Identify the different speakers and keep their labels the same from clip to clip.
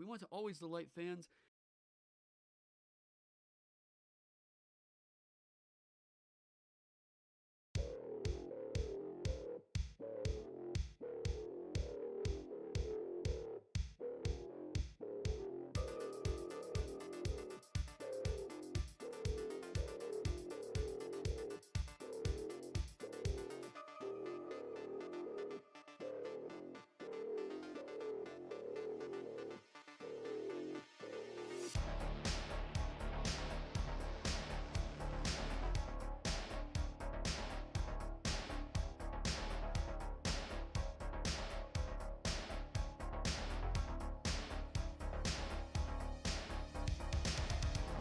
Speaker 1: We want to always delight fans.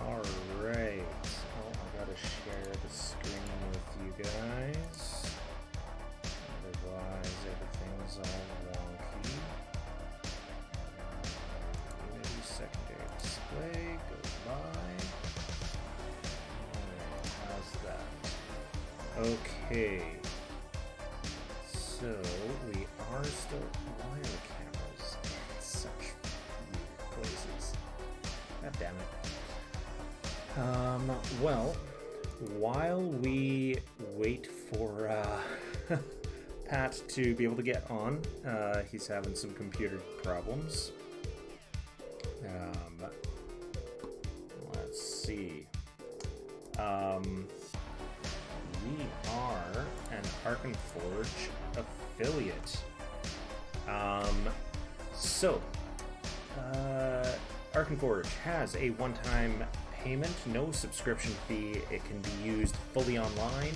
Speaker 2: Alright, well, I gotta share the screen with you guys. Otherwise, everything's all wonky. Unity secondary display, go live. Alright, how's that? Okay. So, we are still. Why are the cameras in such weird places? God damn it. Well, while we wait for Pat to be able to get on, he's having some computer problems. Let's see. We are an Arcana Forge affiliate. Arcana Forge has a one-time payment, no subscription fee. It can be used fully online,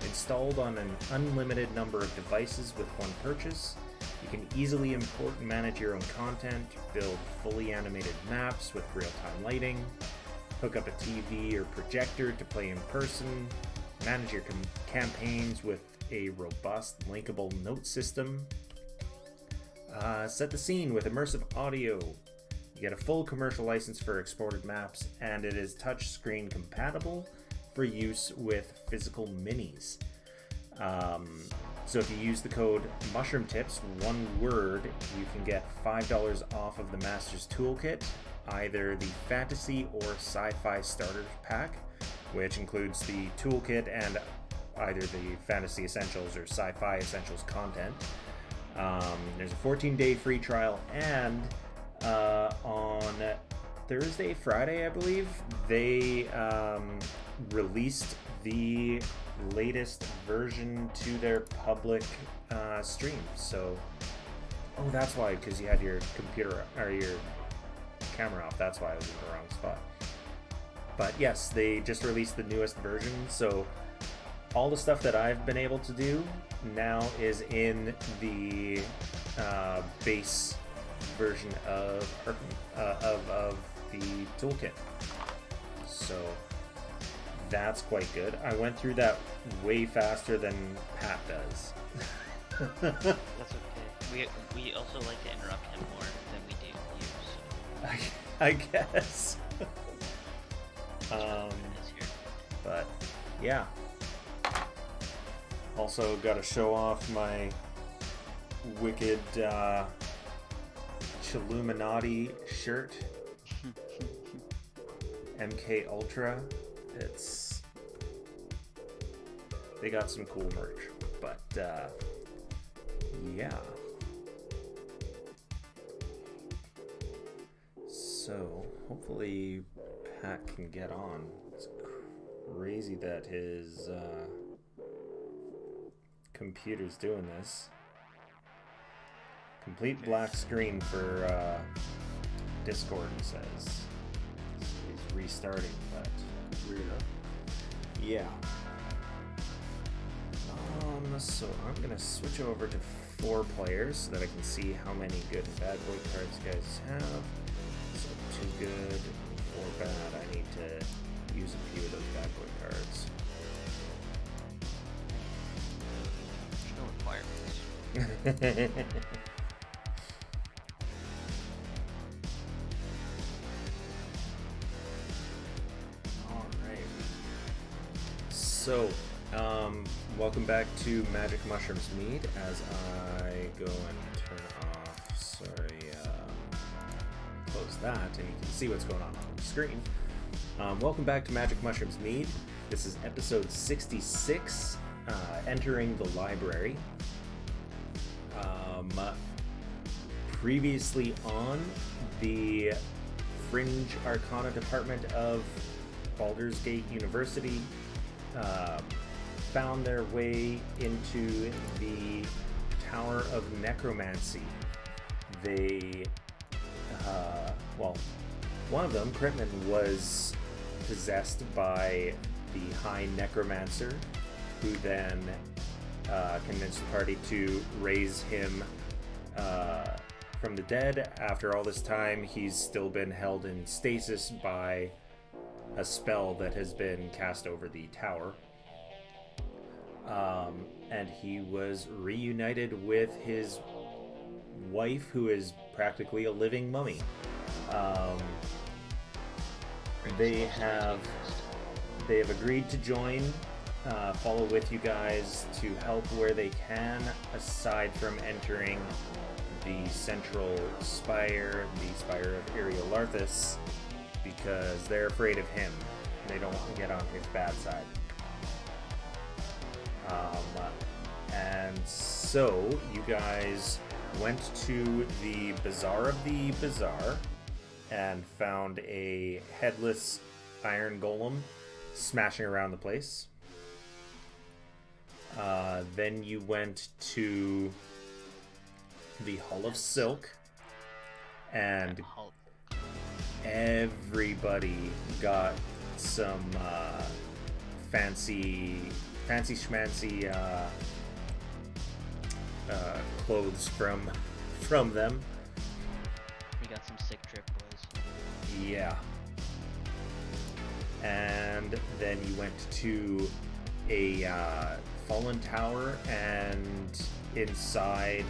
Speaker 2: installed on an unlimited number of devices with one purchase. You can easily import and manage your own content, build fully animated maps with real-time lighting, hook up a TV or projector to play in person, manage your campaigns with a robust linkable note system, set the scene with immersive audio. You get a full commercial license for exported maps, and it is touchscreen compatible for use with physical minis. So if you use the code MushroomTips, one word, you can get $5 off of the Master's Toolkit, either the Fantasy or Sci-Fi Starter Pack, which includes the Toolkit and either the Fantasy Essentials or Sci-Fi Essentials content. There's a 14-day free trial, and on Thursday, Friday, I believe, they released the latest version to their public stream. So, that's why, because you had your computer or your camera off. That's why I was in the wrong spot. But yes, they just released the newest version. So all the stuff that I've been able to do now is in the base version of the toolkit. So that's quite good. I went through that way faster than Pat does.
Speaker 3: That's okay. We also like to interrupt him more than we do you. So.
Speaker 2: I guess. But yeah. Also got to show off my wicked Chilluminati shirt. MK Ultra. They got some cool merch, but yeah. So hopefully Pat can get on. It's crazy that his computer's doing this. Complete black screen for Discord, he says. He's restarting, but weirdo. Yeah. So I'm gonna switch over to 4 players so that I can see how many good and bad boy cards you guys have. So 2 good, 4 bad. I need to use a few of those bad boy cards.
Speaker 3: There's no requirements.
Speaker 2: Alright. So, welcome back to Magic Mushrooms Mead as I go and turn off, close that, and you can see what's going on the screen. Welcome back to Magic Mushrooms Mead. This is episode 66, Entering the Library. Previously on, the Fringe Arcana department of Baldur's Gate University found their way into the Tower of Necromancy. They, one of them, Critman, was possessed by the High Necromancer, who then convinced the party to raise him from the dead. After all this time, he's still been held in stasis by a spell that has been cast over the tower. And he was reunited with his wife, who is practically a living mummy. They have agreed to join, follow with you guys to help where they can, aside from entering the central spire, the spire of Larthus, because they're afraid of him. They don't want to get on his bad side. And so you guys went to the Bazaar of the Bazaar and found a headless iron golem smashing around the place. Then you went to the Hall of Silk, and everybody got some fancy schmancy clothes from them.
Speaker 3: We got some sick drip boys.
Speaker 2: Yeah. And then you went to a fallen tower, and inside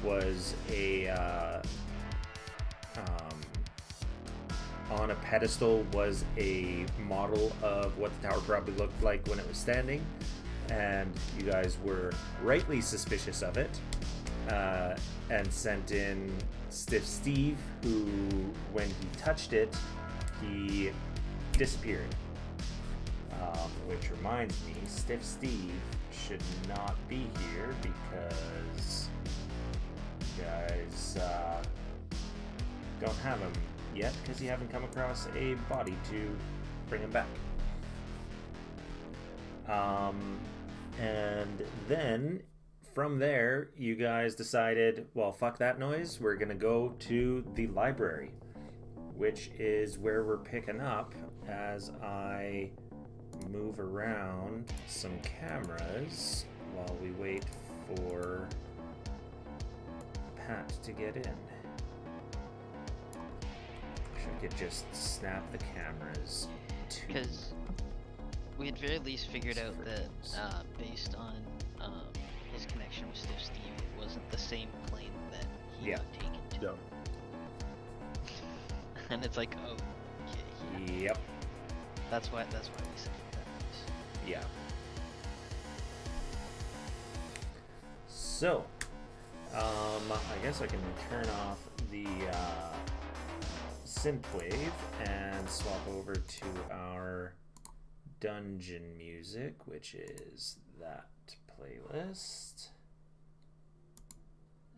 Speaker 2: was on a pedestal was a model of what the tower probably looked like when it was standing, and you guys were rightly suspicious of it, and sent in Stiff Steve, who, when he touched it, he disappeared. Which reminds me, Stiff Steve should not be here because you guys don't have him yet, because you haven't come across a body to bring him back. And then from there, you guys decided, well, fuck that noise, we're gonna go to the library, which is where we're picking up as I move around some cameras while we wait for Pat to get in. I could just snap the cameras to...
Speaker 3: Because we had very least figured out that based on his connection with Stiff Steve, it wasn't the same plane that he got taken to.
Speaker 1: No.
Speaker 3: And it's like, oh, yeah.
Speaker 2: Yep.
Speaker 3: That's why we said that.
Speaker 2: Yeah. So, I guess I can turn off the synthwave and swap over to our dungeon music, which is that playlist.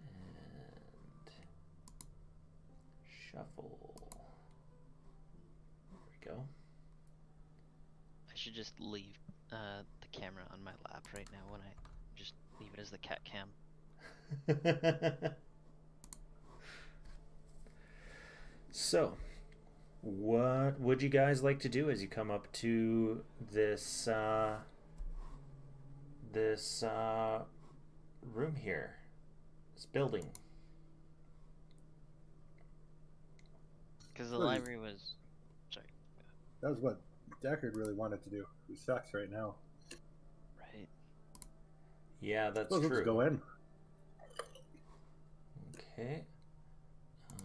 Speaker 2: And shuffle. There we go.
Speaker 3: I should just leave the camera on my lap right now when I just leave it as the cat cam.
Speaker 2: So, what would you guys like to do as you come up to this room here, this building?
Speaker 3: Because the library was... Sorry.
Speaker 1: That was what Deckard really wanted to do. He sucks right now.
Speaker 3: Right.
Speaker 2: Yeah, that's
Speaker 1: Well,
Speaker 2: true.
Speaker 1: let's go in.
Speaker 2: Okay. Let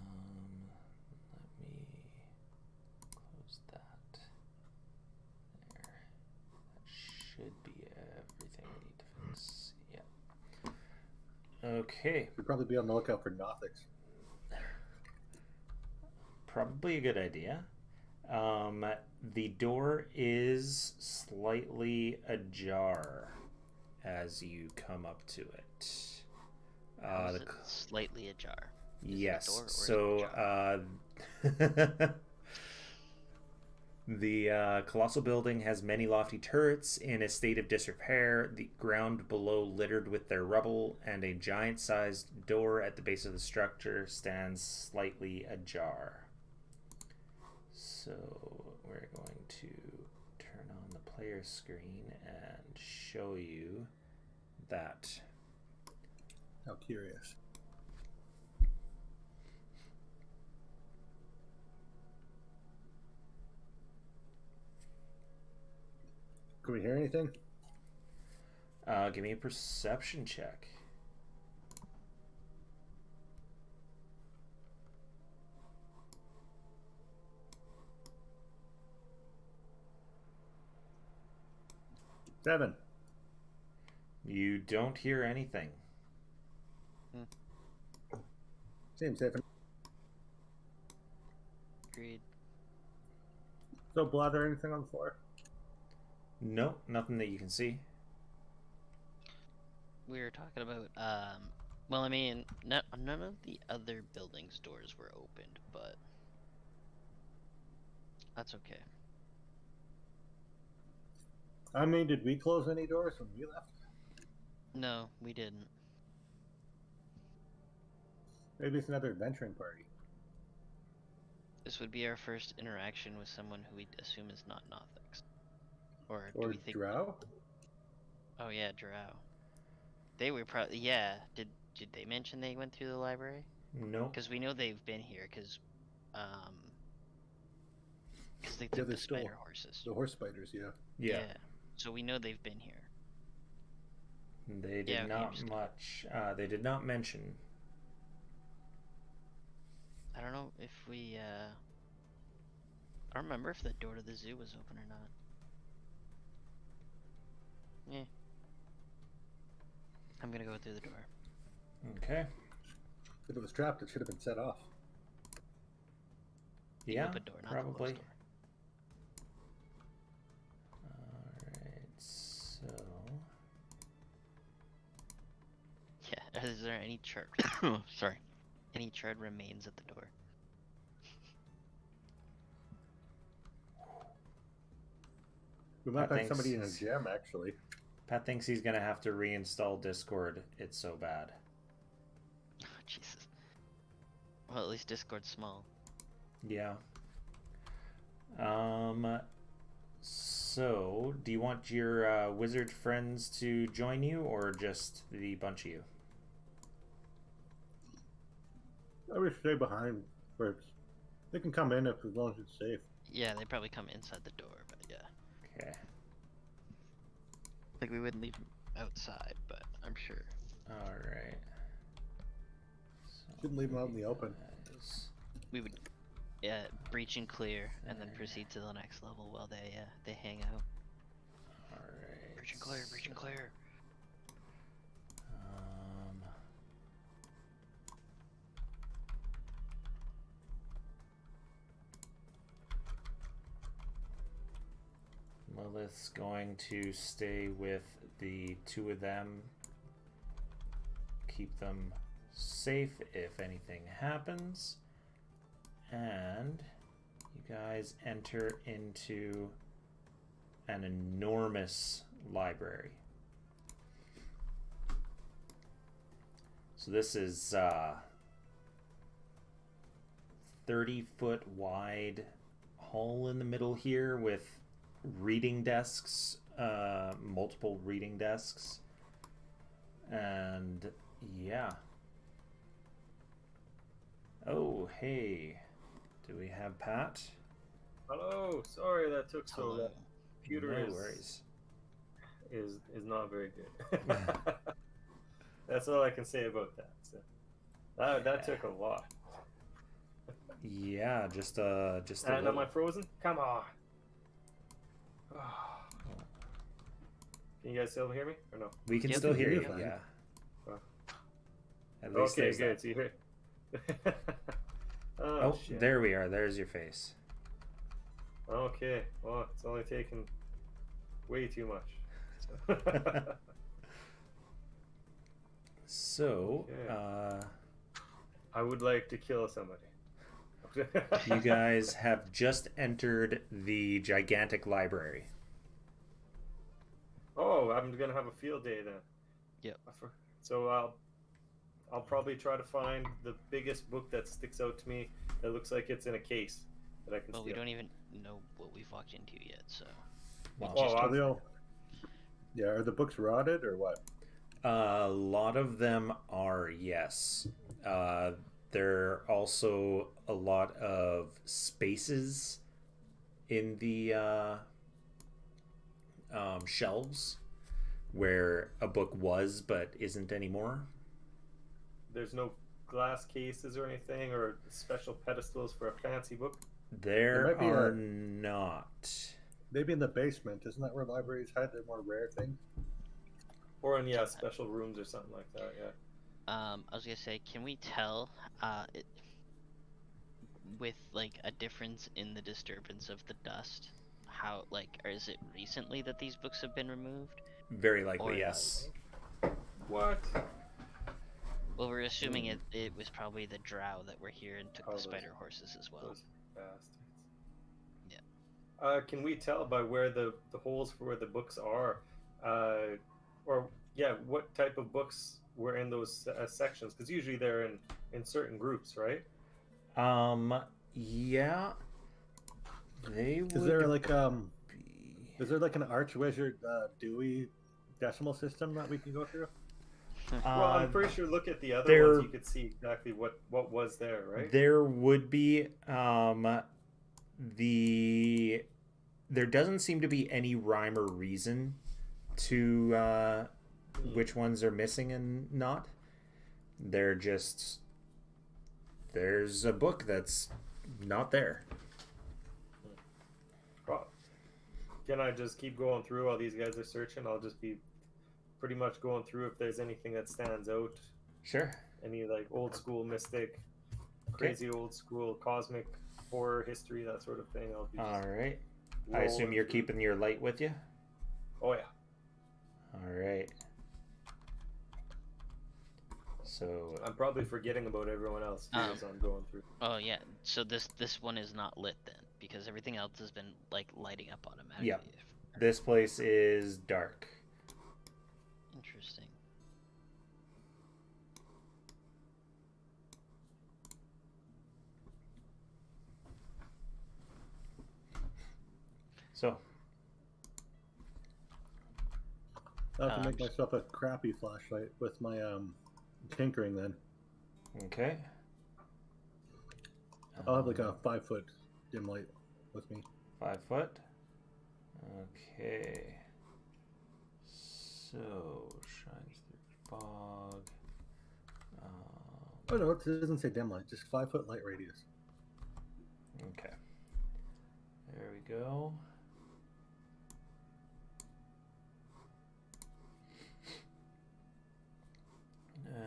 Speaker 2: me close that. There. That should be everything we need to fix. Yeah. Okay.
Speaker 1: We'd probably be on the lookout for Nothics.
Speaker 2: probably a good idea. The door is slightly ajar as you come up to it.
Speaker 3: How is it slightly ajar?
Speaker 2: Yes.
Speaker 3: Is it a door or
Speaker 2: So
Speaker 3: is it ajar?
Speaker 2: the colossal building has many lofty turrets in a state of disrepair, the ground below littered with their rubble, and a giant-sized door at the base of the structure stands slightly ajar. So we're going to turn on the player screen and show you that.
Speaker 1: How curious. Can we hear anything?
Speaker 2: Give me a perception check.
Speaker 1: Seven.
Speaker 2: You don't hear anything.
Speaker 1: Seems safe.
Speaker 3: Agreed.
Speaker 1: No blood or anything on the floor?
Speaker 2: No, nothing that you can see.
Speaker 3: We were talking about, well, I mean, none of the other buildings' doors were opened, but that's okay.
Speaker 1: I mean, did we close any doors when we left?
Speaker 3: No, we didn't.
Speaker 1: Maybe it's another adventuring party.
Speaker 3: This would be our first interaction with someone who we assume is not Nothix. Or do
Speaker 1: Or
Speaker 3: we think...
Speaker 1: Drow?
Speaker 3: Oh yeah, Drow. They were probably... Yeah, did they mention they went through the library?
Speaker 2: No.
Speaker 3: Because we know they've been here, because they took the spider horses.
Speaker 1: The horse spiders, yeah.
Speaker 2: Yeah.
Speaker 3: So we know they've been here.
Speaker 2: They did not much. They did not mention.
Speaker 3: I don't know if we, I don't remember if the door to the zoo was open or not. Yeah. I'm gonna go through the door.
Speaker 2: Okay.
Speaker 1: If it was trapped, it should have been set off.
Speaker 3: The
Speaker 2: Yeah,
Speaker 3: open door, not
Speaker 2: probably.
Speaker 3: the closed door.
Speaker 2: Alright, so...
Speaker 3: Yeah, is there any charred... Sorry. Any charred remains at the door?
Speaker 1: We might find somebody in a gem, actually.
Speaker 2: Pat thinks he's gonna have to reinstall Discord. It's so bad.
Speaker 3: Oh, Jesus. Well, at least Discord's small.
Speaker 2: Yeah. So, do you want your wizard friends to join you, or just the bunch of you?
Speaker 1: I would stay behind first. They can come in as long as it's safe.
Speaker 3: Yeah, they probably come inside the door, but yeah.
Speaker 2: Okay.
Speaker 3: Like, we wouldn't leave them outside, but I'm sure.
Speaker 2: Alright. So
Speaker 1: Shouldn't leave them out in the open.
Speaker 3: We would, breach and clear, and then proceed to the next level while they hang out.
Speaker 2: Alright.
Speaker 3: Breach and clear, breach and clear.
Speaker 2: Lilith's going to stay with the two of them. Keep them safe if anything happens. And you guys enter into an enormous library. So this is 30-foot wide hall in the middle here with reading desks, multiple reading desks, and yeah. Oh, hey, do we have Pat?
Speaker 4: Hello. Sorry that took so long. Computer
Speaker 2: No worries.
Speaker 4: is not very good. That's all I can say about that. So that took a lot.
Speaker 2: Yeah, just a
Speaker 4: And am
Speaker 2: little.
Speaker 4: I frozen? Come on. Can you guys still hear me or no?
Speaker 2: We can
Speaker 3: Yep,
Speaker 2: still hear
Speaker 1: you're
Speaker 2: you.
Speaker 1: fine.
Speaker 2: Yeah.
Speaker 4: Oh.
Speaker 2: At least
Speaker 4: Okay,
Speaker 2: there's
Speaker 4: good.
Speaker 2: that.
Speaker 4: So you hear.
Speaker 2: Oh,
Speaker 4: shit.
Speaker 2: there we are. There's your face.
Speaker 4: Okay. Well, it's only taken way too much.
Speaker 2: So,
Speaker 4: Okay. I would like to kill somebody.
Speaker 2: you guys have just entered the gigantic library.
Speaker 4: Oh, I'm gonna have a field day then.
Speaker 3: Yep.
Speaker 4: So I'll probably try to find the biggest book that sticks out to me that looks like it's in a case that I can
Speaker 3: Well,
Speaker 4: steal.
Speaker 3: we don't even know what we've walked into yet, so.
Speaker 2: Wow.
Speaker 1: Oh, are they all... Yeah, are the books rotted or what?
Speaker 2: A lot of them are, yes. There are also a lot of spaces in the shelves where a book was but isn't anymore.
Speaker 4: There's no glass cases or anything, or special pedestals for a fancy book.
Speaker 2: There
Speaker 1: might be
Speaker 2: are not.
Speaker 1: Maybe in the basement. Isn't that where libraries hide their more rare things?
Speaker 4: Or in special rooms or something like that. Yeah.
Speaker 3: I was gonna say, can we tell, with like a difference in the disturbance of the dust, how or is it recently that these books have been removed?
Speaker 2: Very likely,
Speaker 3: Or-
Speaker 2: yes.
Speaker 4: What?
Speaker 3: Well, we're assuming it was probably the drow that were here and took the
Speaker 4: those-
Speaker 3: spider horses as well.
Speaker 4: Those bastards.
Speaker 3: Yeah.
Speaker 4: Can we tell by where the holes for where the books are, what type of books were in those sections? Because usually they're in certain groups, right?
Speaker 2: Yeah. They would
Speaker 1: Is there like
Speaker 2: be...
Speaker 1: Is there like an Archwizard Dewey decimal system that we can go through?
Speaker 4: Well, I'm pretty sure. Look at the other
Speaker 2: there-
Speaker 4: ones. You could see exactly what was there, right?
Speaker 2: There would be there doesn't seem to be any rhyme or reason to which ones are missing and not. They're just there's a book that's not there.
Speaker 4: Well, can I just keep going through while these guys are searching? I'll just be pretty much going through if there's anything that stands out.
Speaker 2: Sure.
Speaker 4: Any like old school mystic, crazy old school cosmic horror history, that sort of thing. I'll be
Speaker 2: All
Speaker 4: just
Speaker 2: right. I assume
Speaker 4: rolling
Speaker 2: you're
Speaker 4: through.
Speaker 2: keeping your light with you.
Speaker 4: Oh yeah.
Speaker 2: All right. So
Speaker 4: I'm probably forgetting about everyone else too, as I'm going through.
Speaker 3: Oh yeah, so this one is not lit then, because everything else has been lighting up automatically.
Speaker 2: Yep. This place is dark.
Speaker 3: Interesting.
Speaker 2: So
Speaker 1: I'll have to make myself a crappy flashlight with my tinkering then.
Speaker 2: okay.
Speaker 1: I'll have like a 5-foot dim light with me.
Speaker 2: 5 foot. Okay. So shines through fog.
Speaker 1: Oh no, it doesn't say dim light, just 5-foot light radius.
Speaker 2: Okay. There we go.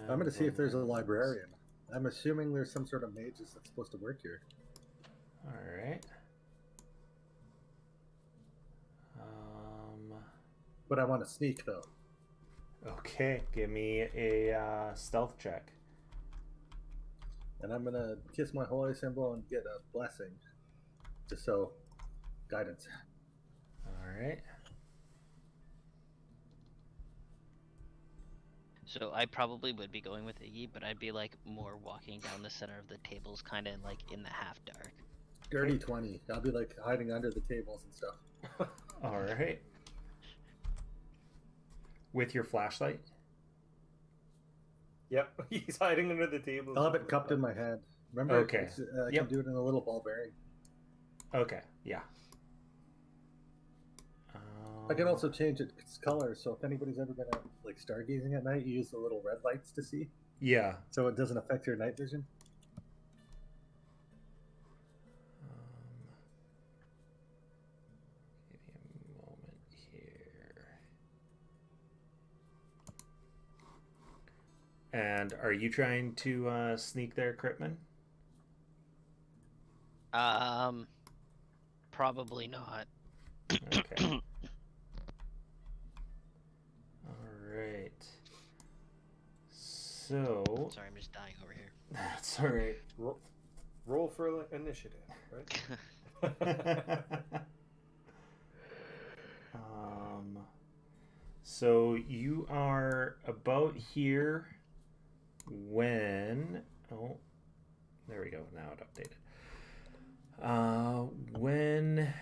Speaker 1: I'm gonna see if there's a librarian. I'm assuming there's some sort of mages that's supposed to work here.
Speaker 2: All right.
Speaker 1: But I want to sneak though.
Speaker 2: Okay, give me a stealth check.
Speaker 1: And I'm gonna kiss my holy symbol and get a blessing. Just so guidance.
Speaker 2: All right.
Speaker 3: So I probably would be going with Iggy, but I'd be more walking down the center of the tables, kind of in the half dark.
Speaker 1: Dirty 20. I'll be hiding under the tables and stuff.
Speaker 2: All right. With your flashlight?
Speaker 4: Yep, he's hiding under the table.
Speaker 1: I'll have it cupped in my hand. Remember?
Speaker 2: Okay.
Speaker 1: I
Speaker 2: Yep.
Speaker 1: can do it in a little ball bearing.
Speaker 2: Okay, yeah.
Speaker 1: I can also change its color, so if anybody's ever gonna stargazing at night, you use the little red lights to see,
Speaker 2: Yeah.
Speaker 1: so it doesn't affect your night vision.
Speaker 2: Give me a moment here. And are you trying to sneak there, Critman?
Speaker 3: Probably not.
Speaker 2: Okay. All right. So.
Speaker 3: Sorry, I'm just dying over here.
Speaker 2: That's all right.
Speaker 4: Roll for initiative, right?
Speaker 2: So you are about here when... Oh, there we go. Now it updated. When...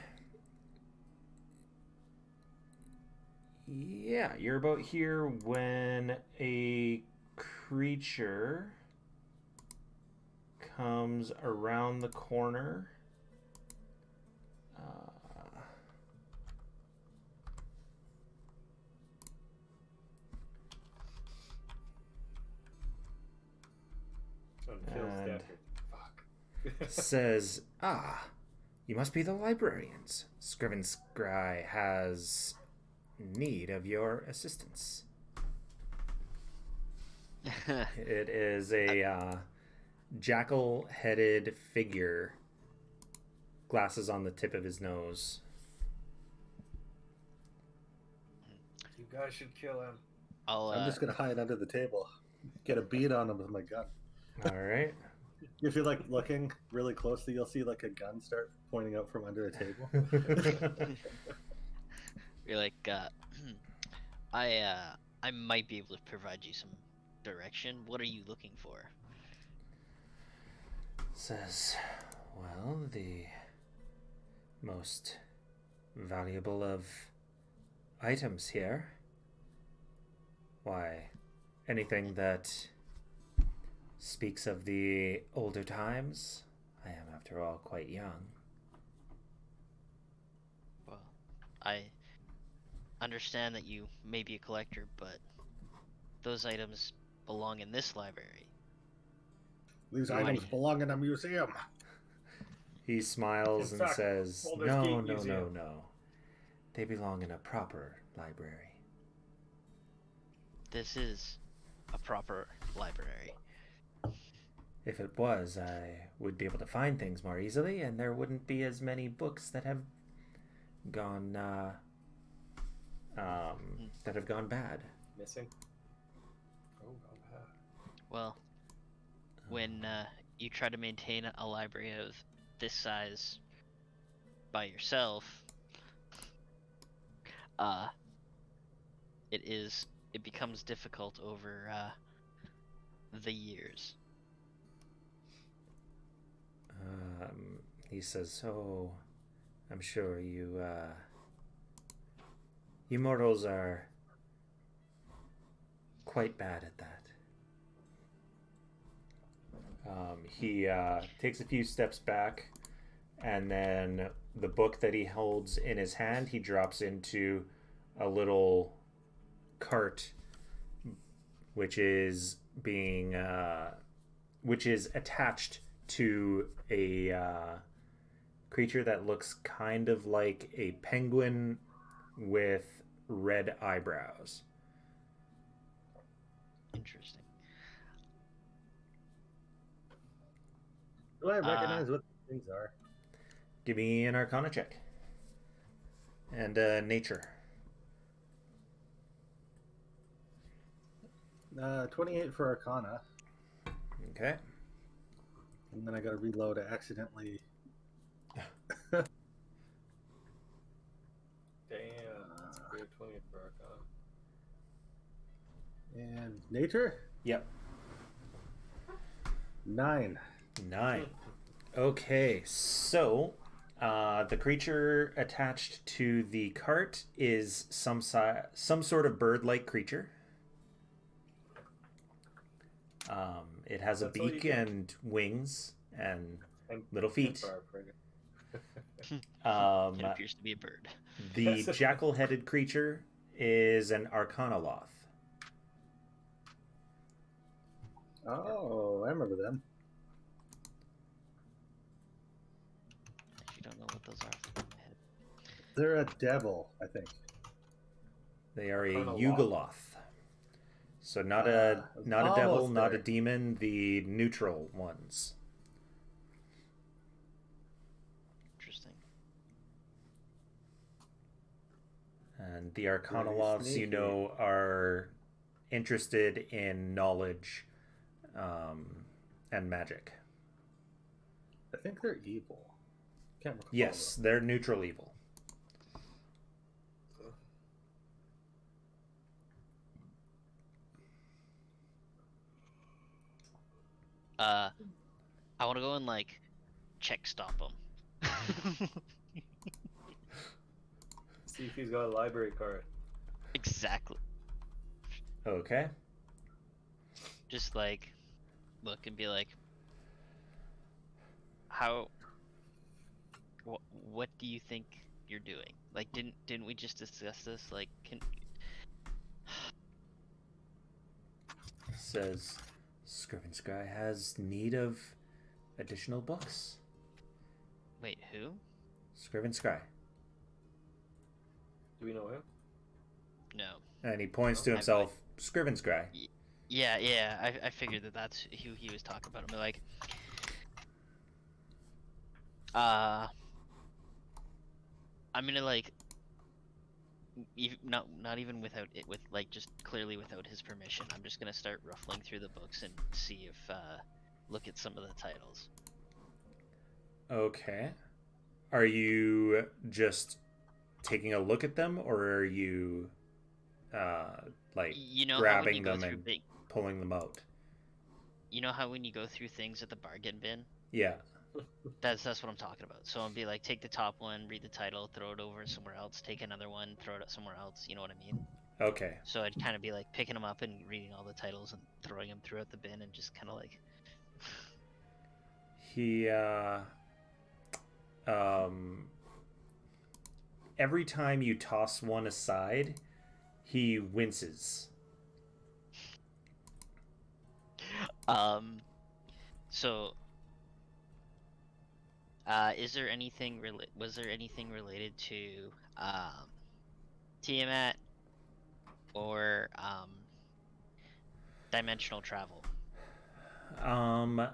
Speaker 2: Yeah, you're about here when a creature comes around the corner. And says, you must be the librarians. Scriven Scry has need of your assistance. It is a jackal-headed figure, glasses on the tip of his nose.
Speaker 4: You guys should kill him.
Speaker 1: I'm just gonna hide under the table, get a bead on him with my gun.
Speaker 2: All right.
Speaker 1: If you're like looking really closely, you'll see like a gun start pointing out from under a table.
Speaker 3: You're like, I might be able to provide you some direction. What are you looking for?
Speaker 2: Says, well, the most valuable of items here. Why, anything that speaks of the older times. I am, after all, quite young.
Speaker 3: Well, I understand that you may be a collector, but those items belong in this library.
Speaker 1: These items belong in a museum.
Speaker 2: He smiles and says, no. They belong in a proper library.
Speaker 3: This is a proper library.
Speaker 2: If it was, I would be able to find things more easily, and there wouldn't be as many books that have gone bad.
Speaker 4: Missing? Oh, gone bad.
Speaker 3: Well, when you try to maintain a library of this size by yourself, it becomes difficult over the years.
Speaker 2: He says, "Oh, I'm sure you mortals are quite bad at that." He takes a few steps back, and then the book that he holds in his hand, he drops into a little cart, which is attached to a creature that looks kind of like a penguin with red eyebrows.
Speaker 3: Interesting.
Speaker 1: Do I recognize what these things are?
Speaker 2: Give me an Arcana check. And nature.
Speaker 1: 28 for Arcana.
Speaker 2: Okay.
Speaker 1: And then I gotta reload. I accidentally...
Speaker 4: Damn. That's a good 20 for Arcana.
Speaker 1: And nature?
Speaker 2: Yep.
Speaker 1: 9.
Speaker 2: 9. Okay, so the creature attached to the cart is some sort of bird-like creature. It has a beak and wings and little feet.
Speaker 3: It appears to be a bird.
Speaker 2: The jackal-headed creature is an Arcanoloth.
Speaker 1: Oh, I remember them.
Speaker 3: You don't know what those are off the top of my head.
Speaker 1: They're a devil, I think.
Speaker 2: They are a
Speaker 4: Arcanoloth.
Speaker 2: Yugoloth. So not a devil, not a
Speaker 1: there.
Speaker 2: demon, the neutral ones. And the Arcana
Speaker 1: Very
Speaker 2: laws, you
Speaker 1: sneaky.
Speaker 2: know, are interested in knowledge and magic.
Speaker 1: I think they're evil. Can't recall.
Speaker 2: Yes, they're neutral evil.
Speaker 3: I want to go and like check stop him.
Speaker 4: See if he's got a library card.
Speaker 3: Exactly.
Speaker 2: Okay.
Speaker 3: Just like look and be like, what do you think you're doing? Like, didn't we just discuss this? Like,
Speaker 2: Says Scrivensky has need of additional books.
Speaker 3: wait, who?
Speaker 2: Scrivensky.
Speaker 4: Do we know him?
Speaker 3: No.
Speaker 2: And he points to himself, Scrivensky.
Speaker 3: Yeah. I figured that's who he was talking about. I'm like, I'm gonna like, not even without it, with like just clearly without his permission. I'm just gonna start ruffling through the books and see if look at some of the titles.
Speaker 2: Okay. Are you just taking a look at them, or are you like
Speaker 3: You know,
Speaker 2: grabbing
Speaker 3: how when you go
Speaker 2: them
Speaker 3: through
Speaker 2: and
Speaker 3: big,
Speaker 2: pulling them out?
Speaker 3: you know how when you go through things at the bargain bin,
Speaker 2: Yeah.
Speaker 3: that's what I'm talking about. So I'll be like, take the top one, read the title, throw it over somewhere else, take another one, throw it somewhere else. You know what I mean?
Speaker 2: Okay.
Speaker 3: So I'd kind of be like picking them up and reading all the titles and throwing them throughout the bin and just kind of like.
Speaker 2: He every time you toss one aside, he winces.
Speaker 3: So. Is there anything was there anything related to Tiamat or dimensional travel?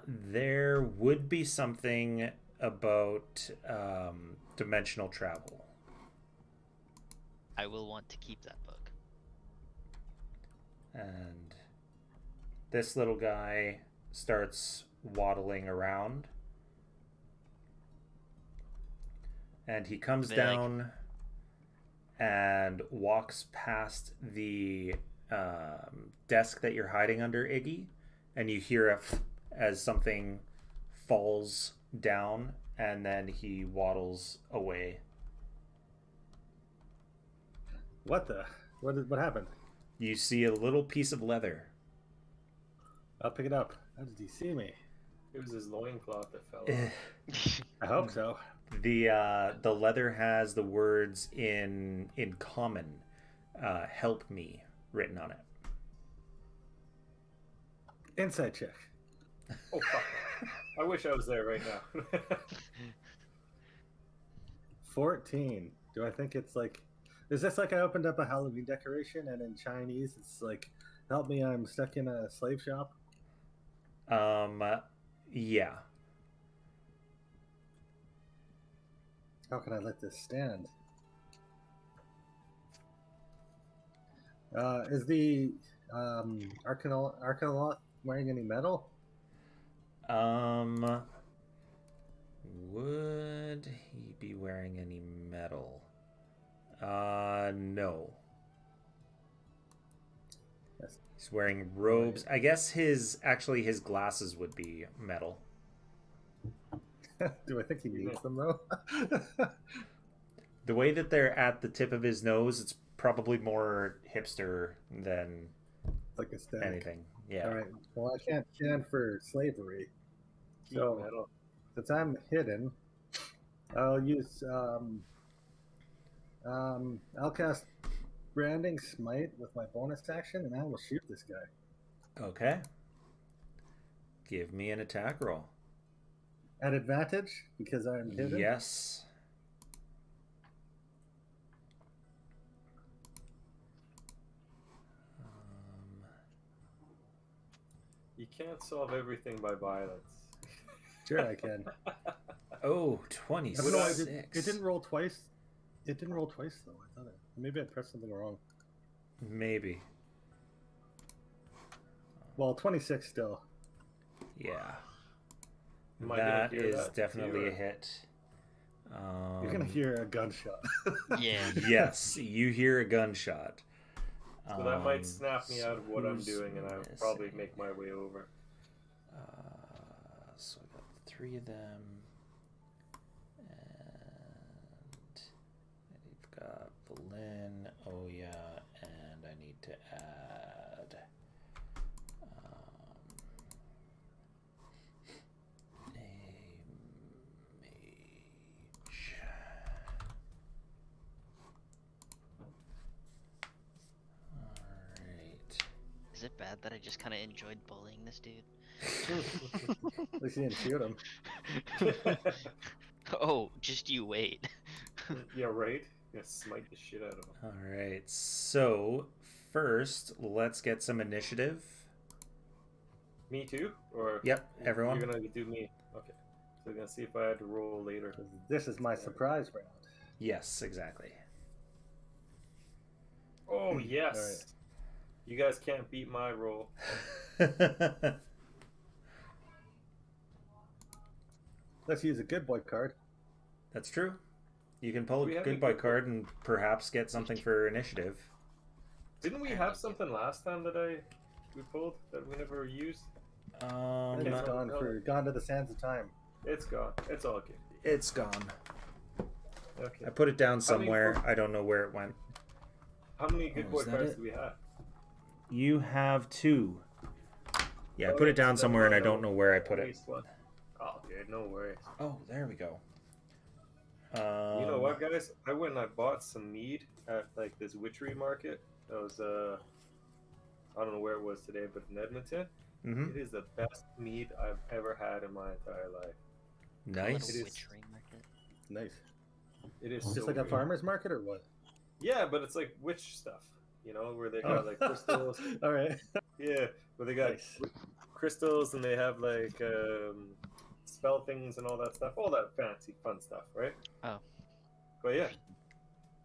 Speaker 2: There would be something about dimensional travel.
Speaker 3: I will want to keep that book.
Speaker 2: And this little guy starts waddling around. And he comes down and walks past the desk that you're hiding under, Iggy. And you hear as something falls down, and then he waddles away.
Speaker 1: What happened?
Speaker 2: You see a little piece of leather.
Speaker 1: I'll pick it up. How did he see me?
Speaker 4: It was his loincloth that fell off.
Speaker 1: I hope so.
Speaker 2: The leather has the words in common, "Help me," written on it.
Speaker 1: Inside check.
Speaker 4: Oh, fuck. I wish I was there right now.
Speaker 1: 14. Do I think it's like... Is this like I opened up a Halloween decoration and in Chinese it's like, help me, I'm stuck in a slave shop?
Speaker 2: Yeah.
Speaker 1: How can I let this stand? Is the Arcana wearing any metal?
Speaker 2: Would he be wearing any metal? No.
Speaker 1: Yes.
Speaker 2: He's wearing robes. I guess his glasses would be metal.
Speaker 1: Do I think he needs them though?
Speaker 2: The way that they're at the tip of his nose, it's probably more hipster than
Speaker 1: Like a stack.
Speaker 2: anything. Yeah.
Speaker 1: All right. Well, I can't stand for slavery.
Speaker 4: Keep
Speaker 1: So,
Speaker 4: metal.
Speaker 1: since I'm hidden, I'll use I'll cast Branding Smite with my bonus action, and I will shoot this guy
Speaker 2: Okay. Give me an attack roll.
Speaker 1: at advantage because I'm hidden.
Speaker 2: Yes.
Speaker 4: You can't solve everything by violence.
Speaker 1: Sure, I can.
Speaker 2: Oh,
Speaker 1: No,
Speaker 2: 26.
Speaker 1: it didn't roll twice It didn't roll twice though. I thought it. Maybe I pressed something wrong.
Speaker 2: Maybe.
Speaker 1: Well, 26 still.
Speaker 2: Yeah.
Speaker 4: Am I gonna
Speaker 2: That
Speaker 4: hear
Speaker 2: is
Speaker 4: that
Speaker 2: definitely
Speaker 4: too,
Speaker 2: a
Speaker 4: or-
Speaker 2: hit.
Speaker 1: You're gonna hear a gunshot.
Speaker 3: Yeah.
Speaker 2: Yes, you hear a gunshot.
Speaker 4: So that might snap me
Speaker 2: so
Speaker 4: out of what I'm
Speaker 2: who's
Speaker 4: doing, and I'll probably
Speaker 2: missing?
Speaker 4: make my way over.
Speaker 2: So I got 3 of them, and we've got Berlin, Oya, and I need to add a mage. Alright.
Speaker 3: Is it bad that I just kind of enjoyed bullying this dude?
Speaker 1: At least you didn't shoot him.
Speaker 3: Oh, just you wait.
Speaker 4: Yeah, right? Gonna smite the shit out of him.
Speaker 2: Alright, so first let's get some initiative.
Speaker 4: Me too? Or
Speaker 2: Yep, everyone.
Speaker 4: You're gonna do me. Okay. So we're gonna see if I had to roll later.
Speaker 1: This is my surprise round.
Speaker 2: Yes, exactly.
Speaker 4: Oh yes.
Speaker 1: Alright.
Speaker 4: You guys can't beat my roll.
Speaker 1: Let's use a good boy card.
Speaker 2: That's true. You can pull
Speaker 4: We
Speaker 2: a
Speaker 4: have a
Speaker 2: goodbye
Speaker 4: good
Speaker 2: card and perhaps get something for initiative.
Speaker 4: Didn't we have something last time that we pulled that we never used?
Speaker 1: I think it's
Speaker 4: Okay.
Speaker 1: gone to the sands of time.
Speaker 4: It's gone. It's all good.
Speaker 2: It's gone.
Speaker 4: Okay.
Speaker 2: I put it down
Speaker 4: How many
Speaker 2: somewhere.
Speaker 4: books-
Speaker 2: I don't know where it went.
Speaker 4: How many good
Speaker 2: Oh,
Speaker 4: boy
Speaker 2: is that
Speaker 4: cards
Speaker 2: it?
Speaker 4: do we have?
Speaker 2: You have 2. Yeah, I
Speaker 4: Oh,
Speaker 2: put
Speaker 4: yeah,
Speaker 2: it down
Speaker 4: so
Speaker 2: somewhere and I
Speaker 4: then
Speaker 2: don't know where I put
Speaker 4: at
Speaker 2: it.
Speaker 4: least one. Oh, dude, no worries.
Speaker 2: Oh, there we go.
Speaker 4: You know what, guys? I went and I bought some mead at like this witchery market. That was I don't know where it was today, but in Edmonton.
Speaker 2: Mm-hmm.
Speaker 4: It is the best mead I've ever had in my entire life.
Speaker 2: Nice.
Speaker 4: It is-
Speaker 3: Witchery market.
Speaker 1: Nice.
Speaker 4: It is
Speaker 1: Just
Speaker 4: so
Speaker 1: like a
Speaker 4: good.
Speaker 1: farmer's market or what?
Speaker 4: Yeah, but it's like witch stuff, you know, where they got like crystals.
Speaker 1: All right.
Speaker 4: Yeah, where they got
Speaker 1: Nice.
Speaker 4: crystals and they have like spell things and all that stuff, all that fancy fun stuff, right?
Speaker 3: Oh.
Speaker 4: But yeah.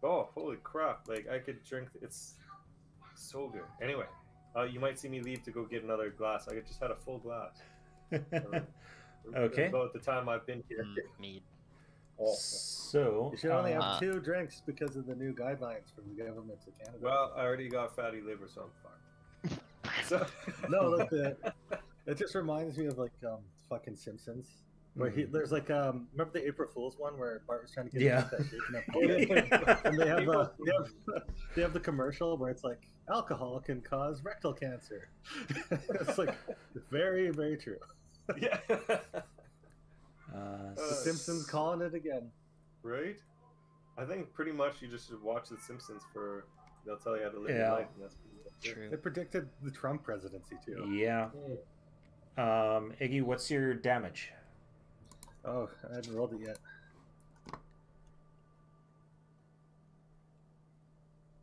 Speaker 4: Oh, holy crap! Like I could drink. It's so good. Anyway, you might see me leave to go get another glass. I just had a full glass.
Speaker 2: Okay.
Speaker 4: About the time I've been here.
Speaker 3: Mead.
Speaker 4: Oh.
Speaker 2: So,
Speaker 1: You should only have
Speaker 3: Uh,
Speaker 1: 2 drinks because of the new guidelines from the government of Canada.
Speaker 4: Well, I already got fatty liver, so I'm fine. So
Speaker 1: No, look, it just reminds me of like fucking Simpsons, where there's like remember the April Fool's one where Bart was trying to get
Speaker 2: Yeah.
Speaker 1: that shaken up pudding? And they have they have the commercial where it's like alcohol can cause rectal cancer. It's like very, very true.
Speaker 4: yeah.
Speaker 1: The Simpsons calling it again.
Speaker 4: Right? I think pretty much you just should watch The Simpsons for. They'll tell you how to live
Speaker 2: Yeah.
Speaker 4: your life, and that's pretty much it.
Speaker 3: True.
Speaker 1: It predicted the Trump presidency too.
Speaker 2: Yeah. Iggy, what's your damage?
Speaker 1: Oh, I haven't rolled it yet.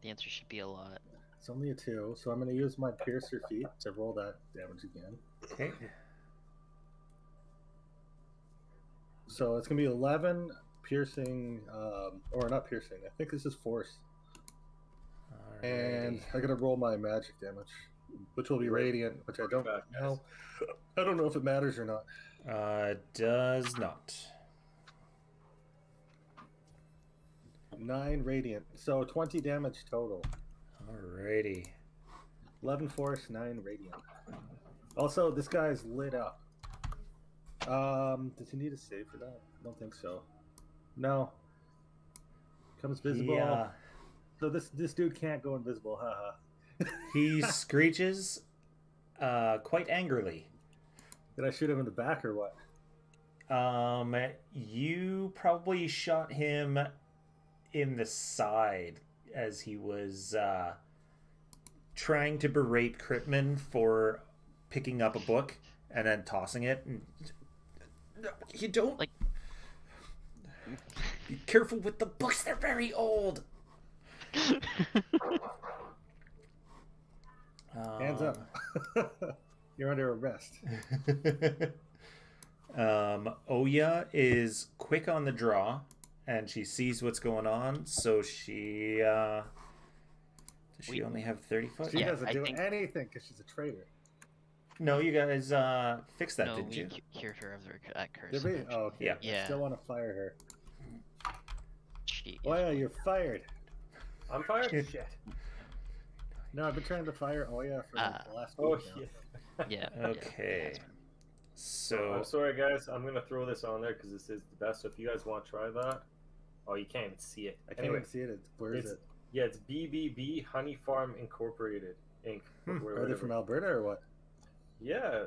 Speaker 3: The answer should be a lot.
Speaker 1: It's only a 2, so I'm going to use my Piercer feat to roll that damage again.
Speaker 2: Okay.
Speaker 1: So it's going to be 11 piercing, or not piercing. I think this is force. And
Speaker 2: Alrighty.
Speaker 1: I got to roll my magic damage, which will be radiant, which I don't know. I don't know if it matters or not.
Speaker 2: Does not.
Speaker 1: 9 radiant, so 20 damage total.
Speaker 2: Alrighty.
Speaker 1: 11 force, 9 radiant. Also, this guy's lit up. Does he need a save for that? I don't think so. No. Becomes visible.
Speaker 2: Yeah.
Speaker 1: So this dude can't go invisible. Haha.
Speaker 2: He screeches quite angrily.
Speaker 1: Did I shoot him in the back or what?
Speaker 2: You probably shot him in the side as he was trying to berate Critman for picking up a book and then tossing it. And, no, you don't
Speaker 3: Like-
Speaker 2: be careful with the books; they're very old.
Speaker 1: Hands up. You're under arrest.
Speaker 2: Oya is quick on the draw and she sees what's going on, so she does she only have 30 foot?
Speaker 1: She
Speaker 3: Yeah,
Speaker 1: doesn't
Speaker 3: I
Speaker 1: do
Speaker 3: think-
Speaker 1: anything because she's a traitor.
Speaker 2: No, you guys fixed that,
Speaker 3: No,
Speaker 2: didn't
Speaker 3: we
Speaker 2: you?
Speaker 3: cured her of that curse.
Speaker 1: Did we?
Speaker 3: eventually.
Speaker 1: Oh, okay.
Speaker 2: Yeah.
Speaker 3: Yeah.
Speaker 1: I still want to fire her.
Speaker 3: She
Speaker 1: Oh
Speaker 3: is
Speaker 1: yeah,
Speaker 3: one.
Speaker 1: you're fired.
Speaker 4: I'm fired.
Speaker 2: Yeah.
Speaker 4: Shit.
Speaker 1: No, I've been trying to fire Oya for
Speaker 3: Ah.
Speaker 1: the last
Speaker 4: Oh
Speaker 1: week now.
Speaker 4: yeah.
Speaker 3: Yeah.
Speaker 2: Okay. So
Speaker 4: I'm sorry, guys. I'm gonna throw this on there because this is the best. So if you guys want to try that, oh, you can't even see it.
Speaker 1: I can't even see it. Where is
Speaker 4: it's-
Speaker 1: it?
Speaker 4: Yeah, it's BBB Honey Farm Incorporated Inc.
Speaker 2: Hmm.
Speaker 1: Are they from Alberta or what?
Speaker 4: Yeah.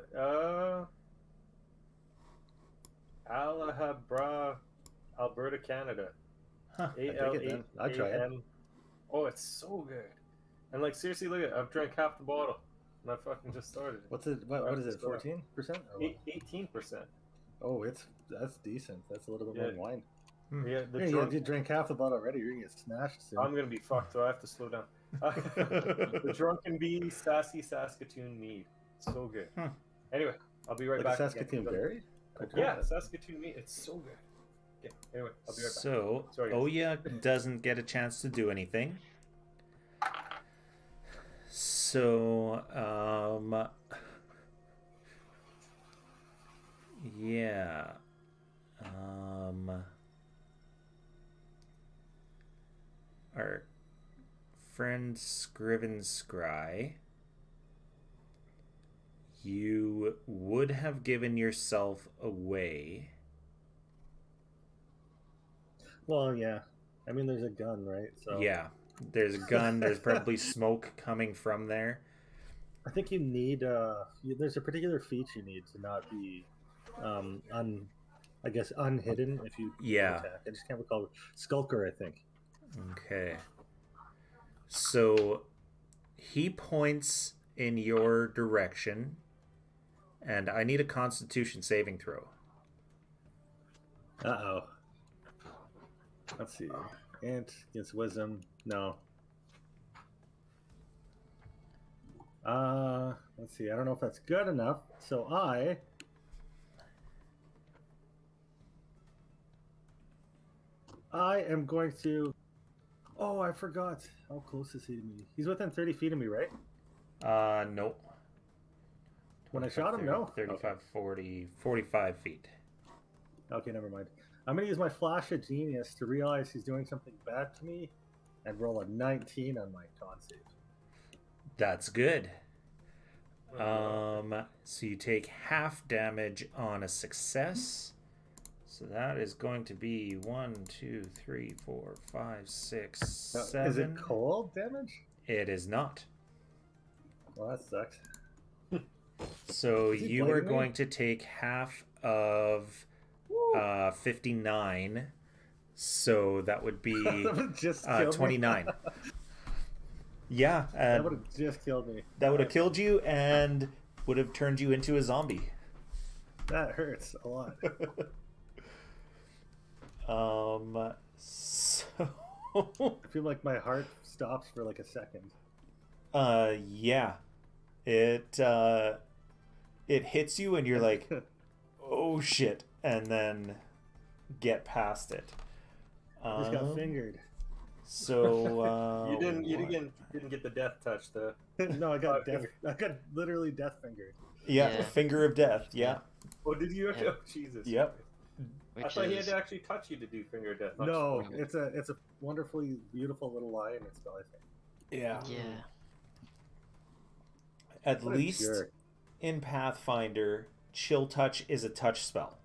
Speaker 4: Allahabra, Alberta, Canada.
Speaker 2: huh.
Speaker 1: it then. I'd try it.
Speaker 4: ALAAM. Oh, it's so good. And like seriously, look at it. I've drank half the bottle, and I fucking just started.
Speaker 1: What's it? What is it? 14%?
Speaker 4: 18%.
Speaker 1: Oh, that's decent. That's a little bit
Speaker 4: Yeah.
Speaker 1: more than wine.
Speaker 4: Yeah, the
Speaker 1: Yeah,
Speaker 4: drunk,
Speaker 1: you drank half the bottle already. You're gonna get smashed soon.
Speaker 4: I'm gonna be fucked, so I have to slow down. The Drunken Bee Sassy Saskatoon Mead. So good.
Speaker 2: Hmm.
Speaker 4: Anyway, I'll be right
Speaker 1: like
Speaker 4: back.
Speaker 1: a Saskatoon berry? Okay.
Speaker 4: Yeah, Saskatoon Mead. It's so good. Okay, anyway, I'll be right back.
Speaker 2: So
Speaker 4: Sorry, guys.
Speaker 2: Oya doesn't get a chance to do anything. So yeah. Our friend Scriven Scry, you would have given yourself away.
Speaker 1: Well, yeah. I mean, there's a gun, right? So
Speaker 2: Yeah, there's a gun. There's probably smoke coming from there.
Speaker 1: I think you need. There's a particular feat you need to not be, unhidden if you
Speaker 2: Yeah.
Speaker 1: attack. I just can't recall. Skulker, I think.
Speaker 2: Okay. So he points in your direction, and I need a Constitution saving throw.
Speaker 1: Uh-oh. Let's see. Int against wisdom. No. Let's see. I don't know if that's good enough. So I am going to. Oh, I forgot. How close is he to me? He's within 30 feet of me, right?
Speaker 2: Nope.
Speaker 1: When I shot him, no?
Speaker 2: 35, 40, 45 feet.
Speaker 1: Okay, never mind. I'm going to use my Flash of Genius to realize he's doing something bad to me and roll a 19 on my con save.
Speaker 2: That's good. So you take half damage on a success. So that is going to be 1, 2, 3, 4, 5, 6, 7.
Speaker 1: Is it cold damage?
Speaker 2: It is not.
Speaker 1: Well, that sucks.
Speaker 2: So
Speaker 1: Is he
Speaker 2: you are
Speaker 1: blaming me?
Speaker 2: going to take half of 59. So that would be
Speaker 1: That would just kill me.
Speaker 2: 29. Yeah,
Speaker 1: That would have just killed me.
Speaker 2: that would have killed you and would have turned you into a zombie.
Speaker 1: That hurts a lot.
Speaker 2: So
Speaker 1: I feel like my heart stops for like a second.
Speaker 2: yeah. It hits you and you're like, oh shit, and then get past it.
Speaker 1: Just got fingered.
Speaker 2: So
Speaker 4: you didn't get the death touch though.
Speaker 1: No, I got death. I got literally death fingered.
Speaker 2: Yeah,
Speaker 3: Yeah.
Speaker 2: finger of death. Yeah.
Speaker 4: Oh, did you?
Speaker 3: Yeah.
Speaker 4: Oh, Jesus.
Speaker 2: Yep.
Speaker 4: I
Speaker 3: Which
Speaker 4: thought he had
Speaker 3: is
Speaker 4: to actually touch you to do finger of death. not
Speaker 1: No,
Speaker 4: just-
Speaker 1: it's a wonderfully beautiful little lion spell, I think.
Speaker 2: Yeah.
Speaker 3: yeah.
Speaker 2: At
Speaker 1: What a
Speaker 2: least
Speaker 1: jerk.
Speaker 2: in Pathfinder, chill touch is a touch spell.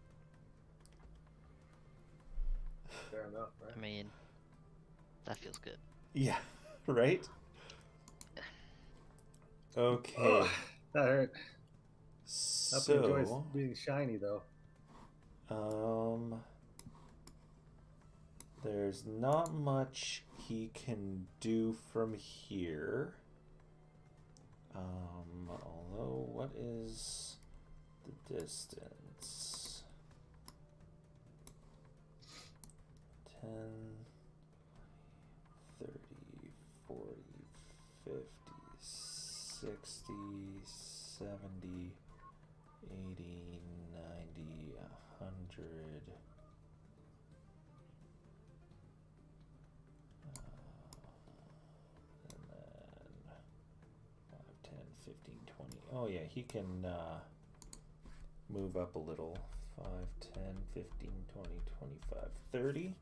Speaker 4: Fair enough, right?
Speaker 3: I mean, that feels good.
Speaker 2: Yeah. Right. Okay.
Speaker 1: Ugh, that hurt. Hope he enjoys
Speaker 2: So,
Speaker 1: being shiny though.
Speaker 2: there's not much he can do from here. Although, what is the distance? 10, 30, 40, 50, 60, 70, 80, 90, 100. 15, 20. Oh, yeah, he can move up a little. 5, 10, 15, 20, 25, 30.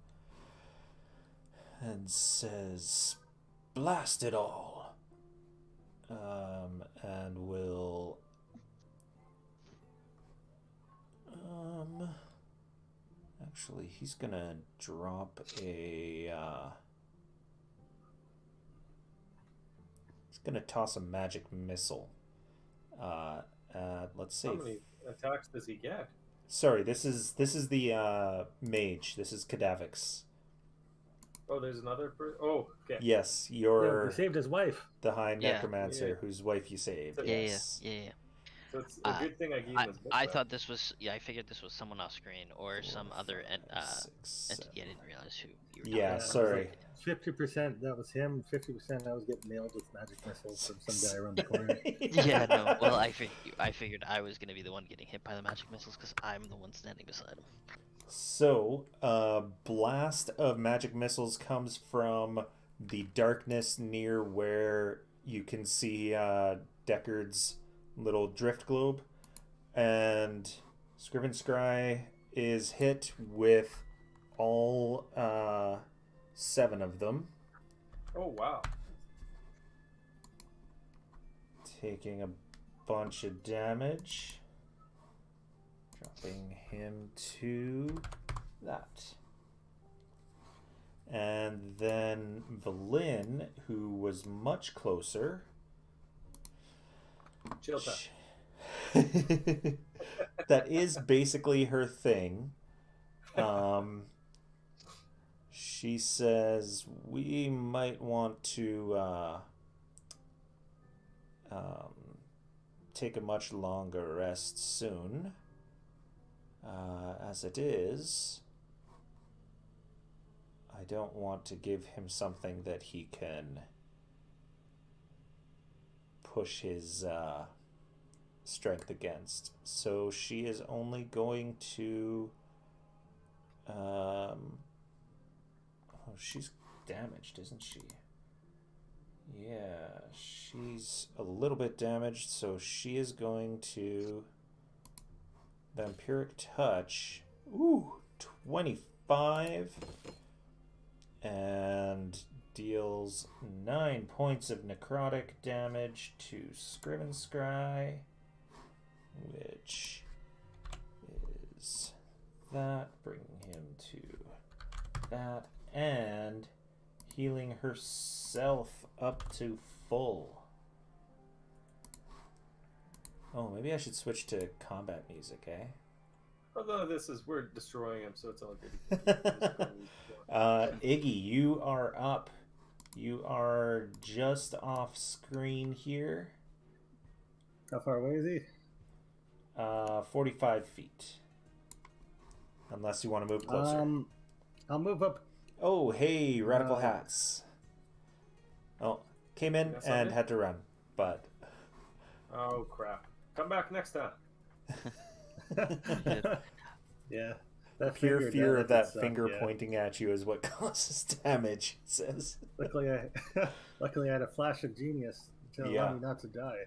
Speaker 2: And says, blast it all. And will... Actually, he's gonna drop a... he's gonna toss a magic missile. Let's say...
Speaker 4: How many attacks does he get?
Speaker 2: Sorry, this is the mage. This is Kadavix.
Speaker 4: Oh, there's another person? Oh, okay.
Speaker 2: Yes,
Speaker 1: Yeah,
Speaker 2: you're
Speaker 1: he saved his wife.
Speaker 2: the High
Speaker 3: Yeah.
Speaker 2: Necromancer
Speaker 4: Yeah.
Speaker 2: whose wife you saved.
Speaker 3: Yeah,
Speaker 2: Yes.
Speaker 3: yeah.
Speaker 4: So it's a good thing I gave him his book
Speaker 3: I
Speaker 4: back.
Speaker 3: thought this was, I figured this was someone off screen or
Speaker 2: 4,
Speaker 3: some other
Speaker 2: 5, 6,
Speaker 3: entity. I
Speaker 2: 7.
Speaker 3: didn't realize who you were
Speaker 2: Yeah,
Speaker 3: talking about.
Speaker 2: sorry.
Speaker 1: 50% that was him. 50% I was getting nailed with magic missiles from some guy around the corner.
Speaker 3: Yeah, no. Well, I figured I was gonna be the one getting hit by the magic missiles because I'm the one standing beside him.
Speaker 2: So, blast of magic missiles comes from the darkness near where you can see Deckard's little drift globe, and Scriven Scry is hit with all 7 of them,
Speaker 4: Oh, wow.
Speaker 2: taking a bunch of damage, dropping him to that. And then Valin, who was much closer.
Speaker 4: Chill time.
Speaker 2: That is basically her thing. She says we might want to take a much longer rest soon. As it is, I don't want to give him something that he can push his strength against. So she is only going to... oh, she's damaged, isn't she? Yeah, she's a little bit damaged, so she is going to... Vampiric Touch. Ooh, 25. And deals 9 points of necrotic damage to Scriven Scry, which is that, bringing him to that, and healing herself up to full. Oh, maybe I should switch to combat music, eh?
Speaker 4: Although we're destroying him, so it's all good.
Speaker 2: Iggy, you are up. You are just off screen here.
Speaker 1: How far away is he?
Speaker 2: 45 feet. Unless you want to move closer.
Speaker 1: I'll move up.
Speaker 2: Oh, hey, Radical Hats. Oh, came in
Speaker 4: That's
Speaker 2: and
Speaker 4: okay.
Speaker 2: had to run, but...
Speaker 4: Oh, crap. Come back next time.
Speaker 1: Yeah. That
Speaker 2: Pure
Speaker 1: finger
Speaker 2: fear of
Speaker 1: damage
Speaker 2: that
Speaker 1: would suck,
Speaker 2: finger
Speaker 1: yeah.
Speaker 2: pointing at you is what causes damage, it says.
Speaker 1: Luckily, I had a flash of genius to
Speaker 2: Yeah.
Speaker 1: allow me not to die.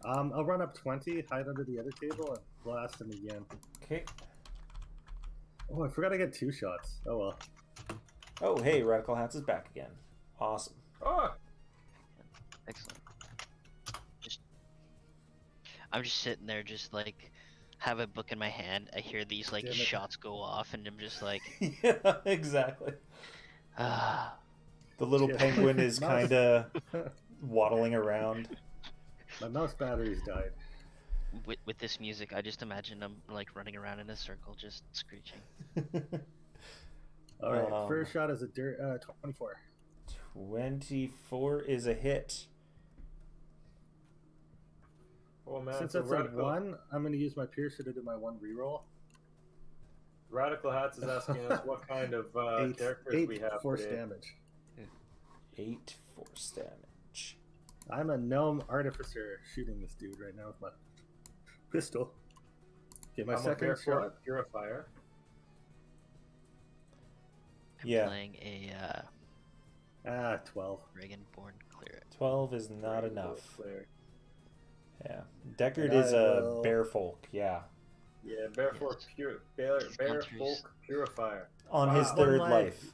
Speaker 1: I'll run up 20, hide under the other table, and blast him again.
Speaker 2: Okay.
Speaker 1: Oh, I forgot to get 2 shots. Oh well.
Speaker 2: Oh, hey, Radical Hats is back again. Awesome.
Speaker 4: Oh,
Speaker 3: Excellent. I'm just sitting there, just like, have a book in my hand. I hear these like
Speaker 1: Damn it.
Speaker 3: shots go off, and I'm just like,
Speaker 2: Yeah, exactly.
Speaker 3: ah.
Speaker 2: The little
Speaker 1: Yeah.
Speaker 2: penguin is
Speaker 1: Mouse.
Speaker 2: kind of waddling around.
Speaker 1: My mouse battery's died.
Speaker 3: With this music, I just imagine I'm like running around in a circle, just screeching.
Speaker 1: All right,
Speaker 2: Um,
Speaker 1: first shot is a 24.
Speaker 2: 24 is a hit.
Speaker 4: oh man.
Speaker 1: Since
Speaker 4: So
Speaker 1: that's a 1, I'm going to use my piercer to do my 1 reroll.
Speaker 4: Radical Hats is asking us what kind of
Speaker 1: 8
Speaker 4: characters we have
Speaker 1: force
Speaker 4: today.
Speaker 1: damage.
Speaker 2: 8 force damage.
Speaker 1: I'm a gnome artificer shooting this dude right now with my pistol. Okay, my
Speaker 4: I'm a
Speaker 1: second shot.
Speaker 4: purifier.
Speaker 3: I'm
Speaker 2: Yeah.
Speaker 3: playing a
Speaker 1: 12.
Speaker 3: Dragonborn cleric.
Speaker 2: 12 is not
Speaker 4: Rainbow
Speaker 2: enough.
Speaker 4: Flare.
Speaker 2: Yeah. Deckard
Speaker 1: And
Speaker 2: is
Speaker 1: I
Speaker 2: a
Speaker 1: will-
Speaker 2: bear folk, yeah.
Speaker 4: Yeah, bear folk purifier.
Speaker 2: On his
Speaker 4: Wow.
Speaker 2: third
Speaker 1: One leg.
Speaker 2: life.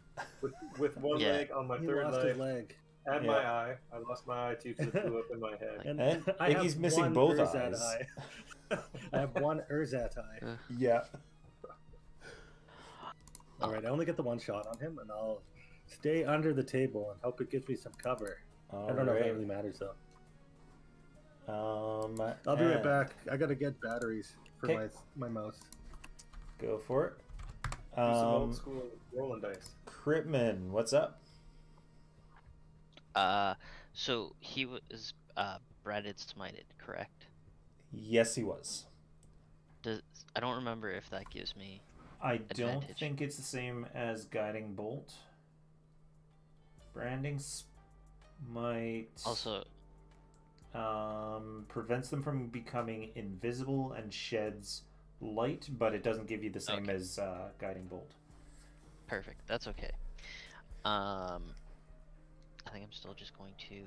Speaker 4: With one
Speaker 3: Yeah.
Speaker 4: leg on my
Speaker 1: He
Speaker 4: third
Speaker 1: lost
Speaker 4: leg,
Speaker 1: his leg.
Speaker 4: and
Speaker 2: Yeah.
Speaker 4: my eye. I lost my eye too because it blew up in my head.
Speaker 1: And
Speaker 2: And
Speaker 1: I have
Speaker 2: Iggy's missing
Speaker 1: one
Speaker 2: both
Speaker 1: Urzat
Speaker 2: eyes.
Speaker 1: eye. I have one Urzat eye.
Speaker 2: Yeah.
Speaker 1: Alright, I only get the one shot on him, and I'll stay under the table and hope it gives me some cover. I don't know if that really matters, though. I'll be right
Speaker 2: and
Speaker 1: back. I gotta get batteries for
Speaker 2: Okay.
Speaker 1: my mouse.
Speaker 2: Go for it.
Speaker 4: Do some old school rolling dice.
Speaker 2: Critman, what's up?
Speaker 3: So he was Breaded Smited, correct?
Speaker 2: Yes, he was.
Speaker 3: I don't remember if that gives me.
Speaker 2: I don't
Speaker 3: Advantage.
Speaker 2: think it's the same as Guiding Bolt. Branding Smite
Speaker 3: Also,
Speaker 2: prevents them from becoming invisible and sheds light, but it doesn't give you the same
Speaker 3: Okay.
Speaker 2: as Guiding Bolt.
Speaker 3: perfect. That's okay. I think I'm still just going to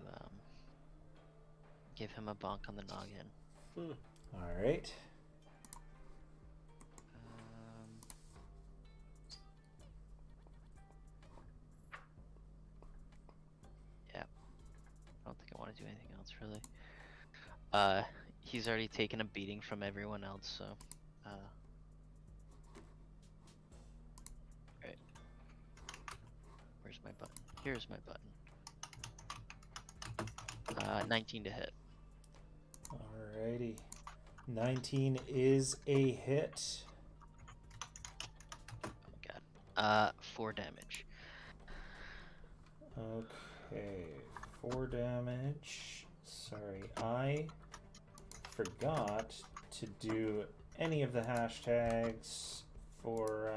Speaker 3: give him a bonk on the noggin.
Speaker 2: All right.
Speaker 3: Yeah. I don't think I want to do anything else really. He's already taken a beating from everyone else, so. Right. Where's my button? Here's my button. 19 to hit.
Speaker 2: Alrighty. 19 is a hit.
Speaker 3: Oh my god. 4 damage.
Speaker 2: Okay. 4 damage. Sorry, I forgot to do any of the hashtags for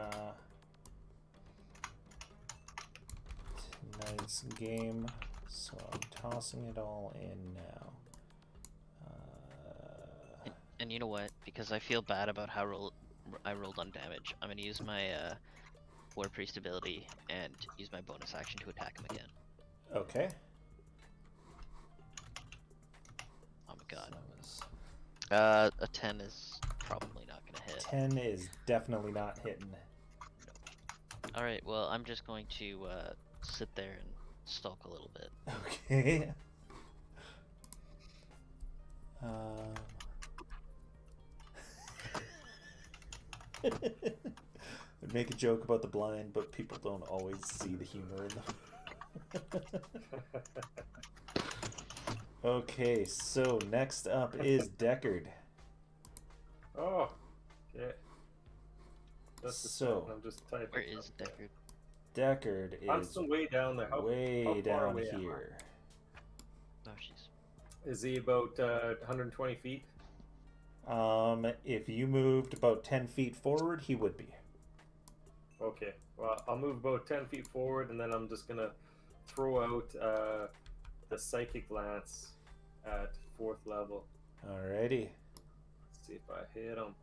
Speaker 2: tonight's game, so I'm tossing it all in now.
Speaker 3: And you know what? Because I feel bad about how I rolled on damage, I'm gonna use my War Priest ability and use my bonus action to attack him again.
Speaker 2: Okay.
Speaker 3: Oh my god.
Speaker 2: So that was
Speaker 3: A 10 is probably not gonna hit.
Speaker 2: 10 is definitely not hitting.
Speaker 3: Alright, well, I'm just going to sit there and sulk a little bit.
Speaker 2: Okay. I'd make a joke about the blind, but people don't always see the humor in them. Okay, so next up is Deckard.
Speaker 4: Oh, okay. That's the
Speaker 2: So,
Speaker 4: I'm just typing.
Speaker 3: Where is
Speaker 4: something.
Speaker 3: Deckard?
Speaker 2: Deckard
Speaker 4: I'm
Speaker 2: is
Speaker 4: still way down there. How
Speaker 2: way
Speaker 4: far
Speaker 2: down
Speaker 4: away am I?
Speaker 2: here.
Speaker 3: Oh, jeez.
Speaker 4: Is he about 120 feet?
Speaker 2: If you moved about 10 feet forward, he would be.
Speaker 4: Okay. Well, I'll move about 10 feet forward, and then I'm just gonna throw out the psychic lance at 4th level.
Speaker 2: Alrighty.
Speaker 4: Let's see if I hit him.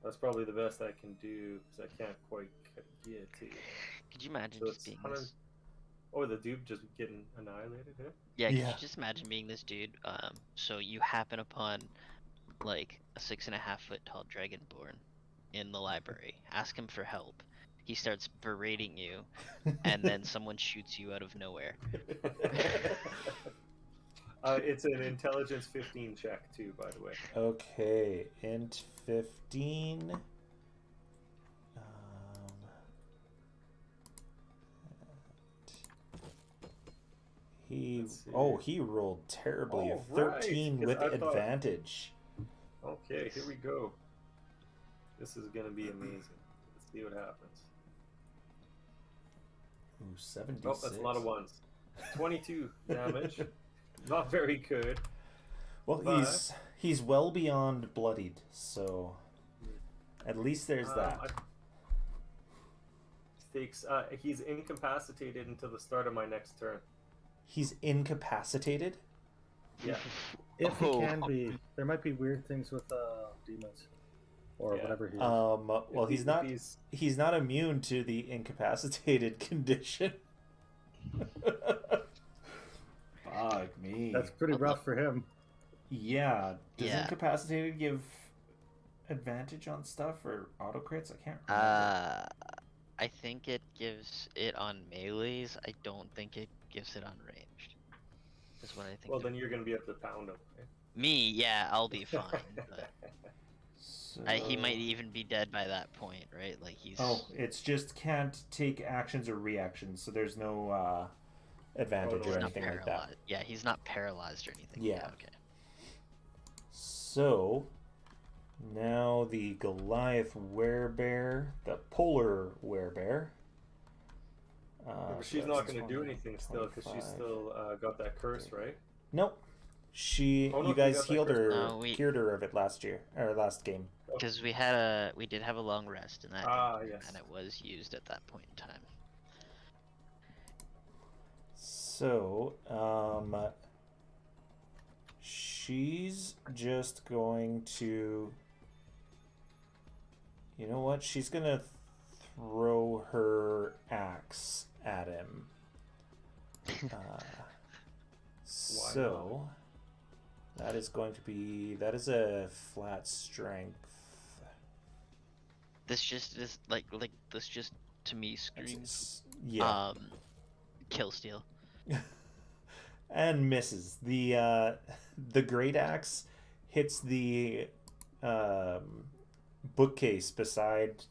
Speaker 4: That's probably the best I can do because I can't quite get to you.
Speaker 3: Could you imagine
Speaker 4: So
Speaker 3: just
Speaker 4: it's
Speaker 3: being
Speaker 4: 100
Speaker 3: this?
Speaker 4: Oh, the dude just getting annihilated here?
Speaker 3: Yeah, could
Speaker 2: Yeah.
Speaker 3: you just imagine being this dude? So you happen upon like a 6.5-foot tall dragonborn in the library. Ask him for help. He starts berating you, and then someone shoots you out of nowhere.
Speaker 4: It's an intelligence 15 check too, by the way.
Speaker 2: Okay, int 15.
Speaker 4: Let's see.
Speaker 2: He rolled terribly.
Speaker 4: Oh,
Speaker 2: A
Speaker 4: right,
Speaker 2: 13
Speaker 4: 'cause
Speaker 2: with
Speaker 4: I thought-
Speaker 2: advantage.
Speaker 4: Okay, here we go. This is gonna be amazing. Let's see what happens.
Speaker 2: Ooh, 76.
Speaker 4: Oh, that's a lot of ones. 22 damage. Not very good.
Speaker 2: Well,
Speaker 4: but-
Speaker 2: he's well beyond bloodied, so at least there's that.
Speaker 4: He's incapacitated until the start of my next turn.
Speaker 2: He's incapacitated.
Speaker 4: Yeah.
Speaker 1: If he
Speaker 3: Oh.
Speaker 1: can be, there might be weird things with demons or
Speaker 4: Yeah.
Speaker 1: whatever he is.
Speaker 2: Well,
Speaker 4: If
Speaker 2: he's not immune to the incapacitated condition. Fuck me.
Speaker 1: That's pretty rough for him.
Speaker 2: Yeah. Does
Speaker 3: Yeah.
Speaker 2: incapacitated give advantage on stuff or auto crits? I can't remember.
Speaker 3: I think it gives it on melees. I don't think it gives it on ranged. Is what I think.
Speaker 4: Well, then you're gonna be able to pound him. Right?
Speaker 3: Me, yeah, I'll be fine. But
Speaker 2: So...
Speaker 3: he might even be dead by that point, right? Like he's.
Speaker 2: Oh, it's just can't take actions or reactions, so there's no advantage
Speaker 3: he's
Speaker 2: or
Speaker 3: not
Speaker 2: anything like
Speaker 3: paralyzed.
Speaker 2: that.
Speaker 3: Yeah, he's not paralyzed or anything.
Speaker 2: Yeah.
Speaker 3: Okay.
Speaker 2: So now the Goliath werebear, the polar werebear.
Speaker 4: But she's not gonna do anything still because she's still got that curse, right?
Speaker 2: Nope. She,
Speaker 4: Oh, no,
Speaker 2: you
Speaker 4: she
Speaker 2: guys
Speaker 4: got that
Speaker 2: healed
Speaker 4: curse.
Speaker 2: her,
Speaker 3: No,
Speaker 2: cured her of it last year or last game.
Speaker 3: Because we did have a long rest in that.
Speaker 4: Yes.
Speaker 3: And it was used at that point in time.
Speaker 2: So, she's just going to, you know what? She's gonna throw her axe at him. So that is going to be, that is a flat strength.
Speaker 3: This just to me screams
Speaker 2: Yeah.
Speaker 3: kill steal.
Speaker 2: And misses. The great axe hits the bookcase beside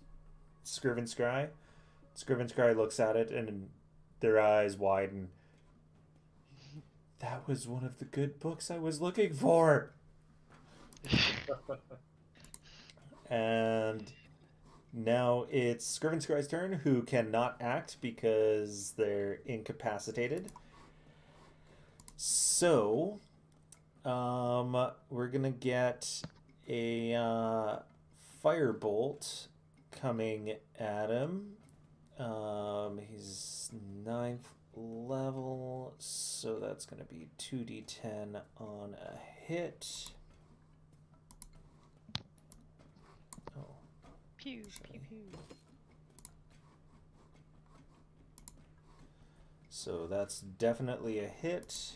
Speaker 2: Scriven Scry. Scriven Scry looks at it and their eyes widen. That was one of the good books I was looking for. And now it's Scriven Scry's turn, who cannot act because they're incapacitated. So, we're gonna get a firebolt coming at him. He's 9th level, so that's gonna be 2d10 on a hit. Oh,
Speaker 3: Pew, pew, pew.
Speaker 2: so that's definitely a hit.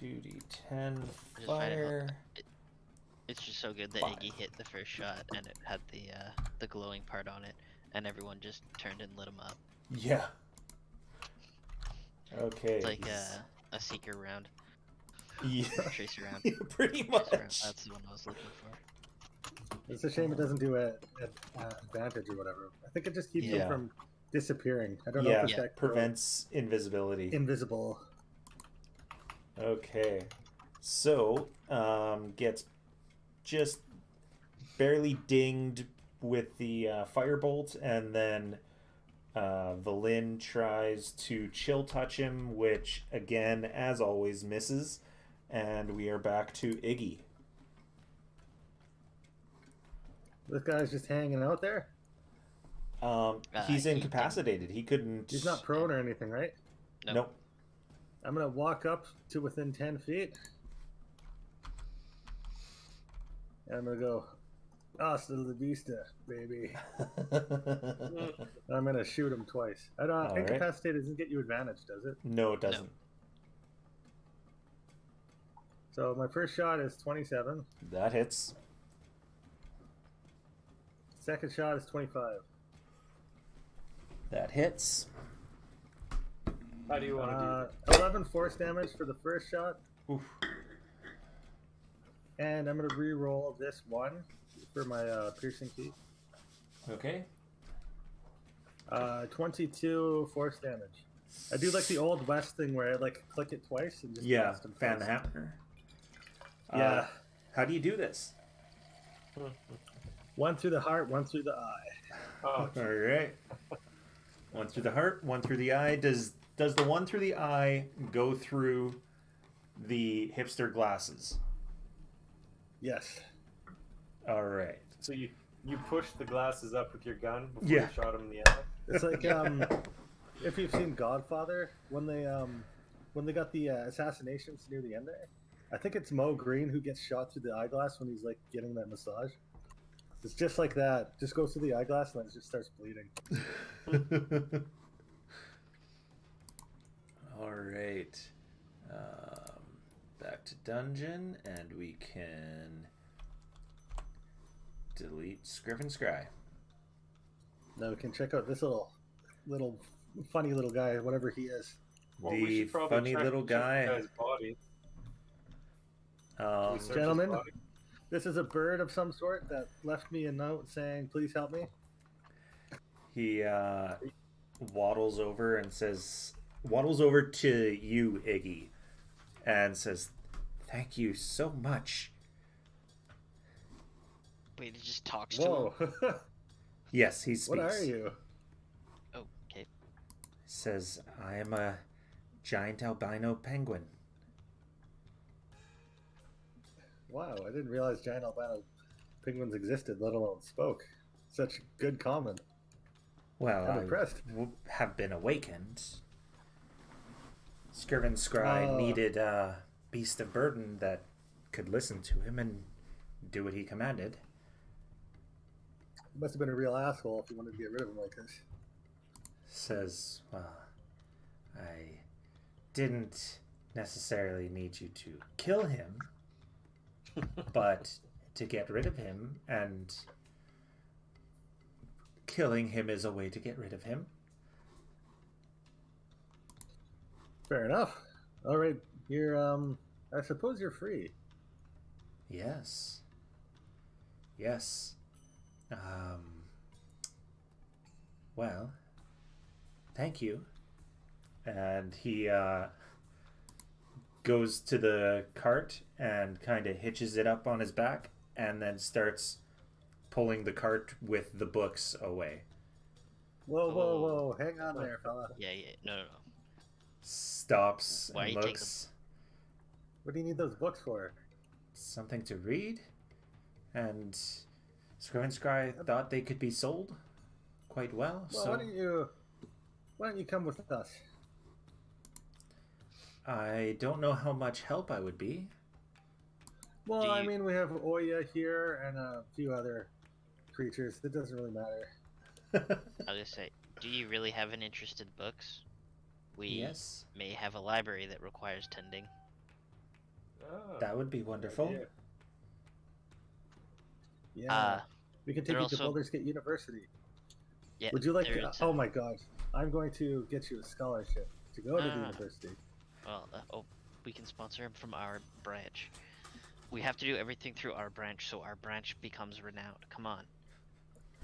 Speaker 2: 2d10
Speaker 3: I just find
Speaker 2: fire.
Speaker 3: It's just so good that
Speaker 2: 5.
Speaker 3: Iggy hit the first shot and it had the glowing part on it, and everyone just turned and lit him up.
Speaker 2: Yeah. Okay.
Speaker 3: It's like a seeker round,
Speaker 2: Yeah.
Speaker 3: tracer round.
Speaker 2: Pretty
Speaker 3: Tracer round.
Speaker 2: much.
Speaker 3: That's the one I was looking for.
Speaker 1: It's a shame it doesn't do a advantage or whatever. I think it just keeps
Speaker 2: Yeah.
Speaker 1: him from disappearing. I don't know
Speaker 2: Yeah,
Speaker 1: if it's that
Speaker 2: prevents invisibility.
Speaker 1: invisible.
Speaker 2: Okay. So, gets just barely dinged with the firebolt, and then Valin tries to chill touch him, which, again, as always, misses. And we are back to Iggy.
Speaker 1: This guy's just hanging out there.
Speaker 2: He's
Speaker 3: he
Speaker 2: incapacitated. He couldn't...
Speaker 1: He's not prone or anything, right?
Speaker 3: No.
Speaker 2: Nope.
Speaker 1: I'm gonna walk up to within 10 feet. And I'm gonna go, hasta la vista, baby. And I'm gonna shoot him twice. I don't.
Speaker 2: All right.
Speaker 1: Incapacitated doesn't get you advantage, does it?
Speaker 2: No, it doesn't.
Speaker 3: No.
Speaker 1: So my first shot is 27.
Speaker 2: That hits.
Speaker 1: Second shot is 25.
Speaker 2: That hits.
Speaker 4: How do you want to do
Speaker 1: 11 force damage for the first shot.
Speaker 2: Oof.
Speaker 1: And I'm gonna re-roll this one for my piercing key.
Speaker 2: Okay.
Speaker 1: 22 force damage. I do like the old West thing where I like click it twice and just
Speaker 2: Yeah,
Speaker 1: blast him
Speaker 2: fan the
Speaker 1: twice.
Speaker 2: hammer.
Speaker 1: Yeah.
Speaker 2: How do you do this?
Speaker 1: One through the heart, one through the eye.
Speaker 4: Oh,
Speaker 2: All right. One through the heart, one through the eye. Does the one through the eye go through the hipster glasses?
Speaker 1: Yes.
Speaker 2: All right.
Speaker 4: so you push the glasses up with your gun before
Speaker 2: Yeah.
Speaker 4: you shot him in the eye?
Speaker 1: It's like if you've seen Godfather, when they got the assassinations near the end there. I think it's Mo Green who gets shot through the eyeglass when he's like getting that massage. It's just like that. Just goes through the eyeglass and then it just starts bleeding.
Speaker 2: right. Back to dungeon, and we can delete Scriven Scry.
Speaker 1: Now we can check out this little funny little guy, whatever he is.
Speaker 4: Well, we
Speaker 2: The
Speaker 4: should probably
Speaker 2: funny
Speaker 4: check-
Speaker 2: little
Speaker 4: check
Speaker 2: guy.
Speaker 4: the guy's body. Can we search his
Speaker 1: Gentlemen?
Speaker 4: body?
Speaker 1: This is a bird of some sort that left me a note saying, "Please help me."
Speaker 2: He waddles over to you, Iggy, and says, "Thank you so much."
Speaker 3: Wait, it just talks to him.
Speaker 1: Whoa!
Speaker 2: Yes, he speaks.
Speaker 1: What are you?
Speaker 3: Oh, okay.
Speaker 2: Says, "I am a giant albino penguin."
Speaker 1: Wow, I didn't realize giant albino penguins existed, let alone spoke. Such good comment.
Speaker 2: Well,
Speaker 1: I'm
Speaker 2: I
Speaker 1: impressed.
Speaker 2: have been awakened. Scriven Scry
Speaker 1: Oh.
Speaker 2: needed a beast of burden that could listen to him and do what he commanded.
Speaker 1: He must have been a real asshole if you wanted to get rid of him like this.
Speaker 2: Says, "Well, I didn't necessarily need you to kill him, but to get rid of him, and killing him is a way to get rid of him."
Speaker 1: Fair enough. All right, you're I suppose you're free.
Speaker 2: Yes. Yes. Well, thank you. And he goes to the cart and kind of hitches it up on his back and then starts pulling the cart with the books away.
Speaker 1: Whoa, whoa, whoa! Hang on there, fella.
Speaker 3: Yeah. No.
Speaker 2: Stops
Speaker 3: Why
Speaker 2: and
Speaker 3: you take
Speaker 2: looks.
Speaker 1: What do you need those books for?
Speaker 2: Something to read? And Scriven Scry thought they could be sold quite well.
Speaker 1: Well,
Speaker 2: so
Speaker 1: why don't you come with us?
Speaker 2: I don't know how much help I would be.
Speaker 1: Well,
Speaker 3: Do
Speaker 1: I
Speaker 3: you-
Speaker 1: mean, we have Oya here and a few other creatures. It doesn't really matter.
Speaker 3: I'll just say, do you really have an interest in books? We
Speaker 2: Yes,
Speaker 3: may have a library that requires tending.
Speaker 4: Ah,
Speaker 2: that would be wonderful.
Speaker 4: yeah.
Speaker 1: Yeah, we can take
Speaker 3: they're
Speaker 1: you to
Speaker 3: also-
Speaker 1: Baldur's Gate University.
Speaker 3: Yeah.
Speaker 1: Would you like to?
Speaker 3: there's,
Speaker 1: Oh my God, I'm going to get you a scholarship to go to the
Speaker 3: Ah.
Speaker 1: university.
Speaker 3: Well, we can sponsor him from our branch. We have to do everything through our branch, so our branch becomes renowned. Come on.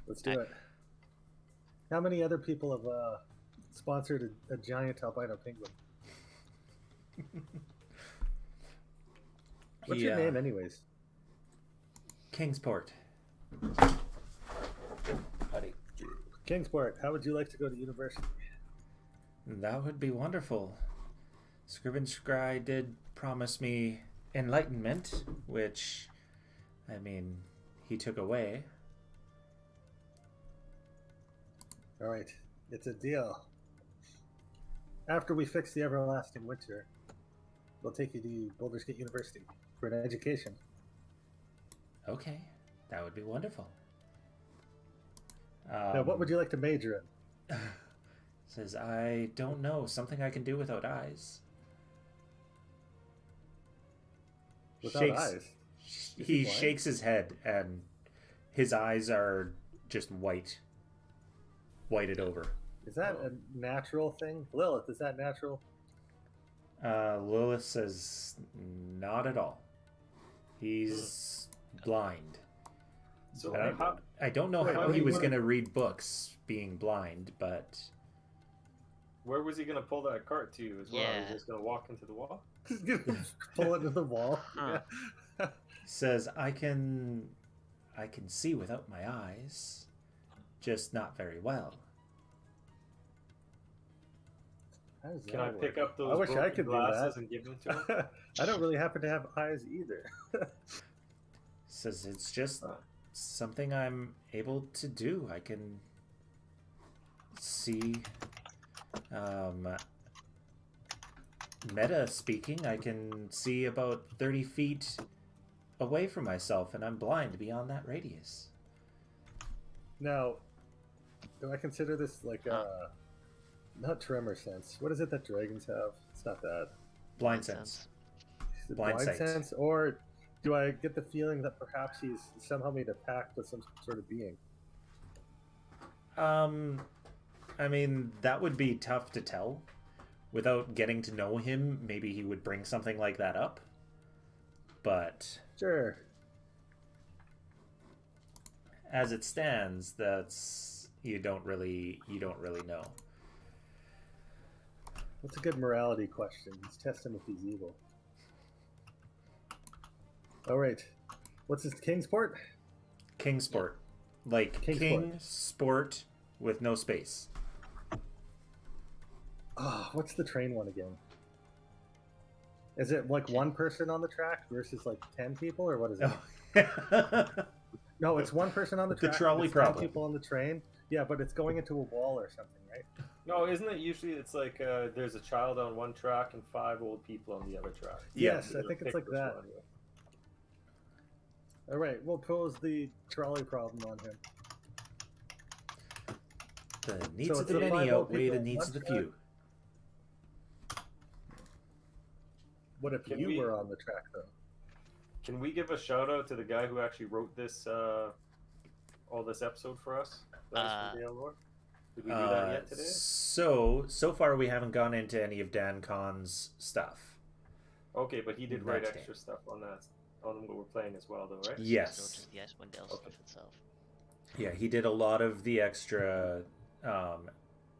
Speaker 1: Let's do it. How many other people have sponsored a giant albino penguin? What's your name, anyways?
Speaker 2: Kingsport. Buddy.
Speaker 1: Kingsport. How would you like to go to university?
Speaker 2: That would be wonderful. Scriven Scry did promise me enlightenment, which, I mean, he took away.
Speaker 1: All right, it's a deal. After we fix the everlasting winter, we'll take you to Baldur's Gate University for an education.
Speaker 2: Okay, that would be wonderful.
Speaker 1: Now, what would you like to major in?
Speaker 2: Says, I don't know. Something I can do without eyes.
Speaker 1: Without eyes? Is he
Speaker 2: He
Speaker 1: blind?
Speaker 2: shakes his head, and his eyes are just whited over.
Speaker 1: Is that a natural thing? Lilith, is that natural?
Speaker 2: Lilith says, not at all. He's blind.
Speaker 4: So
Speaker 2: I don't,
Speaker 4: how,
Speaker 2: I don't know
Speaker 1: Wait,
Speaker 2: how
Speaker 1: what
Speaker 2: he
Speaker 1: do you
Speaker 2: was
Speaker 1: want-
Speaker 2: going to read books being blind, but
Speaker 4: where was he gonna pull that cart to as well?
Speaker 3: Yeah.
Speaker 4: He was just gonna walk into the wall.
Speaker 1: Pull it to the wall.
Speaker 3: Huh.
Speaker 1: Yeah.
Speaker 2: says I can see without my eyes, just not very well.
Speaker 1: How does
Speaker 4: Can
Speaker 1: that
Speaker 4: I
Speaker 1: work?
Speaker 4: pick up those
Speaker 1: I wish I
Speaker 4: broken
Speaker 1: could do
Speaker 4: glasses
Speaker 1: that.
Speaker 4: and give them to him?
Speaker 1: I don't really happen to have eyes either.
Speaker 2: Says it's just
Speaker 4: Huh.
Speaker 2: something I'm able to do. I can see meta speaking, I can see about 30 feet away from myself, and I'm blind beyond that radius.
Speaker 1: Now, do I consider this like Not tremor sense. What is it that dragons have? It's not that.
Speaker 2: Blind sense.
Speaker 1: Is it
Speaker 2: Blind sight.
Speaker 1: sense, or do I get the feeling that perhaps he's somehow made a pact with some sort of being?
Speaker 2: I mean, that would be tough to tell. Without getting to know him, maybe he would bring something like that up. But
Speaker 1: Sure.
Speaker 2: as it stands, that's you don't really know.
Speaker 1: That's a good morality question. Let's test him if he's evil. All right. What's his Kingsport?
Speaker 2: Kingsport. Like
Speaker 1: Kingsport.
Speaker 2: King Sport with no space.
Speaker 1: Ah, what's the train one again? Is it like one person on the track versus like 10 people, or what is it?
Speaker 2: Oh.
Speaker 1: No, it's one person on the
Speaker 2: The
Speaker 1: track.
Speaker 2: trolley
Speaker 1: it's 10
Speaker 2: problem.
Speaker 1: people on the train. Yeah, but it's going into a wall or something, right?
Speaker 4: No, isn't it usually it's like there's a child on one track and 5 old people on the other track?
Speaker 2: Yeah.
Speaker 1: Yes, I think it's like that. All right, we'll pose the trolley problem on him.
Speaker 2: The needs
Speaker 1: So
Speaker 2: of
Speaker 1: it's
Speaker 2: the
Speaker 1: a
Speaker 2: many
Speaker 1: 5
Speaker 2: outweigh
Speaker 1: people
Speaker 2: the
Speaker 1: on
Speaker 2: needs
Speaker 1: one
Speaker 2: of the
Speaker 1: track.
Speaker 2: few.
Speaker 1: What if
Speaker 4: Can
Speaker 1: you
Speaker 4: we-
Speaker 1: were on the track, though?
Speaker 4: Can we give a shout out to the guy who actually wrote this all this episode for us? That was from Dale Lore? Did we do that yet today?
Speaker 2: So far we haven't gone into any of Dan Kahn's stuff.
Speaker 4: Okay, but he did write
Speaker 2: That's
Speaker 4: extra stuff on that on what we're playing as well, though, right?
Speaker 3: So
Speaker 2: Yes.
Speaker 3: just the Icewind Dale
Speaker 4: Okay.
Speaker 3: stuff itself.
Speaker 2: Yeah, he did a lot of the extra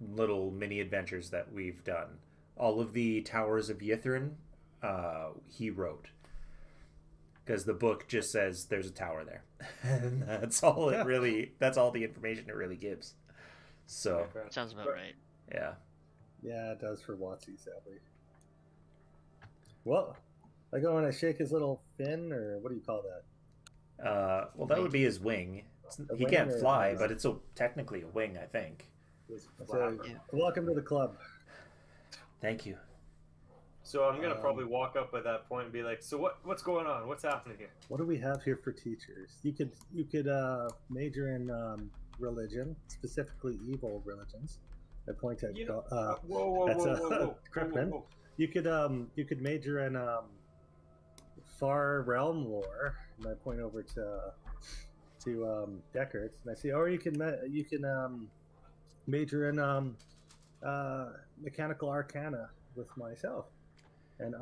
Speaker 2: little mini adventures that we've done. All of the Towers of Ythryn, he wrote. Because the book just says there's a tower there. And that's all it really, that's all the information it really gives. So,
Speaker 4: Okay.
Speaker 3: Sounds about
Speaker 4: But-
Speaker 3: right.
Speaker 2: yeah.
Speaker 1: Yeah, it does for Watsy, sadly. Well, I go and I shake his little fin, or what do you call that?
Speaker 2: Well, that would be his wing.
Speaker 1: A
Speaker 2: He
Speaker 1: wing
Speaker 2: can't
Speaker 1: or-
Speaker 2: fly, but it's technically a wing, I think.
Speaker 1: I say,
Speaker 4: Flapper.
Speaker 3: Yeah.
Speaker 1: welcome to the club.
Speaker 2: Thank you.
Speaker 4: So I'm gonna probably walk up at that point and be like, "So what's going on? What's happening here?"
Speaker 1: What do we have here for teachers? You could major in religion, specifically evil religions. I point at
Speaker 4: You know- Whoa,
Speaker 1: that's
Speaker 4: whoa,
Speaker 1: a-
Speaker 4: whoa, whoa, whoa,
Speaker 1: Crookman.
Speaker 4: whoa.
Speaker 1: you could major in far realm lore, and I point over to Deckard, and I say, or you can major in mechanical arcana with myself, and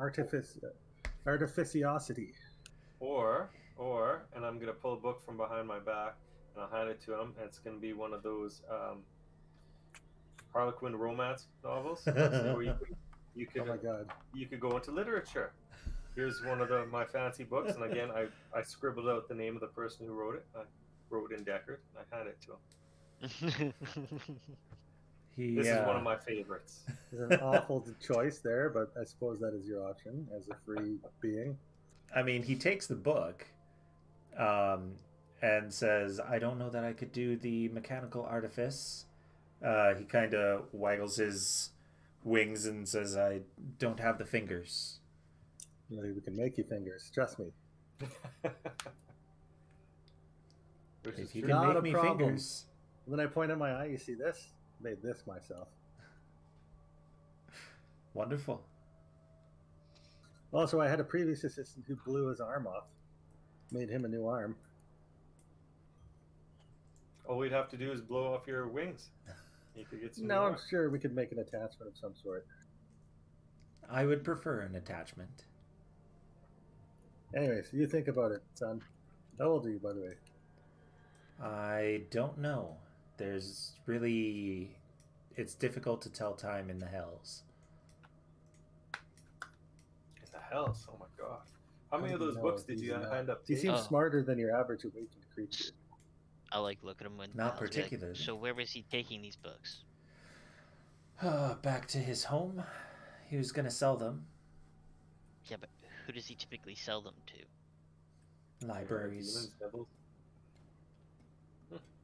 Speaker 1: artificiosity.
Speaker 4: Or, and I'm gonna pull a book from behind my back and I'll hand it to him, and it's gonna be one of those Harlequin romance novels where you
Speaker 1: Oh my
Speaker 4: could
Speaker 1: god!
Speaker 4: you could go into literature. Here's one of my fancy books, and again I scribbled out the name of the person who wrote it. I wrote in Deckard, and I handed it to him. This is one of my favorites.
Speaker 1: It's an awful choice there, but I suppose that is your option as a free being.
Speaker 2: I mean, he takes the book and says, I don't know that I could do the mechanical artifice. He kind of waggles his wings and says, I don't have the fingers.
Speaker 1: Maybe we can make you fingers. Trust me.
Speaker 4: Which is
Speaker 2: If you
Speaker 4: true.
Speaker 2: can
Speaker 1: Not
Speaker 2: make
Speaker 1: a
Speaker 2: me
Speaker 1: problem.
Speaker 2: fingers.
Speaker 1: When I point at my eye, you see this? Made this myself.
Speaker 2: Wonderful.
Speaker 1: Also, I had a previous assistant who blew his arm off. Made him a new arm.
Speaker 4: All we'd have to do is blow off your wings. You could get some
Speaker 1: No, I'm
Speaker 4: more.
Speaker 1: sure we could make an attachment of some sort.
Speaker 2: I would prefer an attachment.
Speaker 1: Anyways, you think about it, son. How old are you, by the way?
Speaker 2: I don't know. There's really... It's difficult to tell time in the hells.
Speaker 4: In the hells, oh my god. How many of
Speaker 1: do you
Speaker 4: those
Speaker 1: know
Speaker 4: books
Speaker 1: if
Speaker 4: did
Speaker 1: he's
Speaker 4: you
Speaker 1: not?
Speaker 4: end up
Speaker 1: He
Speaker 4: taking?
Speaker 1: seems
Speaker 3: Oh.
Speaker 1: smarter than your average awakened creature.
Speaker 3: I like look at him when
Speaker 2: Not
Speaker 3: I'll be like,
Speaker 2: particularly.
Speaker 3: so where was he taking these books?
Speaker 2: Back to his home. He was going to sell them.
Speaker 3: Yeah, but who does he typically sell them to?
Speaker 2: Libraries.
Speaker 4: Demons, devils?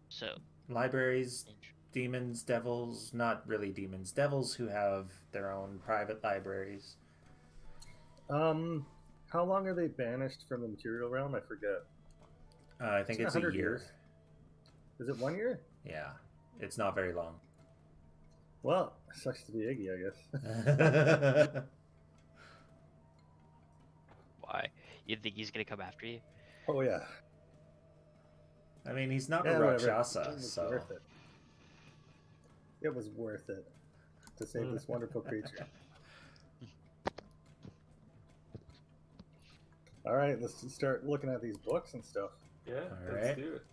Speaker 3: So,
Speaker 2: Libraries,
Speaker 3: int-
Speaker 2: demons, devils, not really demons, devils who have their own private libraries.
Speaker 1: How long are they banished from the material realm? I forget.
Speaker 2: I think
Speaker 1: It's
Speaker 2: it's a
Speaker 1: 100
Speaker 2: year.
Speaker 1: years. Is it 1 year?
Speaker 2: Yeah, it's not very long.
Speaker 1: Well, sucks to be Iggy, I guess.
Speaker 3: Why? You think he's gonna come after you?
Speaker 1: Oh yeah.
Speaker 2: I mean, he's not
Speaker 1: Yeah,
Speaker 2: a
Speaker 1: whatever.
Speaker 2: Rakshasa,
Speaker 1: It was
Speaker 2: so...
Speaker 1: worth it. It was worth it to save this wonderful creature. All right, let's start looking at these books and stuff.
Speaker 4: Yeah,
Speaker 2: All
Speaker 4: let's
Speaker 2: right.
Speaker 4: do it.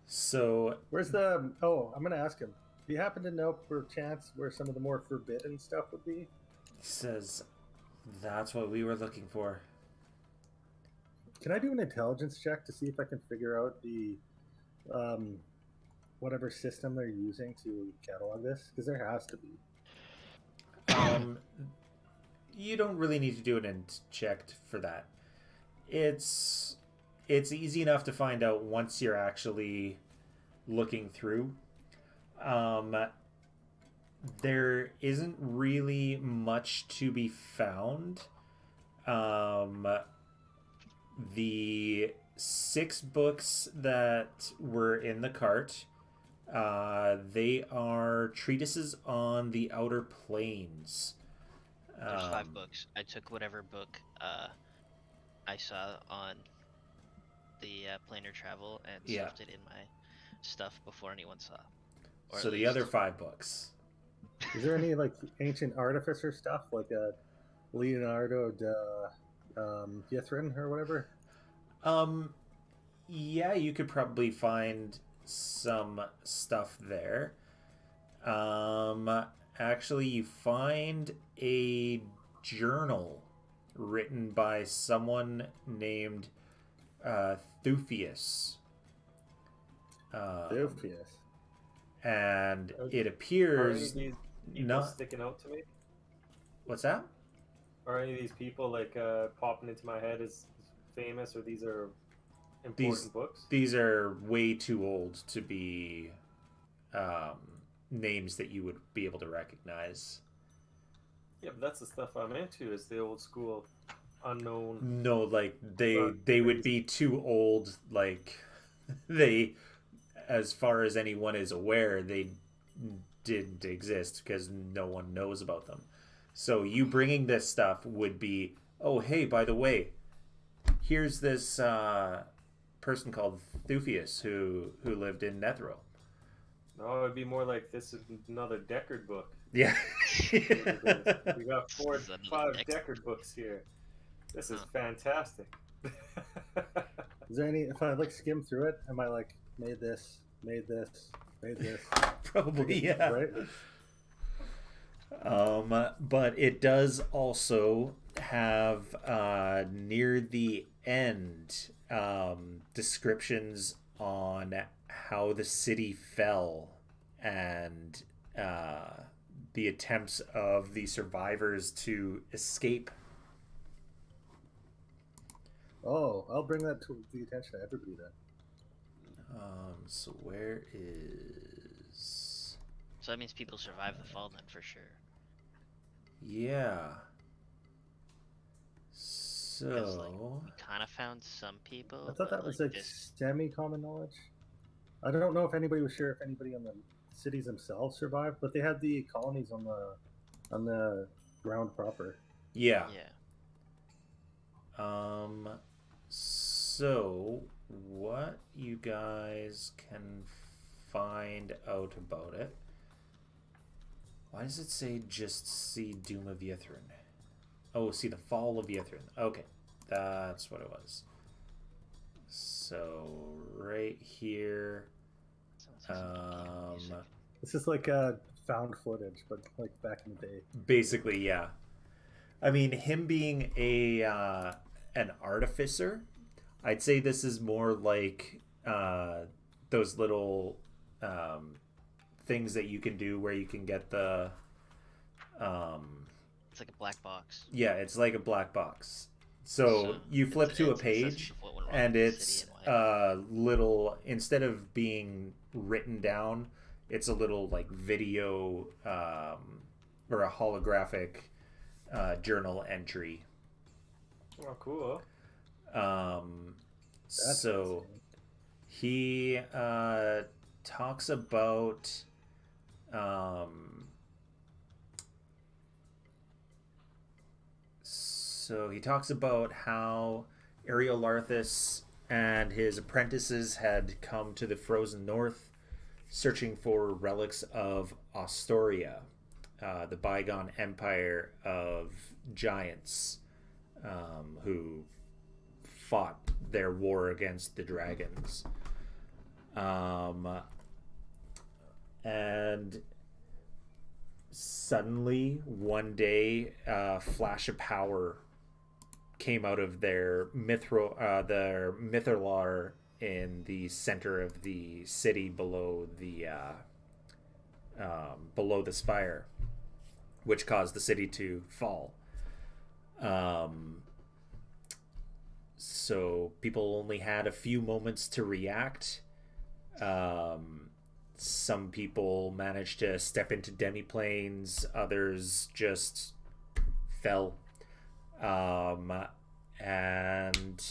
Speaker 2: So,
Speaker 1: Where's the? Oh, I'm gonna ask him. Do you happen to know, per chance, where some of the more forbidden stuff would be?
Speaker 2: he says, that's what we were looking for.
Speaker 1: Can I do an intelligence check to see if I can figure out the, whatever system they're using to catalog this? Because there has to be.
Speaker 2: You don't really need to do an int check for that. It's easy enough to find out once you're actually looking through. There isn't really much to be found. The 6 books that were in the cart, they are treatises on the outer planes.
Speaker 3: There's 5 books. I took whatever book I saw on the planar travel and
Speaker 2: Yeah.
Speaker 3: stuffed it in my stuff before anyone saw. Or
Speaker 2: So
Speaker 3: at
Speaker 2: the
Speaker 3: least-
Speaker 2: other 5 books.
Speaker 1: Is there any like ancient artificer stuff, like a Leonardo da Ythryn or whatever?
Speaker 2: Yeah, you could probably find some stuff there. Actually, you find a journal written by someone named Thufius.
Speaker 1: Theophilus.
Speaker 2: And it
Speaker 4: Are any of
Speaker 2: appears
Speaker 4: these people
Speaker 2: not...
Speaker 4: sticking out to me?
Speaker 2: What's that?
Speaker 4: Are any of these people like popping into my head as famous, or these are important
Speaker 2: These-
Speaker 4: books?
Speaker 2: These are way too old to be names that you would be able to recognize.
Speaker 4: Yeah, but that's the stuff I'm into. Is the old school, unknown.
Speaker 2: No, like they would
Speaker 4: crazy.
Speaker 2: be too old. Like they, as far as anyone is aware, they didn't exist because no one knows about them. So you bringing this stuff would be, oh hey, by the way, here's this person called Thufius who lived in Netheril.
Speaker 4: No, it would be more like this is another Deckard book.
Speaker 2: Yeah.
Speaker 4: We got
Speaker 3: This is another
Speaker 4: 5
Speaker 3: Deckard.
Speaker 4: Deckard books here. This is
Speaker 3: Huh.
Speaker 4: fantastic.
Speaker 1: Is there any? If I like skim through it, am I like made this, made this, made this?
Speaker 2: Probably, yeah.
Speaker 1: Right.
Speaker 2: But it does also have near the end descriptions on how the city fell and the attempts of the survivors to escape.
Speaker 1: Oh, I'll bring that to the attention of everybody then.
Speaker 2: So where is...
Speaker 3: So that means people survive the fall then for sure.
Speaker 2: Yeah.
Speaker 3: 'Cause, like,
Speaker 2: So...
Speaker 3: we kind of found some people.
Speaker 1: I thought
Speaker 3: but,
Speaker 1: that was like
Speaker 3: this-
Speaker 1: semi-common knowledge. I don't know if anybody was sure if anybody on the cities themselves survived, but they had the colonies on the ground proper.
Speaker 2: Yeah.
Speaker 3: Yeah.
Speaker 2: So what you guys can find out about it? Why does it say just see Doom of Ythryn? Oh, see the fall of Ythryn. Okay, that's what it was. So right here,
Speaker 3: Sounds like some music.
Speaker 1: This is like found footage, but like back in the day.
Speaker 2: basically, yeah. I mean, him being a an artificer, I'd say this is more like those little things that you can do where you can get the
Speaker 3: It's like a black box.
Speaker 2: yeah, it's like a black box. So you flip
Speaker 3: it's-
Speaker 2: to a
Speaker 3: it's assessment
Speaker 2: page
Speaker 3: of what went wrong
Speaker 2: and
Speaker 3: with the
Speaker 2: it's
Speaker 3: city and why.
Speaker 2: little, instead of being written down, it's a little like video or a holographic journal entry.
Speaker 4: Oh, cool.
Speaker 1: That's
Speaker 2: So
Speaker 1: fascinating.
Speaker 2: he talks about So he talks about how Ariolarthus and his apprentices had come to the frozen north searching for relics of Astoria, the bygone empire of giants who fought their war against the dragons. And suddenly, one day, a flash of power came out of their Mithrlar in the center of the city below the spire, which caused the city to fall. So people only had a few moments to react. Some people managed to step into demiplanes, others just fell. And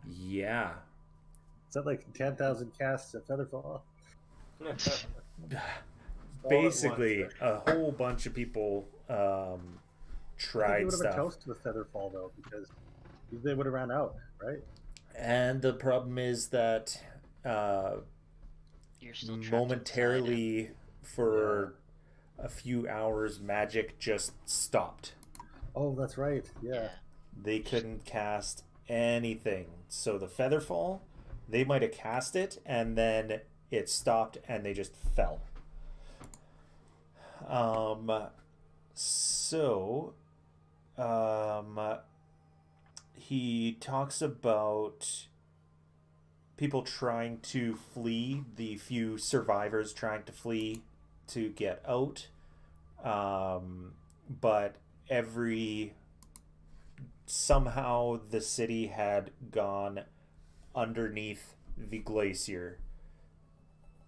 Speaker 2: yeah.
Speaker 1: Is that like 10,000 casts of Featherfall?
Speaker 2: Basically, a whole bunch of people
Speaker 1: I
Speaker 2: tried
Speaker 1: think would have been
Speaker 2: stuff.
Speaker 1: toast with Featherfall though, because they would have ran out, right?
Speaker 2: And the problem is that
Speaker 3: You're still trapped
Speaker 2: momentarily, for a few hours, magic just stopped.
Speaker 1: Oh, that's right.
Speaker 3: inside.
Speaker 1: Yeah.
Speaker 2: They couldn't cast anything. So the Featherfall, they might have cast it, and then it stopped, and they just fell. He talks about people trying to flee, the few survivors trying to flee to get out. But somehow the city had gone underneath the glacier.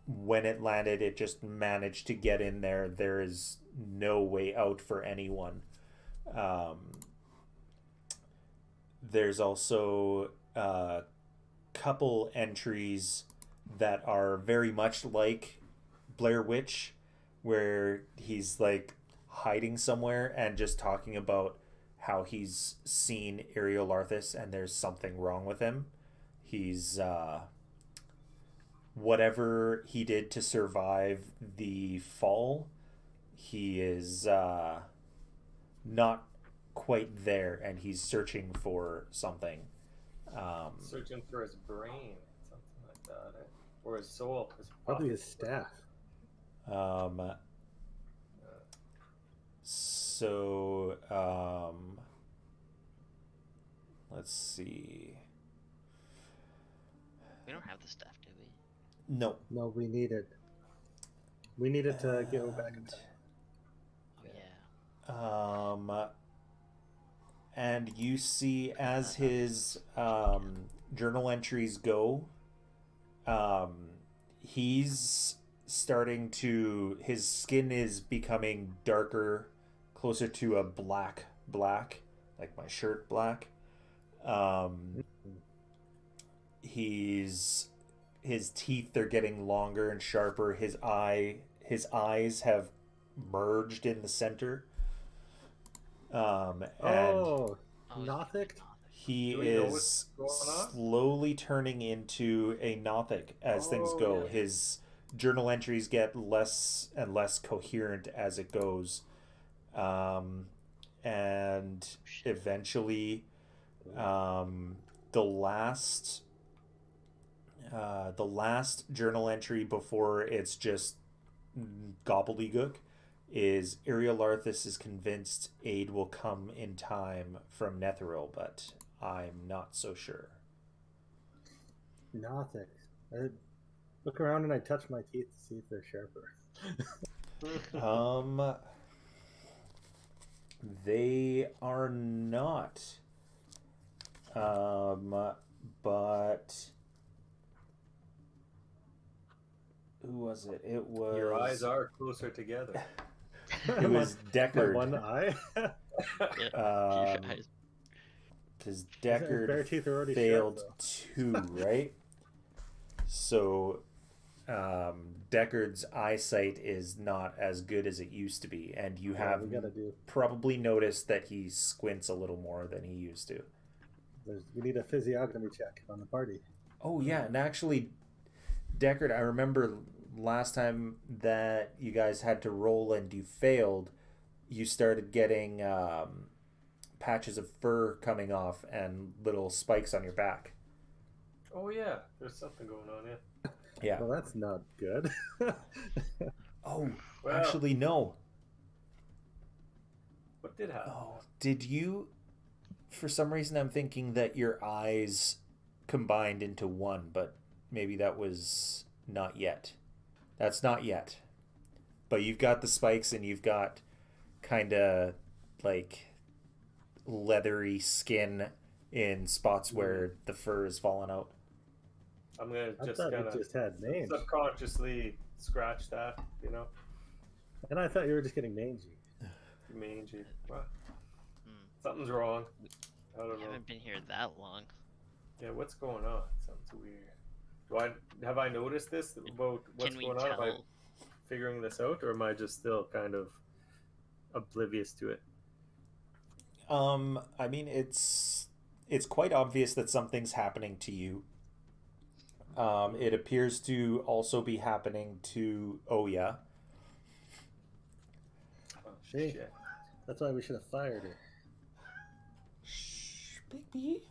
Speaker 2: When it landed, it just managed to get in there. There is no way out for anyone. There's also a couple entries that are very much like Blair Witch, where he's like hiding somewhere and just talking about how he's seen Ariolarthus and there's something wrong with him. He's whatever he did to survive the fall, he is not quite there, and he's searching for something.
Speaker 4: Searching for his brain, something like that, or his soul.
Speaker 1: Probably his staff.
Speaker 2: Let's see.
Speaker 3: We don't have the stuff, do we?
Speaker 2: No.
Speaker 1: No, we need it. We need it to go back in time.
Speaker 3: Oh yeah.
Speaker 2: And you see, as his journal entries go, he's starting to, his skin is becoming darker, closer to a black, like my shirt black. His teeth are getting longer and sharper. His eyes have merged in the center. And
Speaker 1: Nothic?
Speaker 2: he
Speaker 4: Do we know
Speaker 2: is
Speaker 4: what's going on?
Speaker 2: slowly turning into a Nothic as things go.
Speaker 4: Yeah.
Speaker 2: His journal entries get less and less coherent as it goes. And eventually, the last journal entry before it's just gobbledygook is Ariolarthus is convinced aid will come in time from Netheril, but I'm not so sure.
Speaker 1: Nothic. I look around and I touch my teeth to see if they're sharper.
Speaker 2: They are not. But who was it? It was.
Speaker 4: Your eyes are closer together.
Speaker 2: It was Deckard.
Speaker 1: My one eye?
Speaker 3: Yeah.
Speaker 2: Because
Speaker 1: Bare
Speaker 2: Deckard
Speaker 1: teeth are already
Speaker 2: failed
Speaker 1: sharp,
Speaker 2: 2, right? So Deckard's eyesight is not as good as it used to be, and you have
Speaker 1: we gotta do.
Speaker 2: probably noticed that he squints a little more than he used to.
Speaker 1: We need a physiognomy check on the party.
Speaker 2: Oh yeah, and actually, Deckard, I remember last time that you guys had to roll and you failed, you started getting patches of fur coming off and little spikes on your back.
Speaker 4: Oh yeah, there's something going on. Yeah.
Speaker 2: Yeah.
Speaker 1: Well, that's not good.
Speaker 2: Oh,
Speaker 4: Well,
Speaker 2: actually, no.
Speaker 4: what did happen?
Speaker 2: Oh, did you? For some reason, I'm thinking that your eyes combined into one, but maybe that was not yet. That's not yet. But you've got the spikes and you've got kind of like leathery skin in spots where the fur has fallen out.
Speaker 4: I'm gonna
Speaker 1: I
Speaker 4: just
Speaker 1: thought
Speaker 4: kind
Speaker 1: it
Speaker 4: of
Speaker 1: just had names,
Speaker 4: subconsciously scratch that, you know,
Speaker 1: and I thought you were just getting mangy.
Speaker 4: mangy. What?
Speaker 3: Hmm.
Speaker 4: Something's wrong. I
Speaker 3: I
Speaker 4: don't know.
Speaker 3: haven't been here that long.
Speaker 4: Yeah, what's going on? Something's weird. Have I noticed this about what's
Speaker 3: Can we
Speaker 4: going on? Am I
Speaker 3: tell?
Speaker 4: figuring this out, or am I just still kind of oblivious to it?
Speaker 2: I mean, it's quite obvious that something's happening to you. It appears to also be happening to Oya.
Speaker 4: Oh,
Speaker 1: Hey.
Speaker 4: shit.
Speaker 1: That's why we should have fired her.
Speaker 2: Shh, baby.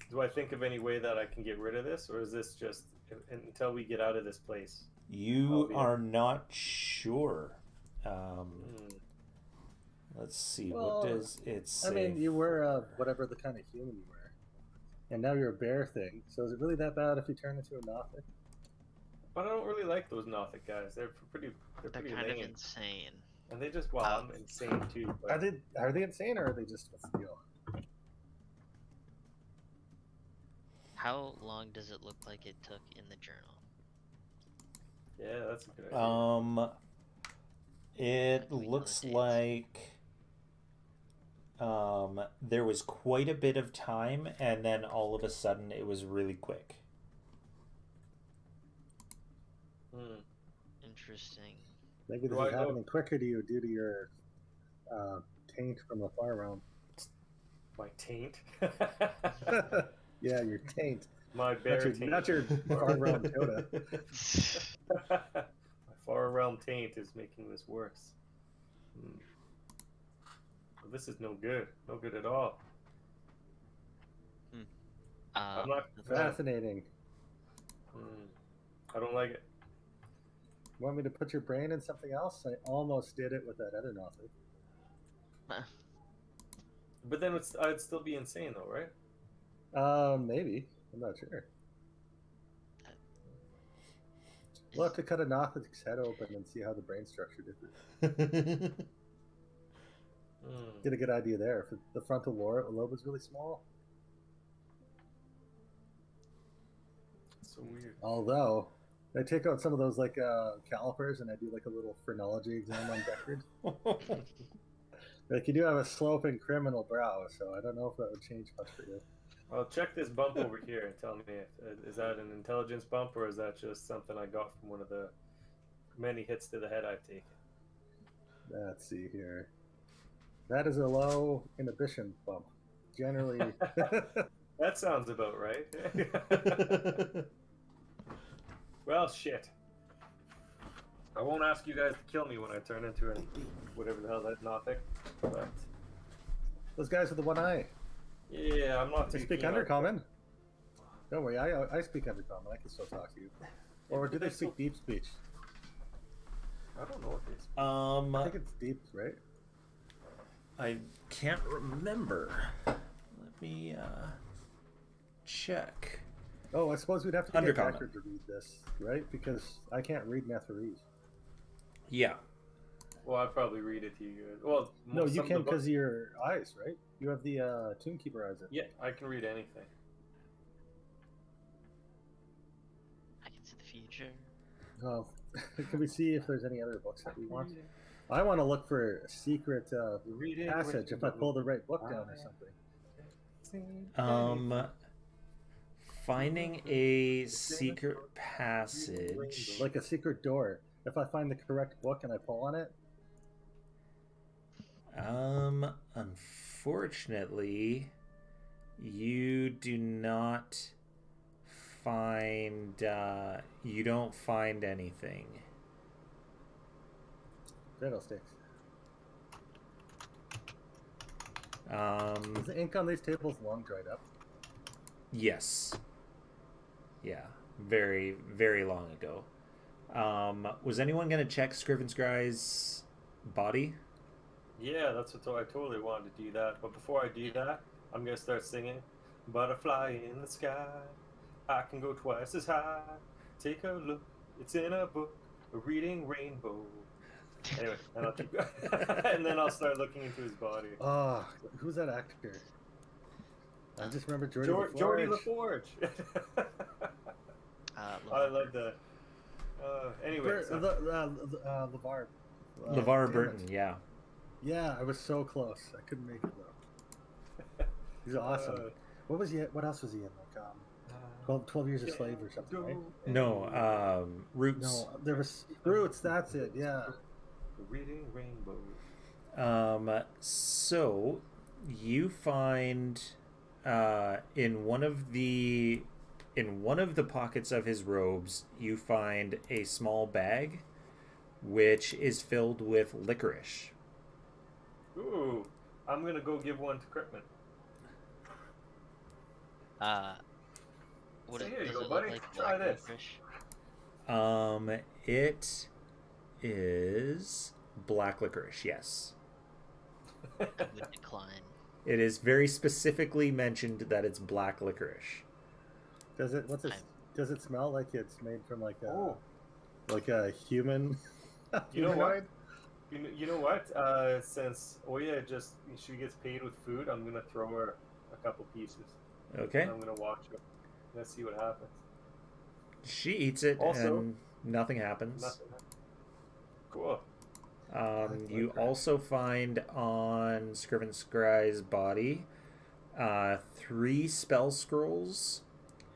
Speaker 4: Do I think of any way that I can get rid of this, or is this just until we get out of this place?
Speaker 2: You are not sure.
Speaker 4: Hmm.
Speaker 2: Let's see.
Speaker 1: Well,
Speaker 2: what does it say?
Speaker 1: I mean, you were whatever the kind of human you were, and now you're a bear thing. So is it really that bad if you turn into a Nothic?
Speaker 4: But I don't really like those Nothic guys. They're
Speaker 3: They're
Speaker 4: pretty
Speaker 3: kind of
Speaker 4: lame,
Speaker 3: insane.
Speaker 4: and they just I'm insane too. But
Speaker 1: Are they insane or are they just what's the deal?
Speaker 3: How long does it look like it took in the journal?
Speaker 4: yeah, that's a good idea.
Speaker 2: It
Speaker 3: We know
Speaker 2: looks
Speaker 3: the dates.
Speaker 2: like there was quite a bit of time, and then all of a sudden it was really quick.
Speaker 4: Hmm.
Speaker 3: Interesting.
Speaker 1: Maybe this
Speaker 4: Do I
Speaker 1: is
Speaker 4: know-
Speaker 1: happening quicker to you due to your taint from the far realm.
Speaker 4: My taint.
Speaker 1: Yeah, your taint.
Speaker 4: My bear taint.
Speaker 1: Not your far realm Toda.
Speaker 4: My far realm taint is making this worse. Hmm. Well, this is no good. No good at all. I'm not.
Speaker 1: Fascinating.
Speaker 4: Hmm. I don't like it.
Speaker 1: Want me to put your brain in something else? I almost did it with that other Nothic.
Speaker 4: But then I'd still be insane though, right?
Speaker 1: Maybe. I'm not sure. We'll have to cut a Nothic's head open and see how the brain structure differs.
Speaker 4: Hmm.
Speaker 1: Get a good idea there. If the frontal lobe is really small.
Speaker 4: It's so weird.
Speaker 1: Although, I take out some of those like calipers and I do like a little phrenology exam on Deckard. Like you do have a sloping criminal brow, so I don't know if that would change much for you.
Speaker 4: Well, check this bump over here and tell me is that an intelligence bump or is that just something I got from one of the many hits to the head I've taken?
Speaker 1: Let's see here. That is a low inhibition bump. Generally,
Speaker 4: That sounds about right. Well, shit. I won't ask you guys to kill me when I turn into whatever the hell that Nothic. But
Speaker 1: those guys with the one eye.
Speaker 4: yeah, I'm not
Speaker 1: They
Speaker 4: too
Speaker 1: speak
Speaker 4: keen on-
Speaker 1: Undercommon. Don't worry, I speak Undercommon. I can still talk to you. Or do they speak deep speech?
Speaker 4: I don't know what this.
Speaker 1: I think it's deep, right?
Speaker 2: I can't remember. Let me check.
Speaker 1: Oh, I suppose we'd have to get
Speaker 2: Undercommon.
Speaker 1: Deckard to read this, right? Because I can't read Netherese.
Speaker 2: Yeah.
Speaker 4: Well, I'd probably read it to you guys. Well,
Speaker 1: No, you
Speaker 4: some of
Speaker 1: can
Speaker 4: the
Speaker 1: because
Speaker 4: books-
Speaker 1: of your eyes, right? You have the Toonkeeper eyes.
Speaker 4: Yeah, I can read anything.
Speaker 3: I can see the future.
Speaker 1: Oh, can we see if there's any other books that we want? I want to look for a secret
Speaker 4: Read it,
Speaker 1: passage if I pull the right book down or something.
Speaker 2: Finding a secret passage.
Speaker 1: Like a secret door. If I find the correct book and I pull on it,
Speaker 2: Unfortunately, you do not find, you don't find anything.
Speaker 1: fiddlesticks.
Speaker 2: Um,
Speaker 1: Is the ink on these tables long dried up?
Speaker 2: yes. Yeah, very, very long ago. Was anyone going to check Scrivenscry's body?
Speaker 4: Yeah, that's what I totally wanted to do that. But before I do that, I'm gonna start singing. Butterfly in the sky, I can go twice as high. Take a look, it's in a book, a reading rainbow. Anyway, and I'll keep going. And then I'll start looking into his body.
Speaker 1: Oh, who's that actor? I just remember
Speaker 4: Geordie LaForge. I love that. Anyway, so.
Speaker 1: LeVar.
Speaker 2: LeVar Burton, yeah.
Speaker 1: Yeah, I was so close. I couldn't make it though. He's awesome. What else was he in? Like 12 Years a Slave or something, right?
Speaker 2: No, Roots.
Speaker 1: No, there was Roots. That's it. Yeah.
Speaker 4: Reading rainbow.
Speaker 2: So you find in one of the pockets of his robes, you find a small bag, which is filled with licorice.
Speaker 4: Ooh, I'm gonna go give one to Crickman.
Speaker 3: What
Speaker 4: So here you
Speaker 3: does
Speaker 4: go,
Speaker 3: it
Speaker 4: buddy.
Speaker 3: look like?
Speaker 4: Try
Speaker 3: Black
Speaker 4: this.
Speaker 3: licorice?
Speaker 2: It is black licorice, yes.
Speaker 3: I would decline.
Speaker 2: It is very specifically mentioned that it's black licorice.
Speaker 1: Does it? Does it smell like it's made from like a human?
Speaker 4: You know what? You know what? Since Oya she gets paid with food, I'm gonna throw her a couple pieces.
Speaker 2: Okay.
Speaker 4: And I'm gonna watch her. I'm gonna see what happens.
Speaker 2: She eats it
Speaker 4: Also,
Speaker 2: and nothing happens.
Speaker 4: Nothing. Cool.
Speaker 2: You also find on Scrivenscry's body 3 spell scrolls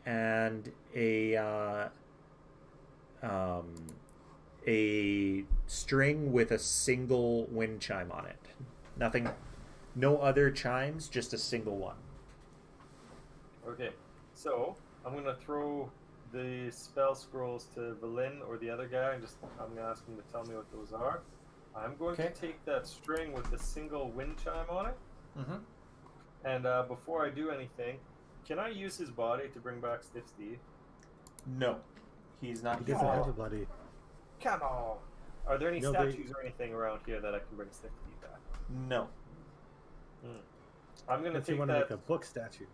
Speaker 2: and a string with a single wind chime on it. Nothing, no other chimes, just a single one.
Speaker 4: Okay, so I'm gonna throw the spell scrolls to Valin or the other guy, and I'm gonna ask him to tell me what those are. I'm going to take that string with the single wind chime on it.
Speaker 2: Mm-hmm.
Speaker 4: And before I do anything, can I use his body to bring back Stiff Steve?
Speaker 2: No, he's not.
Speaker 1: He doesn't have a buddy.
Speaker 4: Come on. Are there any
Speaker 1: No,
Speaker 4: statues or anything around here that I can bring Stiff Steve back?
Speaker 2: No.
Speaker 4: I'm gonna
Speaker 1: If you
Speaker 4: take
Speaker 1: want to
Speaker 4: that.
Speaker 1: make a book statue.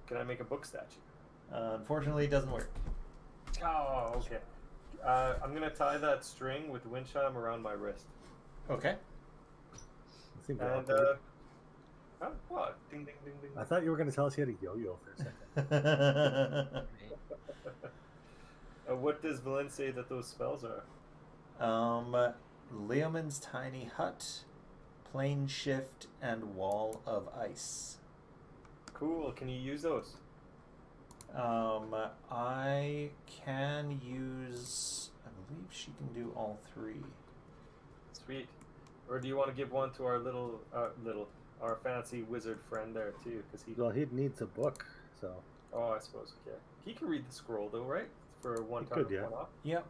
Speaker 4: Can I make a book statue?
Speaker 2: Unfortunately, it doesn't work.
Speaker 4: Oh, okay. I'm gonna tie that string with wind chime around my wrist.
Speaker 2: Okay.
Speaker 1: It seemed
Speaker 4: And
Speaker 1: awkward.
Speaker 4: what? Ding ding ding ding.
Speaker 1: I thought you were going to tell us he had a yo-yo for a second.
Speaker 4: What does Valin say that those spells are?
Speaker 2: Leoman's Tiny Hut, Plane Shift, and Wall of Ice.
Speaker 4: Cool. Can you use those?
Speaker 2: I can use... I believe she can do all 3.
Speaker 4: Sweet. Or do you want to give one to our our fancy wizard friend there too? Because
Speaker 1: Well, he needs a book, so...
Speaker 4: Oh, I suppose. Okay. He can read the scroll though, right? For one
Speaker 1: He
Speaker 4: time.
Speaker 1: could, yeah.
Speaker 4: One off.
Speaker 2: Yep.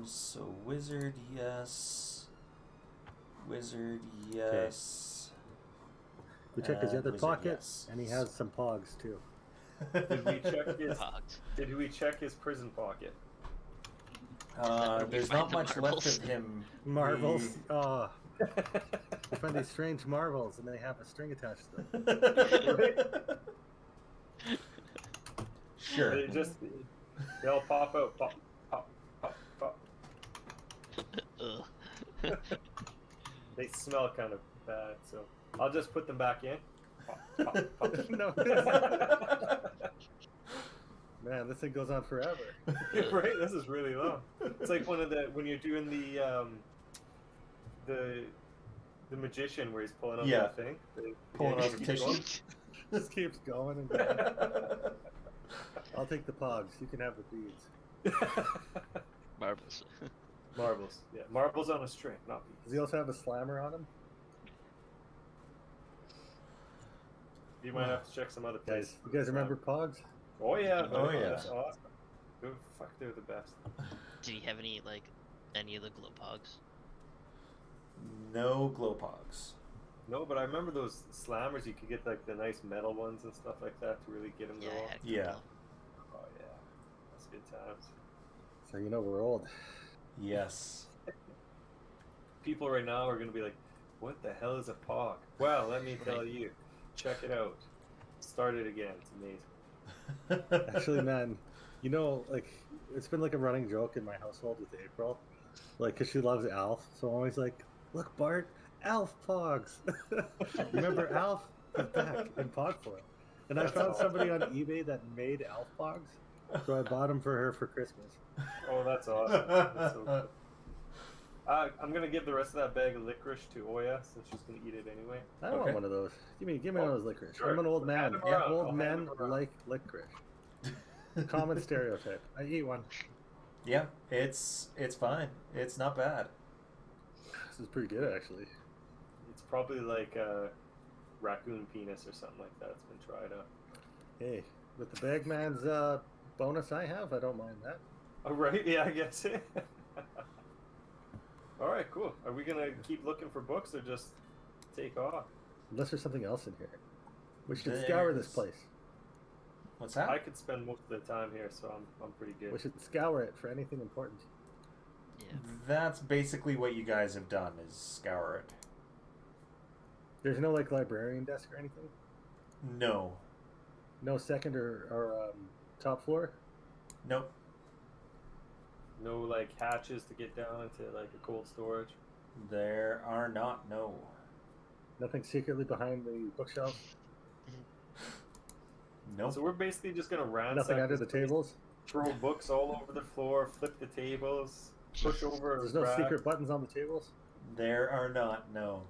Speaker 2: So wizard, yes. Wizard, yes.
Speaker 1: We check his other
Speaker 2: wizard,
Speaker 1: pocket,
Speaker 2: yes.
Speaker 1: and he has some pogs, too.
Speaker 4: Did we check his?
Speaker 3: Pogs.
Speaker 4: Did we check his prison pocket?
Speaker 3: where we
Speaker 2: There's
Speaker 3: find
Speaker 2: not
Speaker 3: the
Speaker 2: much
Speaker 3: marbles?
Speaker 2: left of him.
Speaker 1: Marbles.
Speaker 2: He-
Speaker 1: Oh, we find these strange marbles, and they have a string attached to them.
Speaker 2: Sure.
Speaker 4: They all pop out. Pop, pop, pop, pop.
Speaker 3: Ugh.
Speaker 4: They smell kind of bad, so I'll just put them back in. Pop, pop, pop.
Speaker 1: No. Man, this thing goes on forever.
Speaker 4: Right? This is really long. It's like when you're doing the magician where he's pulling out
Speaker 2: Yeah.
Speaker 4: that thing.
Speaker 2: Pulling out the
Speaker 4: keep
Speaker 2: tissue.
Speaker 4: going.
Speaker 1: Just keeps going and going. I'll take the pogs. You can have the beads.
Speaker 3: Marbles.
Speaker 4: Marbles. Yeah, marbles on a string, not beads.
Speaker 1: Does he also have a slammer on him?
Speaker 4: You might have to check some other places.
Speaker 1: Guys, you guys remember pogs?
Speaker 4: Oh yeah.
Speaker 2: Oh, yeah.
Speaker 4: That's awesome. Good, fuck, they're the best.
Speaker 3: Did he have any of the glow pogs?
Speaker 2: No glow pogs.
Speaker 4: No, but I remember those slammers. You could get like the nice metal ones and stuff like that to really get them
Speaker 3: Yeah,
Speaker 4: going.
Speaker 3: I had a couple
Speaker 2: Yeah.
Speaker 3: of 'em.
Speaker 4: Oh yeah, that's good times.
Speaker 1: So you know we're old.
Speaker 2: Yes.
Speaker 4: People right now are gonna be like, "What the hell is a pog?" Well, let me tell you. Check it out. Start it again. It's amazing.
Speaker 1: Actually, man, you know, like, it's been like a running joke in my household with April. Like, because she loves Alf. So I'm always like, look, Bart, Alf pogs. Remember Alf? He's back in pog form. And I found somebody on eBay that made Alf pogs. So I bought them for her for Christmas.
Speaker 4: Oh, that's awesome. That's so good. I'm gonna give the rest of that bag of licorice to Oya since she's gonna eat it anyway.
Speaker 1: I don't
Speaker 2: Okay.
Speaker 1: want one of those. Give me one of those licorice.
Speaker 4: Sure.
Speaker 1: I'm an old man.
Speaker 4: Hand 'em around. I'll
Speaker 1: Old
Speaker 4: hand
Speaker 1: men
Speaker 4: 'em around.
Speaker 1: like licorice. Common stereotype. I eat one.
Speaker 2: Yeah, it's fine. It's not bad.
Speaker 1: This is pretty good, actually.
Speaker 4: It's probably like a raccoon penis or something like that. It's been tried out.
Speaker 1: Hey, with the bagman's bonus I have, I don't mind that.
Speaker 4: Oh, right? Yeah, I guess. All right, cool. Are we gonna keep looking for books or just take off?
Speaker 1: Unless there's something else in here. We should scour this place.
Speaker 2: What's that?
Speaker 4: I could spend most of the time here, so I'm pretty good.
Speaker 1: We should scour it for anything important.
Speaker 3: Yeah.
Speaker 2: That's basically what you guys have done, is scour it.
Speaker 1: There's no like librarian desk or anything.
Speaker 2: No.
Speaker 1: No second or top floor.
Speaker 2: Nope.
Speaker 4: No like hatches to get down into like a cold storage.
Speaker 2: There are not, no.
Speaker 1: Nothing secretly behind the bookshelf.
Speaker 2: Nope.
Speaker 4: So we're basically just gonna ransack.
Speaker 1: Nothing under
Speaker 4: this
Speaker 1: the
Speaker 4: place,
Speaker 1: tables.
Speaker 4: Throw books all over the floor, flip the tables, push over.
Speaker 1: There's no
Speaker 4: grab.
Speaker 1: secret buttons on the tables.
Speaker 2: There are not, no.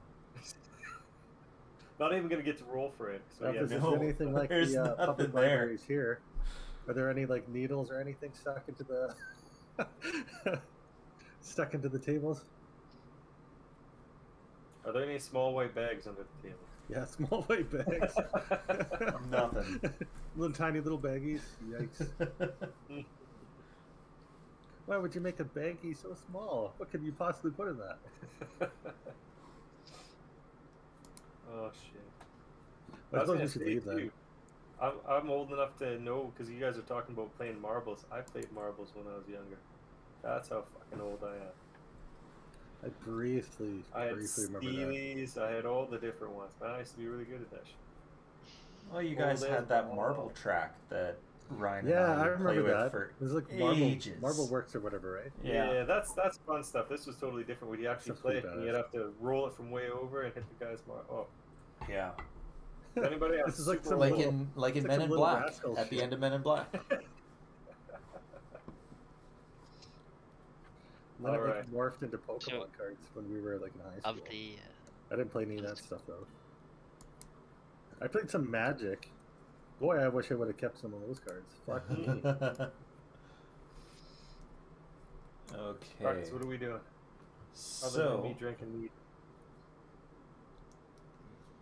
Speaker 4: Not even gonna get to roll for it. So
Speaker 1: Now, if
Speaker 4: yeah,
Speaker 1: this is
Speaker 2: no,
Speaker 1: anything like
Speaker 2: there's
Speaker 1: the
Speaker 2: nothing
Speaker 1: public
Speaker 2: there.
Speaker 1: libraries here, are there any like needles or anything stuck into the tables?
Speaker 4: Are there any small white bags under the table?
Speaker 1: Yeah, small white bags.
Speaker 2: Nothing.
Speaker 1: Little tiny little baggies. Yikes! Why would you make a baggie so small? What could you possibly put in that?
Speaker 4: Oh shit!
Speaker 1: I
Speaker 4: was
Speaker 1: suppose
Speaker 4: gonna
Speaker 1: we should
Speaker 4: say,
Speaker 1: leave then.
Speaker 4: too, I'm old enough to know because you guys are talking about playing marbles. I played marbles when I was younger. That's how fucking old I am.
Speaker 1: I briefly
Speaker 4: I had
Speaker 1: remember that.
Speaker 4: Steelies. I had all the different ones. Man, I used to be really good at that shit.
Speaker 2: Well, you guys
Speaker 4: Old
Speaker 2: had that
Speaker 4: as
Speaker 2: marble track that Ryan
Speaker 1: Yeah,
Speaker 2: and
Speaker 1: I
Speaker 2: I would play
Speaker 1: remember
Speaker 2: with
Speaker 1: that.
Speaker 2: for
Speaker 1: It was like
Speaker 2: ages.
Speaker 1: Marble Works or whatever, right?
Speaker 2: Yeah.
Speaker 4: That's fun stuff. This was totally different. Where you actually
Speaker 1: Stuff's
Speaker 4: play
Speaker 1: pretty
Speaker 4: it and you'd have to roll it from way over and hit the guy's mark. Oh,
Speaker 2: Yeah.
Speaker 4: does anybody have
Speaker 1: This is like
Speaker 4: super
Speaker 1: some
Speaker 2: Like
Speaker 1: little-
Speaker 2: in
Speaker 1: it's like
Speaker 2: Men
Speaker 1: some
Speaker 2: in
Speaker 1: Little
Speaker 2: Black.
Speaker 1: Rascals
Speaker 2: At the
Speaker 1: shit.
Speaker 2: end of Men in Black.
Speaker 1: Then it like
Speaker 4: Alright.
Speaker 1: morphed into Pokemon
Speaker 3: So-
Speaker 1: cards when we were like in high school.
Speaker 3: Of the
Speaker 1: I didn't play any of that stuff though. I played some Magic. Boy, I wish I would have kept some of those cards. Fuck me.
Speaker 2: Okay.
Speaker 4: Alright, so what are we doing? Other than me
Speaker 2: So,
Speaker 4: drinking mead.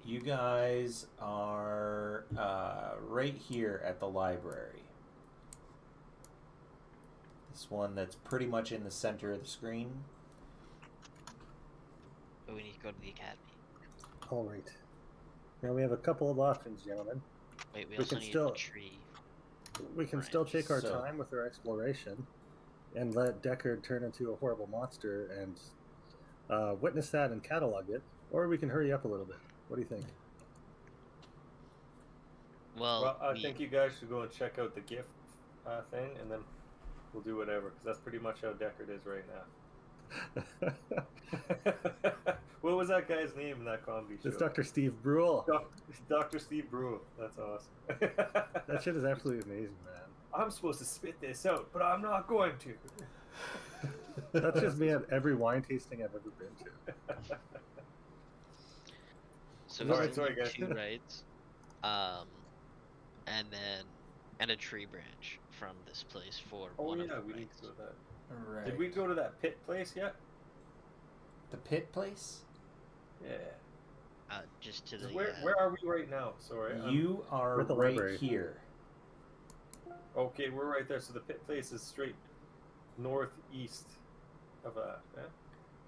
Speaker 2: you guys are right here at the library. This one that's pretty much in the center of the screen.
Speaker 3: but we need to go to the academy.
Speaker 1: All right. Now we have a couple of options, gentlemen.
Speaker 3: Wait, we
Speaker 1: We
Speaker 3: also
Speaker 1: can
Speaker 3: need
Speaker 1: still-
Speaker 3: a tree.
Speaker 1: We can
Speaker 3: Right,
Speaker 1: still take our
Speaker 2: so-
Speaker 1: time with our exploration and let Deckard turn into a horrible monster and witness that and catalog it, or we can hurry up a little bit. What do you think?
Speaker 3: Well,
Speaker 4: I think you guys should go and check out the gift thing, and then we'll do whatever, because that's pretty much how Deckard is right now. What was that guy's name in that comedy show?
Speaker 1: It's Dr. Steve Brule.
Speaker 4: Dr. Steve Brule. That's awesome.
Speaker 1: That shit is absolutely amazing, man.
Speaker 4: I'm supposed to spit this out, but I'm not going to.
Speaker 1: That's just me at every wine tasting I've ever been to.
Speaker 3: so
Speaker 1: Alright,
Speaker 3: we
Speaker 4: sorry,
Speaker 3: still
Speaker 4: guys.
Speaker 3: need 2 rights. and a tree branch from this place for
Speaker 4: Oh
Speaker 3: one of
Speaker 4: yeah,
Speaker 3: the
Speaker 4: we need
Speaker 3: ranks.
Speaker 4: to go to that.
Speaker 2: Right.
Speaker 4: Did we go to that pit place yet?
Speaker 2: The pit place?
Speaker 4: Yeah.
Speaker 3: Just to the
Speaker 4: Where are we right now? Sorry.
Speaker 2: You are
Speaker 1: We're at the
Speaker 2: right
Speaker 1: library.
Speaker 2: here.
Speaker 4: Okay, we're right there. So the pit place is straight northeast of that. Yeah?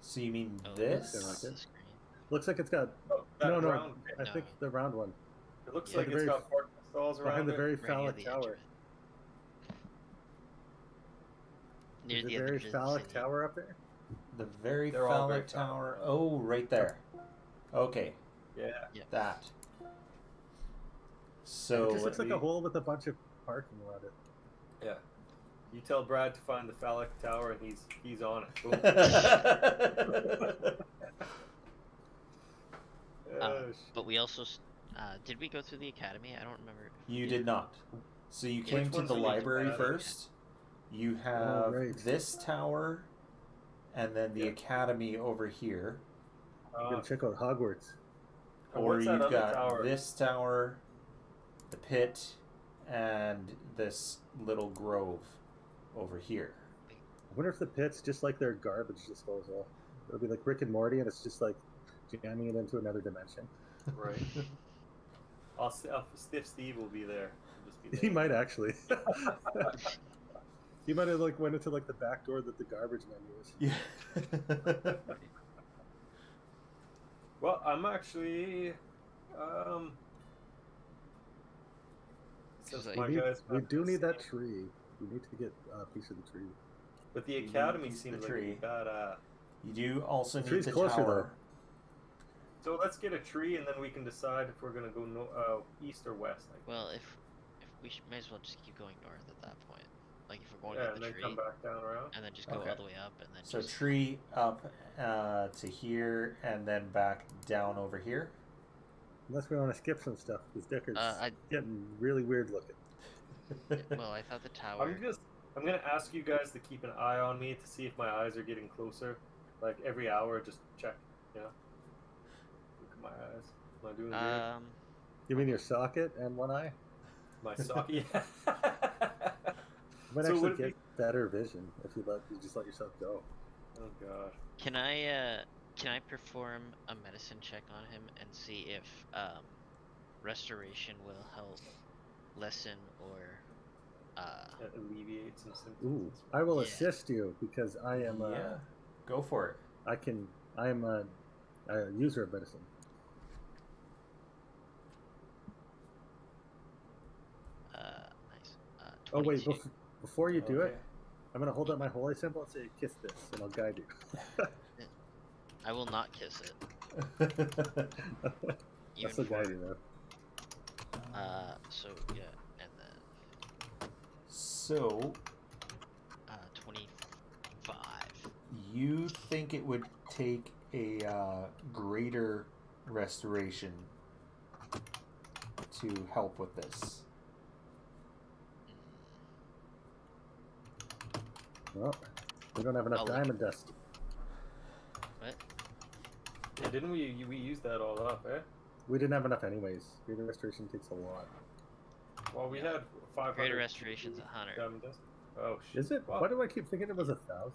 Speaker 2: So you mean
Speaker 3: Oh,
Speaker 2: this?
Speaker 1: looks like
Speaker 3: the
Speaker 1: it.
Speaker 3: screen.
Speaker 1: Looks like it's got.
Speaker 4: Oh, that
Speaker 1: No,
Speaker 4: round pit.
Speaker 1: I think the round one
Speaker 4: It looks
Speaker 3: Yeah.
Speaker 4: like
Speaker 1: The
Speaker 4: it's
Speaker 1: very
Speaker 4: got parking stalls around
Speaker 1: behind the
Speaker 4: it.
Speaker 1: very
Speaker 3: Right near
Speaker 1: phallic
Speaker 3: the edge
Speaker 1: tower.
Speaker 3: of it. Near
Speaker 1: Is
Speaker 3: the
Speaker 1: the very
Speaker 3: edge of the
Speaker 1: phallic
Speaker 3: city.
Speaker 1: tower up there?
Speaker 2: The very
Speaker 4: They're all very
Speaker 2: phallic tower. Oh, right there. Okay,
Speaker 4: Yeah.
Speaker 2: that. So
Speaker 1: It just looks like a
Speaker 4: we-
Speaker 1: hole with a bunch of parking around it.
Speaker 4: Yeah. You tell Brad to find the phallic tower, and he's on it. Boom.
Speaker 3: But we also did we go through the academy? I don't remember.
Speaker 2: You did not. So you came to
Speaker 4: one's
Speaker 2: the
Speaker 4: the
Speaker 2: library
Speaker 4: academy?
Speaker 2: first. You have
Speaker 1: right.
Speaker 2: this tower, and then the
Speaker 4: Yeah.
Speaker 2: academy over here.
Speaker 1: You gotta check out Hogwarts.
Speaker 2: Or
Speaker 4: what's that
Speaker 2: you've
Speaker 4: other
Speaker 2: got
Speaker 4: tower?
Speaker 2: this tower, the pit, and this little grove over here.
Speaker 1: I wonder if the pit's just like their garbage disposal. It'll be like Rick and Morty, and it's just like jamming it into another dimension.
Speaker 4: Right. Stiff Steve will be there. He'll just be
Speaker 1: He
Speaker 4: there.
Speaker 1: might actually. He might have like went into like the back door that the garbage menu is.
Speaker 2: Yeah.
Speaker 4: Well, I'm actually. Since
Speaker 3: Like-
Speaker 4: my
Speaker 1: We, need,
Speaker 4: guys
Speaker 1: we
Speaker 4: back
Speaker 1: do
Speaker 4: in the
Speaker 1: need that
Speaker 4: scene.
Speaker 1: tree. We need to get a piece of the tree.
Speaker 4: But the
Speaker 2: You need
Speaker 4: academy
Speaker 2: a piece of
Speaker 4: seems
Speaker 2: the
Speaker 4: like
Speaker 2: tree.
Speaker 4: we got
Speaker 2: You do also
Speaker 1: The
Speaker 2: need
Speaker 1: tree's
Speaker 2: the
Speaker 1: closer,
Speaker 2: tower.
Speaker 4: So let's get a tree, and then we can decide if we're gonna go east or west.
Speaker 3: Well, if we may as well just keep going north at that point. Like if we're going
Speaker 4: Yeah,
Speaker 3: to
Speaker 4: and
Speaker 3: the
Speaker 4: then
Speaker 3: tree,
Speaker 4: come back down around.
Speaker 3: and then just go
Speaker 2: Okay.
Speaker 3: all the way up, and then
Speaker 2: So
Speaker 3: just
Speaker 2: tree up to here, and then back down over here.
Speaker 1: Unless we want to skip some stuff, because Deckard's
Speaker 3: I
Speaker 1: getting really weird looking.
Speaker 3: well, I thought the tower.
Speaker 4: I'm gonna ask you guys to keep an eye on me to see if my eyes are getting closer. Like every hour, just check. You know, look at my eyes. Am I doing weird?
Speaker 1: You mean your socket and one eye?
Speaker 4: My socket. Yeah.
Speaker 1: You might
Speaker 4: So would
Speaker 1: actually
Speaker 4: it be-
Speaker 1: get better vision if you just let yourself go.
Speaker 4: Oh god.
Speaker 3: Can I perform a medicine check on him and see if restoration will help lessen or
Speaker 4: That alleviates some symptoms.
Speaker 1: Ooh, I will
Speaker 3: Yeah.
Speaker 1: assist you because I am
Speaker 2: Yeah, go for it.
Speaker 1: I am a user of medicine.
Speaker 3: nice.
Speaker 1: Oh wait,
Speaker 3: 22.
Speaker 1: before you do it,
Speaker 2: Okay.
Speaker 1: I'm gonna hold up my holy symbol and say, "Kiss this," and I'll guide you.
Speaker 3: I will not kiss it.
Speaker 1: I'll
Speaker 3: Even
Speaker 1: still guide
Speaker 3: for-
Speaker 1: you though.
Speaker 3: So yeah, and then
Speaker 2: So
Speaker 3: 25.
Speaker 2: you think it would take a greater restoration to help with this?
Speaker 1: Well, we don't have enough
Speaker 3: I'll look
Speaker 1: diamond dust.
Speaker 3: What?
Speaker 4: Yeah, didn't we used that all up, eh?
Speaker 1: We didn't have enough anyways. Greater restoration takes a lot.
Speaker 4: Well, we had 500.
Speaker 3: Greater restoration's 100.
Speaker 4: diamond dust. Oh shit.
Speaker 1: Is it?
Speaker 4: Wow.
Speaker 1: Why do I keep thinking it was 1,000?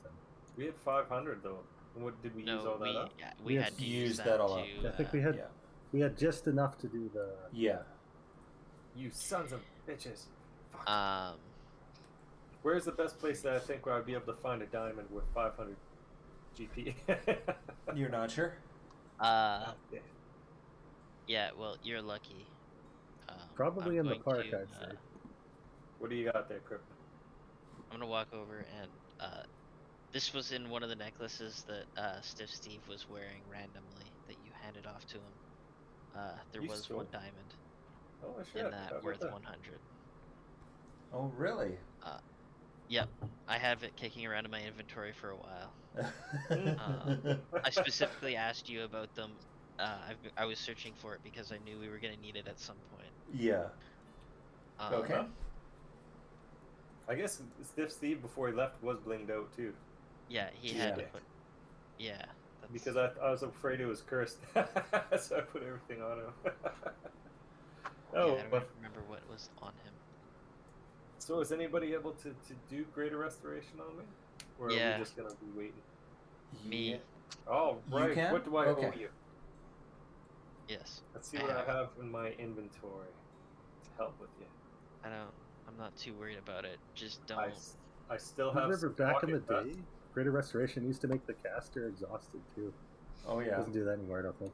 Speaker 4: We had 500 though. And what did we use
Speaker 3: No,
Speaker 4: all that up?
Speaker 3: we
Speaker 1: We
Speaker 3: had to
Speaker 2: used
Speaker 3: use
Speaker 2: that all up.
Speaker 3: to.
Speaker 1: I think we had
Speaker 2: Yeah.
Speaker 1: we had just enough to do the.
Speaker 2: Yeah.
Speaker 4: You sons of bitches. Fuck.
Speaker 3: Um,
Speaker 4: Where's the best place that I think where I'd be able to find a diamond with 500 GP?
Speaker 2: You're not sure?
Speaker 3: uh,
Speaker 4: Yeah.
Speaker 3: yeah. Well, you're lucky.
Speaker 1: Probably
Speaker 3: I'm
Speaker 1: in the
Speaker 3: going
Speaker 1: park,
Speaker 3: to,
Speaker 1: I'd say.
Speaker 4: What do you got there, Crypt?
Speaker 3: I'm gonna walk over and this was in one of the necklaces that Stiff Steve was wearing randomly that you handed off to him. There
Speaker 4: You
Speaker 3: was
Speaker 4: stole
Speaker 3: one
Speaker 4: it.
Speaker 3: diamond
Speaker 4: Oh shit.
Speaker 3: in
Speaker 4: How
Speaker 3: that
Speaker 4: about
Speaker 3: worth
Speaker 4: that?
Speaker 3: 100.
Speaker 2: Oh, really?
Speaker 3: Yep, I have it kicking around in my inventory for a while. I specifically asked you about them. I was searching for it because I knew we were gonna need it at some point.
Speaker 2: Yeah. Okay.
Speaker 4: I guess Stiff Steve before he left was blinged out too,
Speaker 3: Yeah, he had to
Speaker 2: Yeah.
Speaker 3: put. Yeah. That's,
Speaker 4: because I was afraid it was cursed, so I put everything on him. Oh,
Speaker 3: I don't remember what was on him.
Speaker 4: so is anybody able to do greater restoration on me? Or are
Speaker 3: Yeah.
Speaker 4: we just gonna be waiting?
Speaker 3: Me.
Speaker 2: Yeah.
Speaker 4: Oh,
Speaker 2: You
Speaker 4: right.
Speaker 2: can?
Speaker 4: What do I
Speaker 2: Okay.
Speaker 4: owe you?
Speaker 3: Yes.
Speaker 4: Let's see what I have in my inventory to help with you.
Speaker 3: I'm not too worried about it. Just
Speaker 4: I,
Speaker 3: don't.
Speaker 4: s- I still
Speaker 1: You
Speaker 4: have
Speaker 1: remember
Speaker 4: some
Speaker 1: back in the
Speaker 4: pocket dust.
Speaker 1: day, Greater Restoration used to make the caster exhausted too.
Speaker 2: Oh yeah.
Speaker 1: Doesn't do that anymore, I don't think.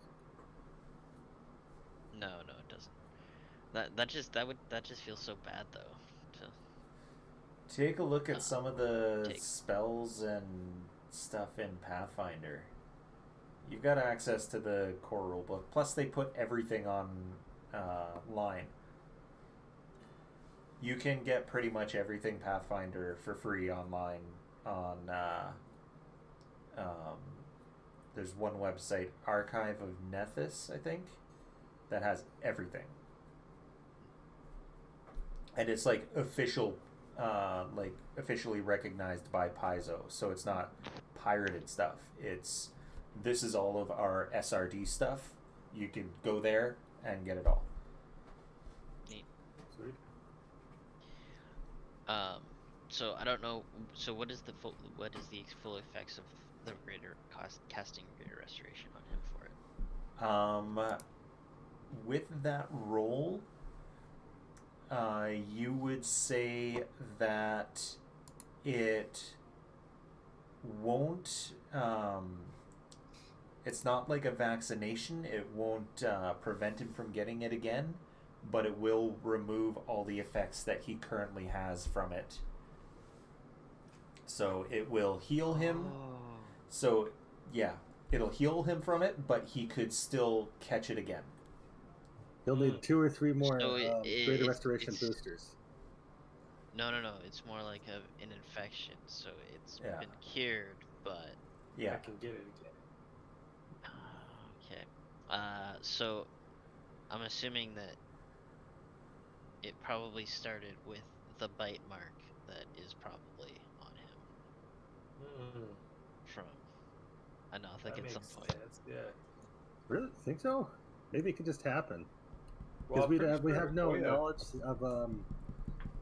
Speaker 3: No, it doesn't. That just feels so bad though.
Speaker 2: Take a look at some of the
Speaker 3: take-
Speaker 2: spells and stuff in Pathfinder. You've got access to the core rulebook. Plus, they put everything on line. You can get pretty much everything Pathfinder for free online. On there's one website, Archive of Nethys, I think, that has everything, and it's like official. Officially recognized by Paizo, so it's not pirated stuff. This is all of our SRD stuff. You can go there and get it all.
Speaker 3: Neat.
Speaker 4: Sweet.
Speaker 3: So I don't know. So what is the full effects of the casting greater restoration on him for it?
Speaker 2: With that roll, you would say that it won't. It's not like a vaccination. It won't prevent him from getting it again, but it will remove all the effects that he currently has from it. So it will heal him.
Speaker 3: Oh.
Speaker 2: So yeah, it'll heal him from it, but he could still catch it again.
Speaker 1: He'll need 2 or 3 more
Speaker 3: So
Speaker 1: Greater Restoration boosters.
Speaker 3: No. It's more like an infection. So it's
Speaker 2: Yeah.
Speaker 3: been cured, but
Speaker 2: Yeah.
Speaker 4: I can get it again.
Speaker 3: okay. So I'm assuming that it probably started with the bite mark that is probably on him from Anothic
Speaker 4: That
Speaker 3: at
Speaker 4: makes
Speaker 3: some point.
Speaker 4: sense. Yeah.
Speaker 1: Really? Think so? Maybe it could just happen.
Speaker 4: Well,
Speaker 1: Because
Speaker 4: I'm
Speaker 1: we
Speaker 4: pretty
Speaker 1: have
Speaker 4: sure-
Speaker 1: no
Speaker 4: oh, yeah.
Speaker 1: knowledge of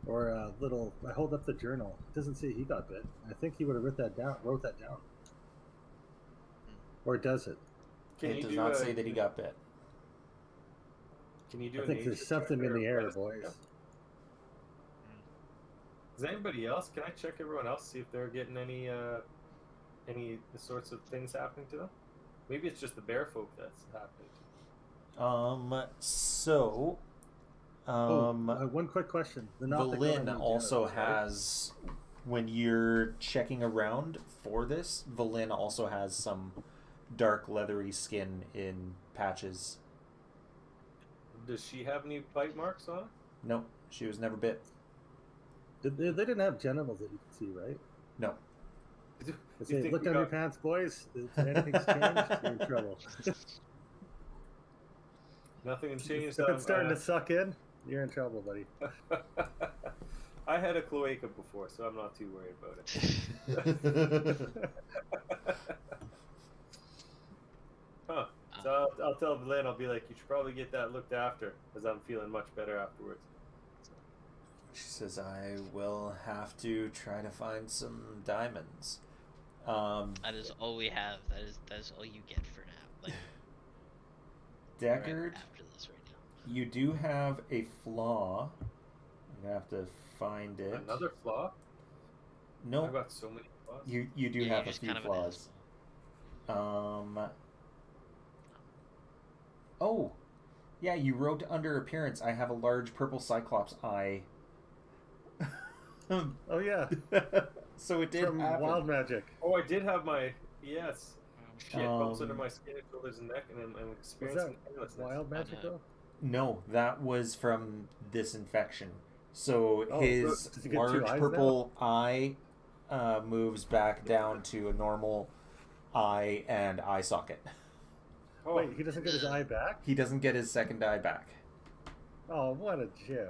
Speaker 1: or a little. I hold up the journal. It doesn't say he got bit. I think he would have wrote that down. Or does it?
Speaker 4: Can
Speaker 2: It
Speaker 4: you
Speaker 2: does
Speaker 4: do
Speaker 2: not
Speaker 4: a-
Speaker 2: say that he got bit.
Speaker 4: Can you do
Speaker 1: I
Speaker 4: a
Speaker 1: think
Speaker 4: nature
Speaker 1: there's something
Speaker 4: check
Speaker 1: in
Speaker 4: or
Speaker 1: the air,
Speaker 4: medicine
Speaker 1: boys.
Speaker 4: check? Is anybody else? Can I check everyone else, see if they're getting any sorts of things happening to them? Maybe it's just the bear folk that's happening to.
Speaker 1: One quick question. The Nothic don't have
Speaker 2: Valin
Speaker 1: any
Speaker 2: also
Speaker 1: genitals, right?
Speaker 2: has, when you're checking around for this, Valin also has some dark leathery skin in patches.
Speaker 4: Does she have any bite marks on her?
Speaker 2: Nope, she was never bit.
Speaker 1: They didn't have genitals that you could see, right?
Speaker 2: No.
Speaker 4: Do
Speaker 1: They
Speaker 4: you
Speaker 1: say,
Speaker 4: think
Speaker 1: look
Speaker 4: we
Speaker 1: down your
Speaker 4: got-
Speaker 1: pants, boys. If anything's changed, you're in trouble.
Speaker 4: Nothing
Speaker 1: If
Speaker 4: changed.
Speaker 1: it's starting to suck in, you're in trouble, buddy.
Speaker 4: I had a cloaca before, so I'm not too worried about it. Huh. So I'll tell Valin, I'll be like, you should probably get that looked after, because I'm feeling much better afterwards.
Speaker 2: She says, I will have to try to find some diamonds.
Speaker 3: That is all we have. That is all you get for now. Like
Speaker 2: Deckard,
Speaker 3: right after this right now.
Speaker 2: you do have a flaw. You have to find it.
Speaker 4: Another flaw?
Speaker 2: No,
Speaker 4: I've got so many flaws.
Speaker 2: you do
Speaker 3: Yeah,
Speaker 2: have
Speaker 3: you're
Speaker 2: a
Speaker 3: just
Speaker 2: few
Speaker 3: kind of an
Speaker 2: flaws. Oh, yeah, you wrote under appearance, I have a large purple cyclops eye.
Speaker 1: Oh yeah,
Speaker 2: So it did
Speaker 1: from
Speaker 2: happen.
Speaker 1: Wild Magic.
Speaker 4: Oh, I did have my yes. Shit bumps under
Speaker 2: Um,
Speaker 4: my skin, shoulders, and neck, and I'm
Speaker 1: Was that
Speaker 4: experiencing painlessness.
Speaker 1: Wild Magic
Speaker 3: know.
Speaker 1: though?
Speaker 2: No, that was from this infection. So
Speaker 1: Oh,
Speaker 2: his
Speaker 1: does he get 2
Speaker 2: large
Speaker 1: eyes
Speaker 2: purple eye moves back down to a normal eye and eye socket.
Speaker 4: Oh,
Speaker 1: Wait, he doesn't get his eye back?
Speaker 2: He doesn't get his second eye back.
Speaker 1: Oh, what a jiff.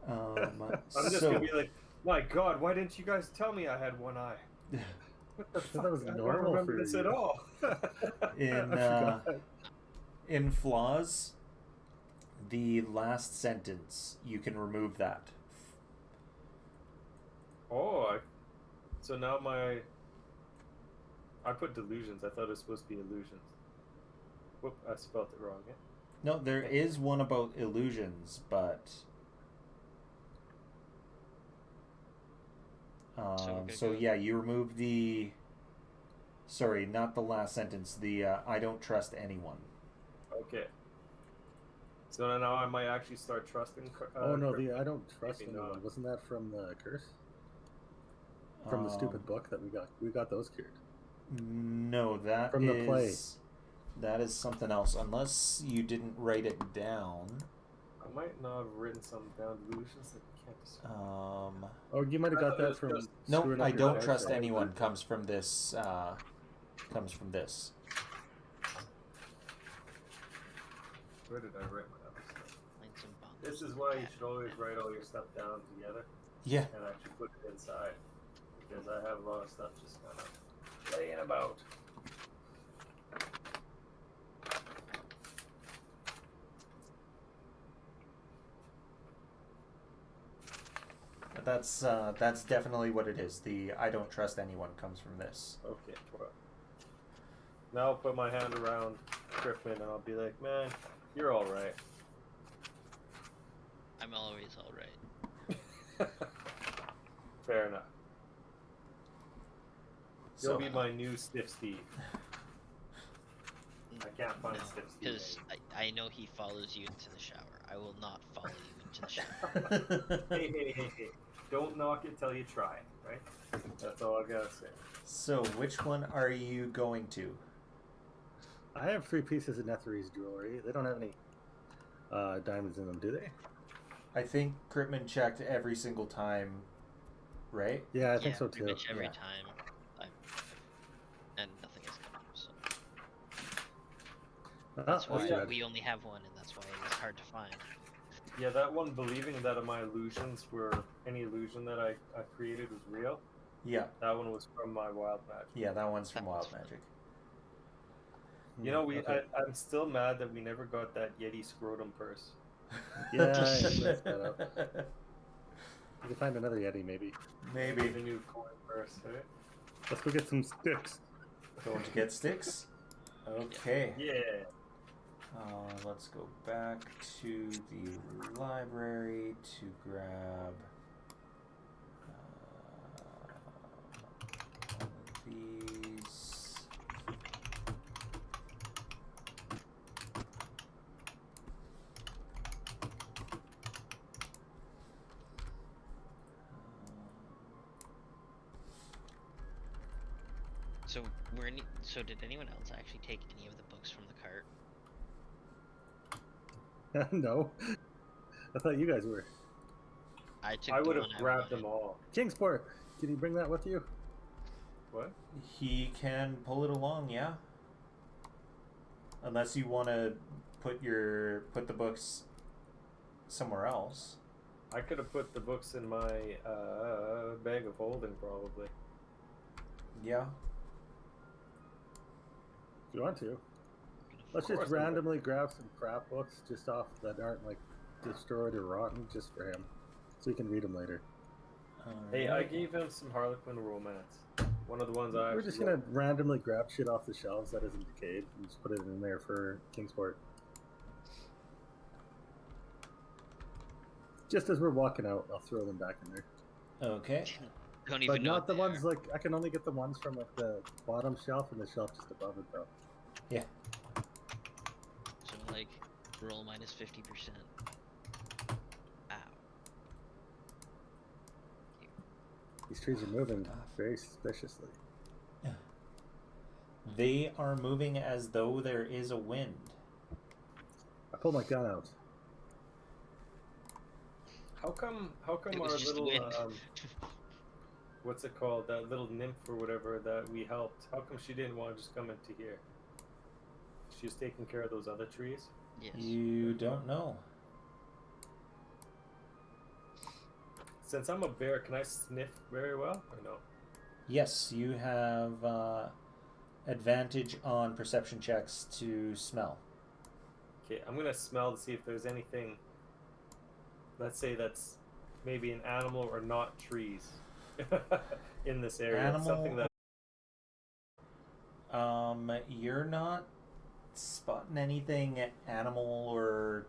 Speaker 4: I'm just
Speaker 2: so
Speaker 4: gonna be like, my God, why didn't you guys tell me I had one eye? What the fuck?
Speaker 1: That was
Speaker 4: I don't
Speaker 1: normal
Speaker 4: remember
Speaker 1: for
Speaker 4: this
Speaker 1: you.
Speaker 4: at all.
Speaker 2: in
Speaker 1: I forgot.
Speaker 2: in flaws, the last sentence. You can remove that.
Speaker 4: Oh, so now I put delusions. I thought it was supposed to be illusions. Whoop, I spelled it wrong. Yeah?
Speaker 2: No, there is one about illusions, but so yeah, you remove the. Sorry, not the last sentence. The I don't trust anyone.
Speaker 4: Okay. So now I might actually start trusting.
Speaker 1: Oh no, the I don't trust
Speaker 4: maybe
Speaker 1: anyone.
Speaker 4: not.
Speaker 1: Wasn't that from the curse? From the stupid book that we got? We got those cured.
Speaker 2: No, that
Speaker 1: From the play.
Speaker 2: That is something else. Unless you didn't write it down.
Speaker 4: I might not have written some down delusions that I can't describe.
Speaker 1: Oh, you might have got that from.
Speaker 2: No,
Speaker 1: screwing up
Speaker 2: I
Speaker 1: your
Speaker 2: don't
Speaker 1: dice
Speaker 2: trust
Speaker 1: roll.
Speaker 2: anyone. Comes from this. Comes from this.
Speaker 4: Where did I write my other stuff?
Speaker 3: Find some bombs
Speaker 4: This is
Speaker 3: in the
Speaker 4: why you
Speaker 3: cat.
Speaker 4: should always write all your stuff down together
Speaker 2: Yeah.
Speaker 4: and actually put it inside. Because I have a lot of stuff just kind of laying about.
Speaker 2: That's definitely what it is. The I don't trust anyone comes from this.
Speaker 4: Okay, well. Now I'll put my hand around Crippin and I'll be like, man, you're alright.
Speaker 3: I'm always alright.
Speaker 4: Fair enough. You'll
Speaker 2: So
Speaker 4: be my new Stiff Steve. I can't find
Speaker 3: No,
Speaker 4: Stiff Steve.
Speaker 3: because I know he follows you into the shower. I will not follow you into the shower.
Speaker 4: Hey. Don't knock it till you try, right? That's all I gotta say.
Speaker 2: So which one are you going to?
Speaker 1: I have 3 pieces of Netherese jewelry. They don't have any diamonds in them, do they?
Speaker 2: I think Critman checked every single time, right?
Speaker 1: Yeah, I think so
Speaker 3: pretty
Speaker 1: too.
Speaker 3: much every
Speaker 2: Yeah.
Speaker 3: time. And nothing has come up, so
Speaker 1: Oh,
Speaker 3: that's why
Speaker 1: too bad.
Speaker 3: we only have one, and that's why it's hard to find.
Speaker 4: Yeah, that one believing that my illusions were any illusion that I created was real.
Speaker 2: Yeah,
Speaker 4: That one was from my wild magic.
Speaker 2: yeah, that one's from
Speaker 3: That
Speaker 2: Wild
Speaker 3: one's
Speaker 2: Magic.
Speaker 4: You know,
Speaker 1: Okay.
Speaker 4: I'm still mad that we never got that Yeti scrotum purse.
Speaker 1: Yeah, I messed that up. We can find another Yeti, maybe.
Speaker 2: Maybe.
Speaker 4: The new coin purse, right?
Speaker 1: Let's go get some sticks.
Speaker 2: Going to get sticks? Okay.
Speaker 4: Yeah.
Speaker 2: Let's go back to the library to grab one of these.
Speaker 3: So did anyone else actually take any of the books from the cart?
Speaker 1: No. I thought you guys were.
Speaker 3: I took.
Speaker 4: I
Speaker 3: the
Speaker 4: would have
Speaker 3: one
Speaker 4: grabbed
Speaker 3: wanted.
Speaker 4: them all.
Speaker 1: Kingsport, can you bring that with you?
Speaker 4: What?
Speaker 2: He can pull it along, yeah. Unless you want to put the books somewhere else.
Speaker 4: I could have put the books in my bag of holding, probably.
Speaker 2: Yeah.
Speaker 1: If you want to. Let's just
Speaker 4: course I would.
Speaker 1: randomly grab some crap books just off that aren't like destroyed or rotten just for him. So he can read them later.
Speaker 4: Hey, I gave him some Harlequin romance. One of the ones I.
Speaker 1: We're just
Speaker 4: actually
Speaker 1: gonna randomly grab shit off the shelves that isn't decayed and just put it in there for Kingsport. Just as we're walking out, I'll throw them back in there.
Speaker 2: Okay.
Speaker 3: Don't even
Speaker 1: But
Speaker 3: know
Speaker 1: not
Speaker 3: what
Speaker 1: the
Speaker 3: they
Speaker 1: ones
Speaker 3: are.
Speaker 1: like I can only get the ones from like the bottom shelf and the shelf just above it though.
Speaker 2: Yeah.
Speaker 3: So like, roll minus 50%. Ow.
Speaker 1: These trees are moving very suspiciously.
Speaker 2: They are moving as though there is a wind.
Speaker 1: I pulled my gun out.
Speaker 4: How come
Speaker 3: It
Speaker 4: our
Speaker 3: was just
Speaker 4: little
Speaker 3: wind.
Speaker 4: what's it called? That little nymph or whatever that we helped. How come she didn't want to just come into here? She's taking care of those other trees.
Speaker 3: Yes.
Speaker 2: You don't know.
Speaker 4: Since I'm a bear, can I sniff very well or no?
Speaker 2: Yes, you have advantage on perception checks to smell.
Speaker 4: Okay, I'm gonna smell to see if there's anything. Let's say that's maybe an animal or not trees in this area.
Speaker 2: Animal.
Speaker 4: Something that.
Speaker 2: You're not spotting anything animal or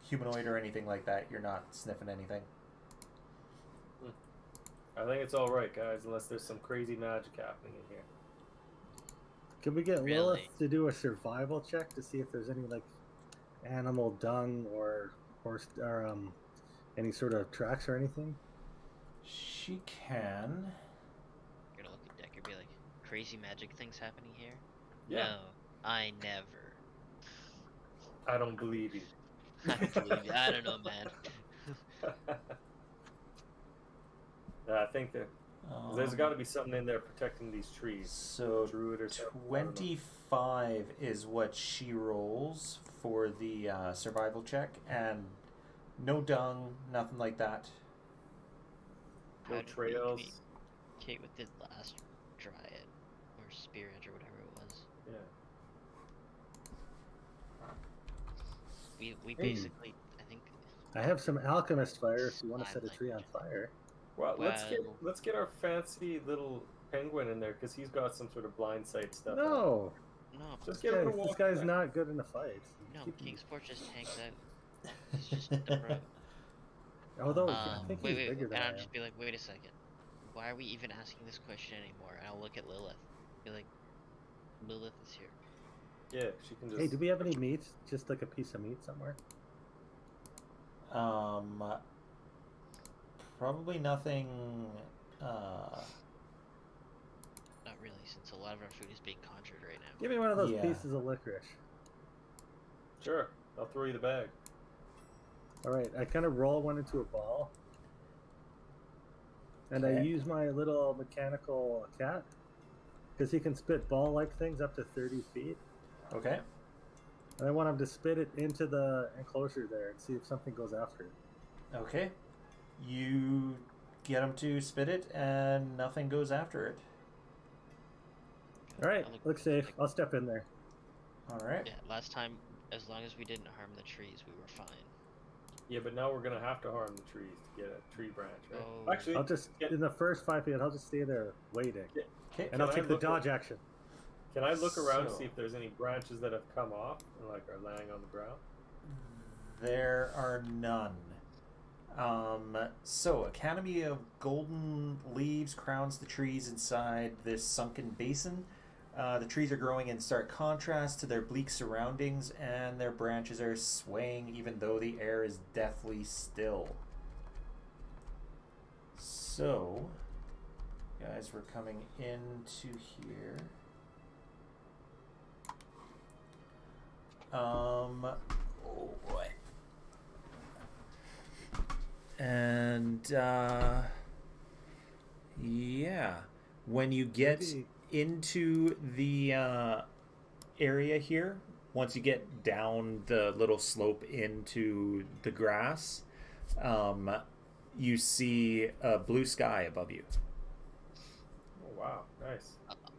Speaker 2: humanoid or anything like that. You're not sniffing anything.
Speaker 4: I think it's all right, guys, unless there's some crazy magic happening in here.
Speaker 1: Can we get
Speaker 3: Really?
Speaker 1: Lilith to do a survival check to see if there's any like animal dung or horse or any sort of tracks or anything?
Speaker 2: She can.
Speaker 3: You're gonna look at Decker and be like, crazy magic things happening here?
Speaker 4: Yeah.
Speaker 3: No, I never.
Speaker 4: I don't believe you.
Speaker 3: I don't believe you. I don't know, man.
Speaker 4: I think there's got to be something in there protecting these trees.
Speaker 2: So
Speaker 4: Druid or something.
Speaker 2: 25 is what she rolls for the survival check, and no dung, nothing like that.
Speaker 4: No
Speaker 3: How did we
Speaker 4: trails.
Speaker 3: communicate with the last dryad or spirit or whatever it was?
Speaker 4: Yeah.
Speaker 3: We basically, I think.
Speaker 1: I have some alchemist fire if you want to set a tree on fire.
Speaker 4: Well,
Speaker 3: Well-
Speaker 4: let's get our fancy little penguin in there because he's got some sort of blind sight stuff.
Speaker 1: No,
Speaker 3: No,
Speaker 4: Just
Speaker 1: this,
Speaker 4: get him to
Speaker 1: this
Speaker 4: walk
Speaker 1: guy's
Speaker 4: back.
Speaker 1: not good in a fight.
Speaker 3: no,
Speaker 1: Keep him-
Speaker 3: Kingsport just hangs out. He's just a pro.
Speaker 1: Although I think
Speaker 3: Wait,
Speaker 1: he's bigger than
Speaker 3: and
Speaker 1: I
Speaker 3: I'll
Speaker 1: am.
Speaker 3: just be like, wait a second. Why are we even asking this question anymore? And I'll look at Lilith. Be like, Lilith is here.
Speaker 4: Yeah, she can just.
Speaker 1: Hey, do we have any meat? Just like a piece of meat somewhere?
Speaker 2: Probably nothing.
Speaker 3: Not really, since a lot of our food is being conjured right now.
Speaker 1: Give me one of those
Speaker 2: Yeah.
Speaker 1: pieces of licorice.
Speaker 4: Sure, I'll throw you the bag.
Speaker 1: All right, I kind of roll one into a ball, and I
Speaker 2: Okay.
Speaker 1: use my little mechanical cat because he can spit ball-like things up to 30 feet.
Speaker 2: Okay.
Speaker 1: And I want him to spit it into the enclosure there and see if something goes after it.
Speaker 2: Okay. You get him to spit it, and nothing goes after it.
Speaker 1: All right,
Speaker 3: I'll look-
Speaker 1: looks safe. I'll step in there.
Speaker 2: All right.
Speaker 3: Yeah, last time, as long as we didn't harm the trees, we were fine.
Speaker 4: Yeah, but now we're gonna have to harm the trees to get a tree branch, right?
Speaker 3: Oh.
Speaker 4: Actually,
Speaker 1: I'll just in the first 5 feet. I'll just stay there waiting,
Speaker 2: Okay.
Speaker 1: and I'll
Speaker 4: I
Speaker 1: take the
Speaker 4: look at-
Speaker 1: dodge action.
Speaker 4: can I look around to
Speaker 2: So-
Speaker 4: see if there's any branches that have come off and like are laying on the ground?
Speaker 2: There are none. So, a canopy of golden leaves crowns the trees inside this sunken basin. The trees are growing in stark contrast to their bleak surroundings, and their branches are swaying even though the air is deathly still. So, guys, we're coming into here. Oh boy. And yeah, when you get
Speaker 1: Maybe-
Speaker 2: into the area here, once you get down the little slope into the grass, you see a blue sky above you.
Speaker 4: Oh wow, nice.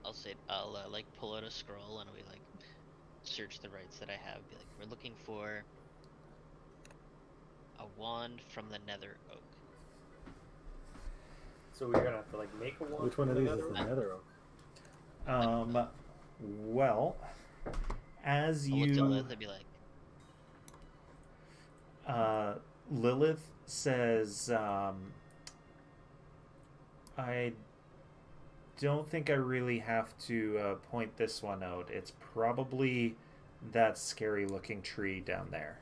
Speaker 3: I'll say, I'll like pull out a scroll and we like search the rights that I have. Be like, we're looking for a wand from the Nether Oak.
Speaker 4: So we're gonna have to like make a one.
Speaker 1: Which one of
Speaker 4: from
Speaker 1: these is
Speaker 4: nether
Speaker 1: the
Speaker 4: oak?
Speaker 1: nether oak?
Speaker 2: Well, as
Speaker 3: I'll look to
Speaker 2: you
Speaker 3: Lilith and be like,
Speaker 2: Lilith says, I don't think I really have to point this one out. It's probably that scary looking tree down there.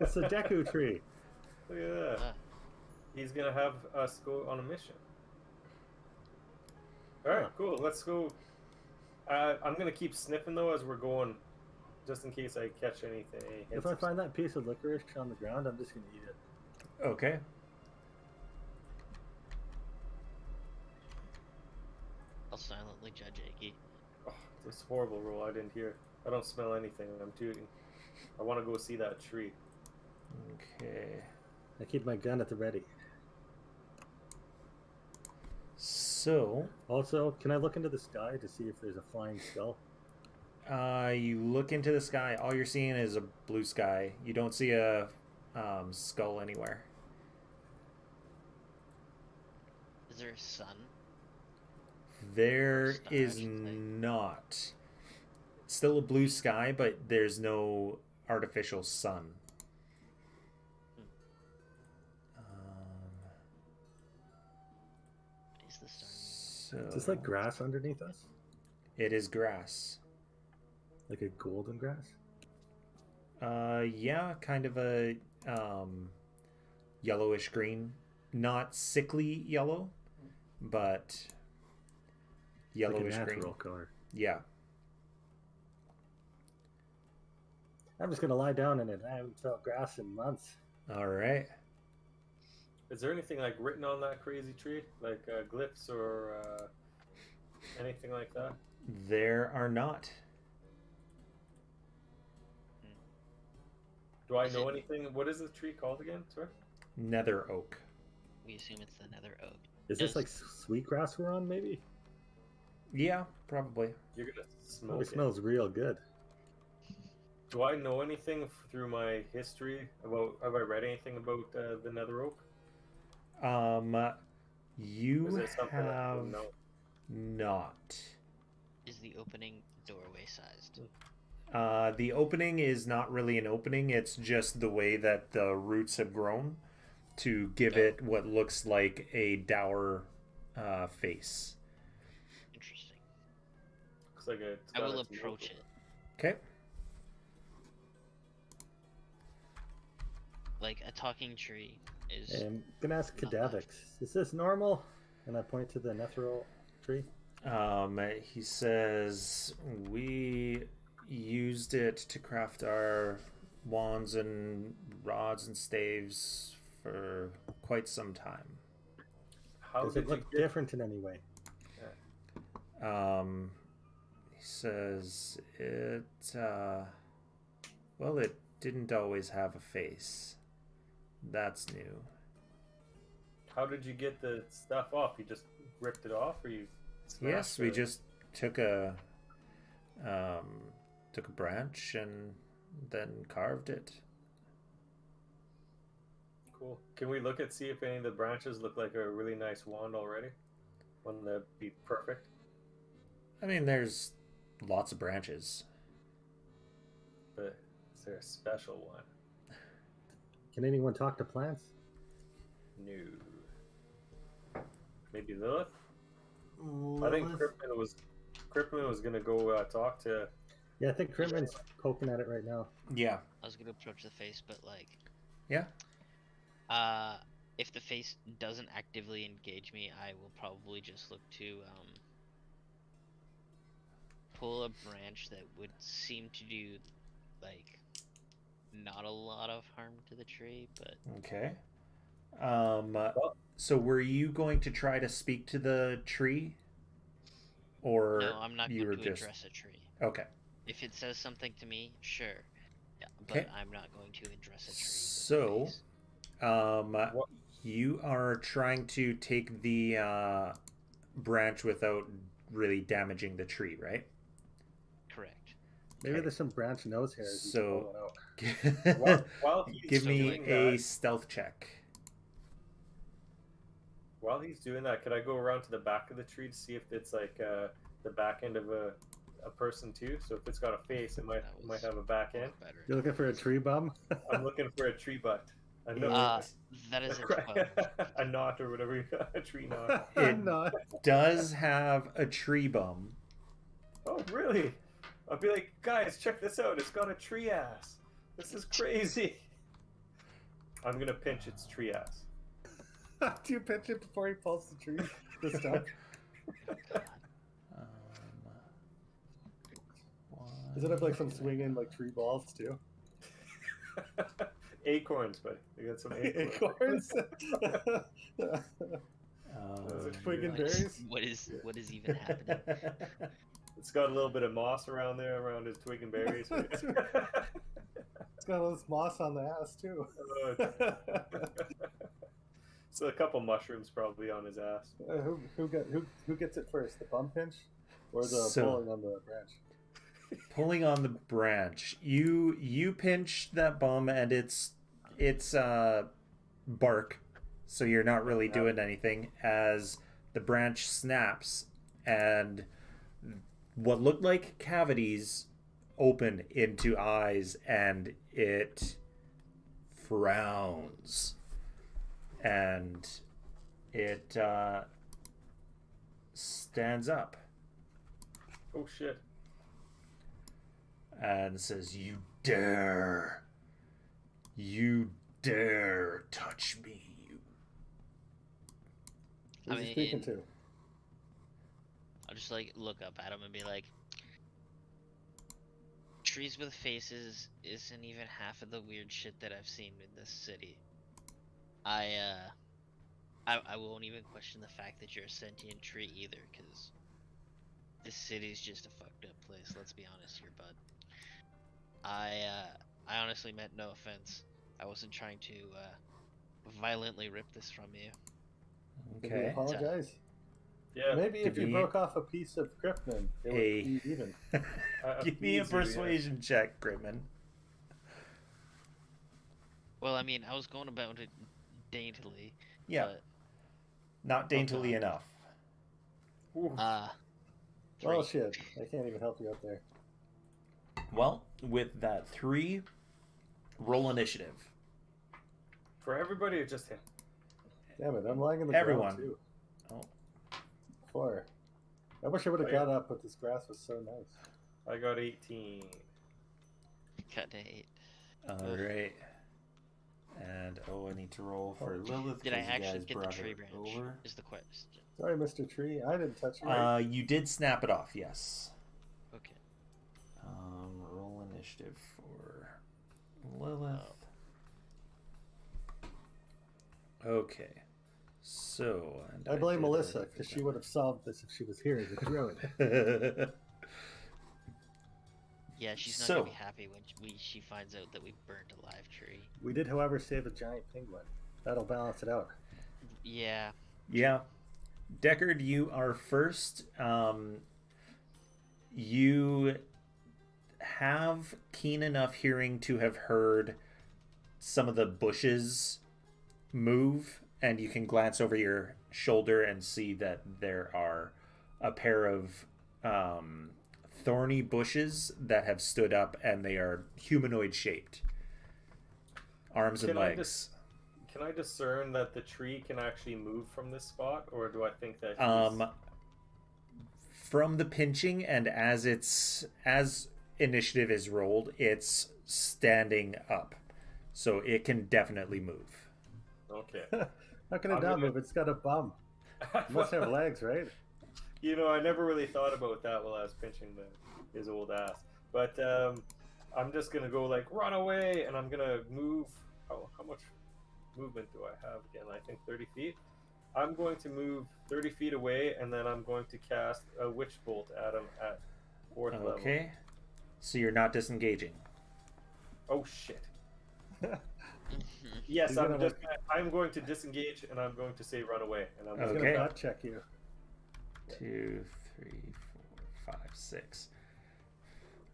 Speaker 1: It's a Deku tree.
Speaker 4: Look at that.
Speaker 3: ah,
Speaker 4: He's gonna have us go on a mission. All right, cool. Let's go. I'm gonna keep sniffing though as we're going, just in case I catch anything. any
Speaker 1: If
Speaker 4: hints
Speaker 1: I
Speaker 4: of
Speaker 1: find that piece of licorice on the ground, I'm just gonna eat it.
Speaker 2: Okay.
Speaker 3: I'll silently judge Iggy.
Speaker 4: Oh, this horrible roll. I didn't hear. I don't smell anything. I'm tooting. I want to go see that tree.
Speaker 2: Okay.
Speaker 1: I keep my gun at the ready.
Speaker 2: So,
Speaker 1: Also, can I look into the sky to see if there's a flying skull?
Speaker 2: You look into the sky. All you're seeing is a blue sky. You don't see a skull anywhere.
Speaker 3: Is there a sun?
Speaker 2: There
Speaker 3: Star,
Speaker 2: is
Speaker 3: I should say.
Speaker 2: not. Still a blue sky, but there's no artificial sun.
Speaker 3: What is the star?
Speaker 2: So
Speaker 1: Is this like grass underneath us?
Speaker 2: it is grass.
Speaker 1: Like a golden grass?
Speaker 2: Yeah, kind of a yellowish green. Not sickly yellow, but yellowish
Speaker 1: like a
Speaker 2: green.
Speaker 1: natural color.
Speaker 2: Yeah.
Speaker 1: I'm just gonna lie down in it. I haven't felt grass in months.
Speaker 2: All right.
Speaker 4: Is there anything like written on that crazy tree, like glyphs or anything like that?
Speaker 2: There are not.
Speaker 4: Do I
Speaker 3: Is
Speaker 4: know
Speaker 3: it-
Speaker 4: anything? What is the tree called again? Sorry.
Speaker 2: Nether oak.
Speaker 3: We assume it's the nether oak.
Speaker 1: Is
Speaker 3: Yes.
Speaker 1: this like sweet grass we're on? Maybe.
Speaker 2: Yeah, probably.
Speaker 4: You're gonna
Speaker 1: Oh,
Speaker 4: smoke
Speaker 1: it
Speaker 4: it.
Speaker 1: smells real good.
Speaker 4: Do I know anything through my history about? Have I read anything about the Nether Oak? Or
Speaker 2: You
Speaker 4: is it something I
Speaker 2: have
Speaker 4: don't know?
Speaker 2: not.
Speaker 3: Is the opening doorway sized?
Speaker 2: The opening is not really an opening. It's just the way that the roots have grown to give
Speaker 3: Oh.
Speaker 2: it what looks like a dour face.
Speaker 3: Interesting.
Speaker 4: Looks like it's
Speaker 3: I
Speaker 4: got
Speaker 3: will
Speaker 4: its nose
Speaker 3: approach
Speaker 4: open.
Speaker 3: it.
Speaker 2: Okay.
Speaker 3: Like a talking tree is.
Speaker 1: And I'm gonna ask
Speaker 3: Not
Speaker 1: Kadavix, is this normal? And I point to the Netheril tree.
Speaker 2: He says we used it to craft our wands and rods and staves for quite some time.
Speaker 4: How
Speaker 1: Does
Speaker 4: did
Speaker 1: it
Speaker 4: you
Speaker 1: look
Speaker 4: get?
Speaker 1: different in any way?
Speaker 2: He says it well, it didn't always have a face. That's new.
Speaker 4: How did you get the stuff off? You just ripped it off, or you?
Speaker 2: Yes,
Speaker 4: smashed
Speaker 2: we
Speaker 4: it?
Speaker 2: just took a branch and then carved it.
Speaker 4: Cool. Can we look at see if any of the branches look like a really nice wand already? One that'd be perfect.
Speaker 2: I mean, there's lots of branches.
Speaker 4: But is there a special one?
Speaker 1: Can anyone talk to plants?
Speaker 4: No. Maybe Lilith? I think Crippin was gonna go talk to.
Speaker 1: Yeah, I think Crimmon's poking at it right now.
Speaker 2: Yeah.
Speaker 3: I was gonna approach the face, but like,
Speaker 2: Yeah.
Speaker 3: if the face doesn't actively engage me, I will probably just look to pull a branch that would seem to do like not a lot of harm to the tree, but
Speaker 2: Okay. So were you going to try to speak to the tree? Or
Speaker 3: no, I'm not
Speaker 2: you
Speaker 3: going
Speaker 2: were
Speaker 3: to
Speaker 2: just
Speaker 3: address a tree.
Speaker 2: Okay.
Speaker 3: If it says something to me, sure. Yeah, but
Speaker 2: Okay.
Speaker 3: I'm not going to address a tree. with
Speaker 2: So,
Speaker 3: the face.
Speaker 4: What?
Speaker 2: You are trying to take the branch without really damaging the tree, right?
Speaker 3: Correct.
Speaker 1: Maybe
Speaker 2: Okay.
Speaker 1: there's some branch nose hairs. you
Speaker 2: So-
Speaker 1: can pull it out.
Speaker 4: While he's
Speaker 2: Give me
Speaker 4: doing
Speaker 2: a
Speaker 4: that-
Speaker 2: stealth check.
Speaker 4: While he's doing that, could I go around to the back of the tree to see if it's like the back end of a person too? So if it's got a face, it might
Speaker 3: That
Speaker 4: might
Speaker 3: was
Speaker 4: have a back end.
Speaker 3: Better.
Speaker 1: You're looking for a tree bum?
Speaker 4: I'm looking for a tree butt. A knot.
Speaker 3: That is a 12.
Speaker 4: A knot or whatever. A tree knot.
Speaker 2: It
Speaker 1: Not.
Speaker 2: does have a tree bum.
Speaker 4: Oh really? I'll be like, guys, check this out. It's got a tree ass. This is crazy. I'm gonna pinch its tree ass.
Speaker 1: Do you pinch it before he pulls the tree? The stump? Does it have like some swinging like tree balls too?
Speaker 4: Acorns, but they got some acorns.
Speaker 1: Acorns? Twig and berries?
Speaker 3: What is even happening?
Speaker 4: It's got a little bit of moss around there, around his twig and berries.
Speaker 1: It's got all this moss on the ass too.
Speaker 4: So a couple mushrooms probably on his ass.
Speaker 1: Who gets it first? The bum pinch or the
Speaker 2: So-
Speaker 1: pulling on the branch?
Speaker 2: pulling on the branch. You pinch that bum and it's bark, so you're not really doing anything as the branch snaps and what looked like cavities open into eyes and it frowns and it stands up
Speaker 4: Oh shit.
Speaker 2: and says, you dare touch me, you.
Speaker 1: Who's he speaking to?
Speaker 3: I'll just like look up at him and be like, trees with faces isn't even half of the weird shit that I've seen in this city. I won't even question the fact that you're a sentient tree either, because this city's just a fucked up place. Let's be honest here, bud. I honestly meant no offense. I wasn't trying to violently rip this from you.
Speaker 1: Did we
Speaker 2: Okay.
Speaker 1: apologize?
Speaker 4: Yeah.
Speaker 1: Maybe if
Speaker 2: Give
Speaker 1: you
Speaker 2: me
Speaker 1: broke off a piece of Krypton, it would be even.
Speaker 2: Give me a
Speaker 4: easy, yeah.
Speaker 2: persuasion check, Grimman.
Speaker 3: Well, I mean, I was going about it daintily.
Speaker 2: Yeah,
Speaker 3: But,
Speaker 2: not daintily
Speaker 3: God.
Speaker 2: enough.
Speaker 4: Ooh.
Speaker 1: Oh
Speaker 3: three.
Speaker 1: shit! I can't even help you out there.
Speaker 2: Well, with that 3, roll initiative.
Speaker 4: For everybody or just him?
Speaker 1: Damn it! I'm lying in the
Speaker 2: Everyone.
Speaker 1: ground too.
Speaker 2: Oh.
Speaker 1: 4. I wish I would have
Speaker 4: Oh,
Speaker 1: got up, but this grass was so nice.
Speaker 4: I got 18.
Speaker 3: Cut to 8.
Speaker 2: All right. And I need to roll for Lilith.
Speaker 3: Did I
Speaker 2: 'cause you
Speaker 3: actually
Speaker 2: guys
Speaker 3: get the
Speaker 2: brought
Speaker 3: tree
Speaker 2: her
Speaker 3: branch?
Speaker 2: over.
Speaker 3: Is the question.
Speaker 1: Sorry, Mr. Tree. I didn't touch you.
Speaker 2: You did snap it off, yes.
Speaker 3: Okay.
Speaker 2: Roll initiative for Lilith. Okay. So. And
Speaker 1: I blame
Speaker 2: did
Speaker 1: Melissa
Speaker 2: already
Speaker 1: because
Speaker 2: put
Speaker 1: she would have solved this if she was here in the drone.
Speaker 2: that.
Speaker 3: Yeah, she's not
Speaker 2: So-
Speaker 3: gonna be happy when she finds out that we burnt a live tree.
Speaker 1: We did, however, save a giant penguin. That'll balance it out.
Speaker 3: Yeah.
Speaker 2: Yeah. Deckard, you are first. You have keen enough hearing to have heard some of the bushes move, and you can glance over your shoulder and see that there are a pair of thorny bushes that have stood up, and they are humanoid shaped. Arms and
Speaker 4: Can I
Speaker 2: legs.
Speaker 4: Can I discern that the tree can actually move from this spot, or do I think that he's...
Speaker 2: From the pinching and as initiative is rolled, it's standing up, so it can definitely move.
Speaker 4: Okay.
Speaker 1: How can it
Speaker 4: I'm
Speaker 1: not
Speaker 4: gonna-
Speaker 1: move? It's got a bum. It must have legs, right?
Speaker 4: You know, I never really thought about that while I was pinching his old ass. But I'm just gonna go like run away, and I'm gonna move. How much movement do I have again? I think 30 feet. I'm going to move 30 feet away, and then I'm going to cast a witch bolt at him at 4th level.
Speaker 2: Okay, so you're not disengaging.
Speaker 4: Oh shit. Yes,
Speaker 1: He's
Speaker 4: I'm
Speaker 1: gonna,
Speaker 4: I'm going to disengage, and I'm going to say run away, and I'm
Speaker 1: He's
Speaker 2: Okay.
Speaker 1: gonna butt check you.
Speaker 2: 2, 3, 4, 5, 6.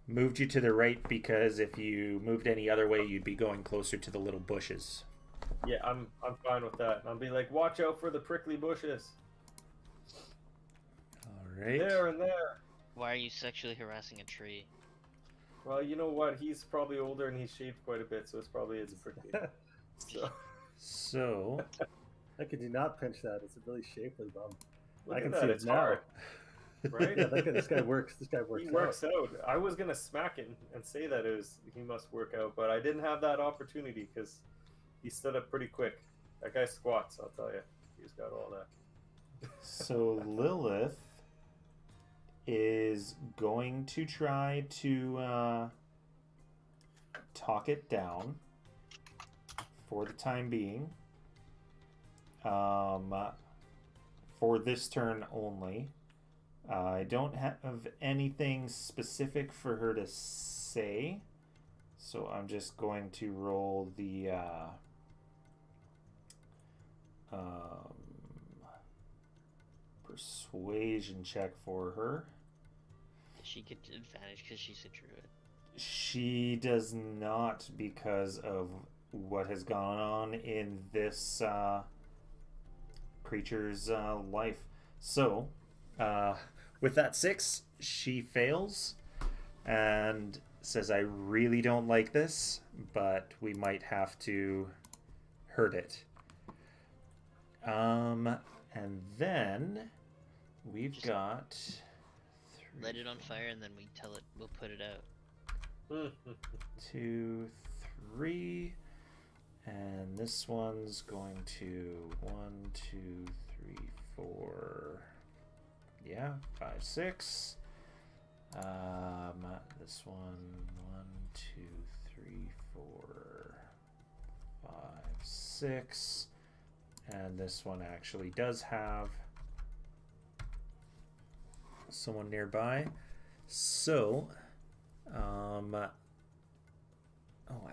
Speaker 2: Moved you to the right because if you moved any other way, you'd be going closer to the little bushes.
Speaker 4: Yeah, I'm fine with that. And I'll be like, watch out for the prickly bushes.
Speaker 2: All right.
Speaker 4: There and there.
Speaker 3: Why are you sexually harassing a tree?
Speaker 4: Well, you know what? He's probably older and he's shaved quite a bit, so it's probably is prickly. So,
Speaker 2: So,
Speaker 1: How could you not pinch that? It's a really shapely bum.
Speaker 4: look
Speaker 1: I
Speaker 4: at
Speaker 1: can
Speaker 4: that.
Speaker 1: see it
Speaker 4: It's
Speaker 1: now.
Speaker 4: hard, right?
Speaker 1: Yeah, this guy works. This guy works.
Speaker 4: He works out. I was gonna smack it and say that he must work out, but I didn't have that opportunity because he stood up pretty quick. That guy squats, I'll tell you. He's got all that.
Speaker 2: so Lilith is going to try to talk it down for the time being. For this turn only. I don't have anything specific for her to say, so I'm just going to roll the persuasion check for her.
Speaker 3: She gets advantage because she's a druid.
Speaker 2: She does not, because of what has gone on in this creature's life. So, with that 6, she fails and says, I really don't like this, but we might have to hurt it. And then we've
Speaker 3: Just
Speaker 2: got...
Speaker 3: Let it on fire, and then we'll put it out.
Speaker 2: 2, 3, and this one's going to 1, 2, 3, 4. Yeah, 5, 6. This one 1, 2, 3, 4, 5, 6, and this one actually does have someone nearby. So, oh,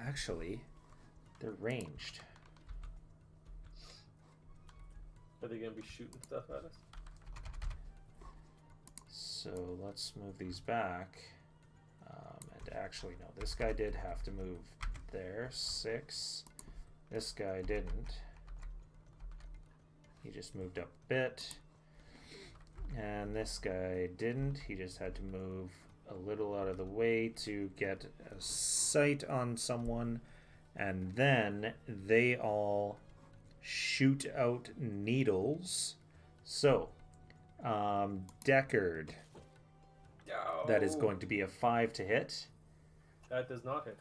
Speaker 2: actually, they're ranged.
Speaker 4: Are they gonna be shooting stuff at us?
Speaker 2: So let's move these back. And actually, no, this guy did have to move there. 6. This guy didn't. He just moved up a bit. And this guy didn't. He just had to move a little out of the way to get a sight on someone. And then they all shoot out needles. So, Deckard.
Speaker 4: No.
Speaker 2: That is going to be a 5 to hit.
Speaker 4: That does not hit.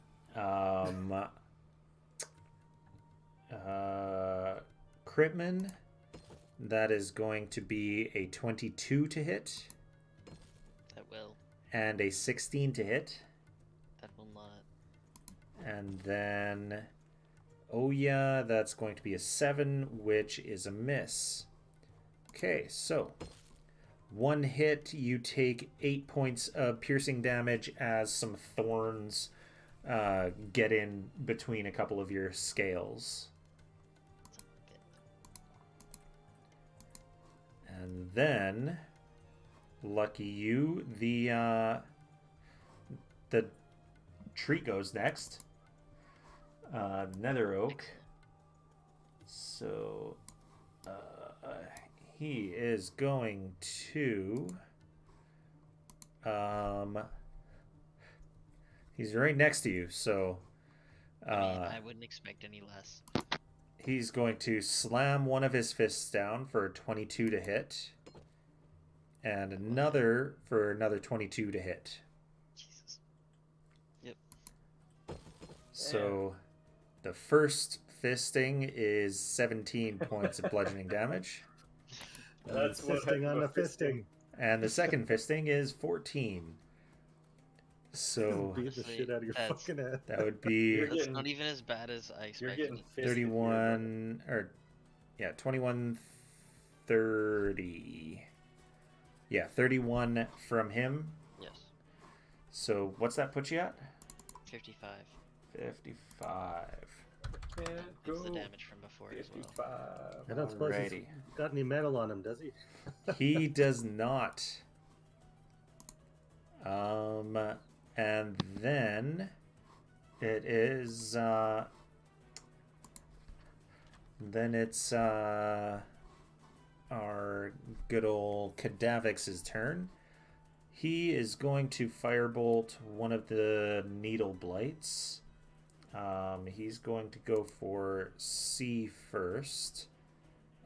Speaker 2: Critman. That is going to be a 22 to hit.
Speaker 3: That will.
Speaker 2: And a 16 to hit.
Speaker 3: That will not.
Speaker 2: And then... Oh yeah, that's going to be a 7, which is a miss. Okay, so... 1 hit, you take 8 points of piercing damage as some thorns get in between a couple of your scales. And then, lucky you, the tree goes next. Nether Oak. So, he is going to... he's right next to you, so...
Speaker 3: I mean, I wouldn't expect any less.
Speaker 2: He's going to slam one of his fists down for a 22 to hit. And another for another 22 to hit.
Speaker 3: Jesus. Yep.
Speaker 2: So the first fisting is 17 points of bludgeoning damage.
Speaker 4: That's what
Speaker 1: fisting on the fisting.
Speaker 2: And the second fisting is 14. So
Speaker 1: Beat the shit out of your
Speaker 3: That's-
Speaker 1: fucking head.
Speaker 2: that would be
Speaker 4: You're
Speaker 3: That's
Speaker 4: getting-
Speaker 3: not even as bad as I
Speaker 4: You're
Speaker 3: expected.
Speaker 4: getting fisted
Speaker 2: 31 or yeah, 21 30. Yeah, 31 from him.
Speaker 3: Yes.
Speaker 2: So what's that put you at?
Speaker 3: 55.
Speaker 2: 55.
Speaker 4: Can't go
Speaker 3: That's the damage from before as well.
Speaker 4: 55.
Speaker 1: I don't suppose he's
Speaker 2: Alrighty.
Speaker 1: got any metal on him, does he?
Speaker 2: He does not. And then it is then it's our good old Kadavix's turn. He is going to firebolt one of the needle blights. He's going to go for C first.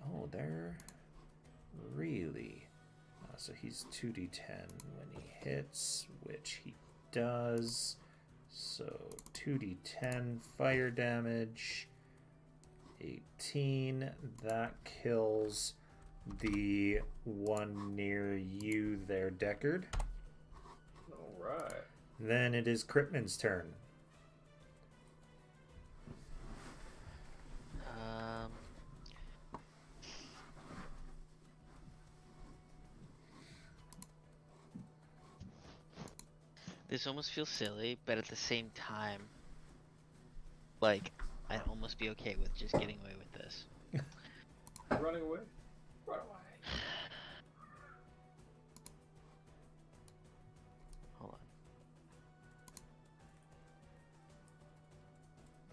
Speaker 2: Oh, they're really... so he's 2d10 when he hits, which he does. So 2d10 fire damage. 18. That kills the one near you there, Deckard.
Speaker 4: Alright.
Speaker 2: Then it is Critman's turn.
Speaker 3: This almost feels silly, but at the same time, like, I'd almost be okay with just getting away with this.
Speaker 4: Running away? Run away.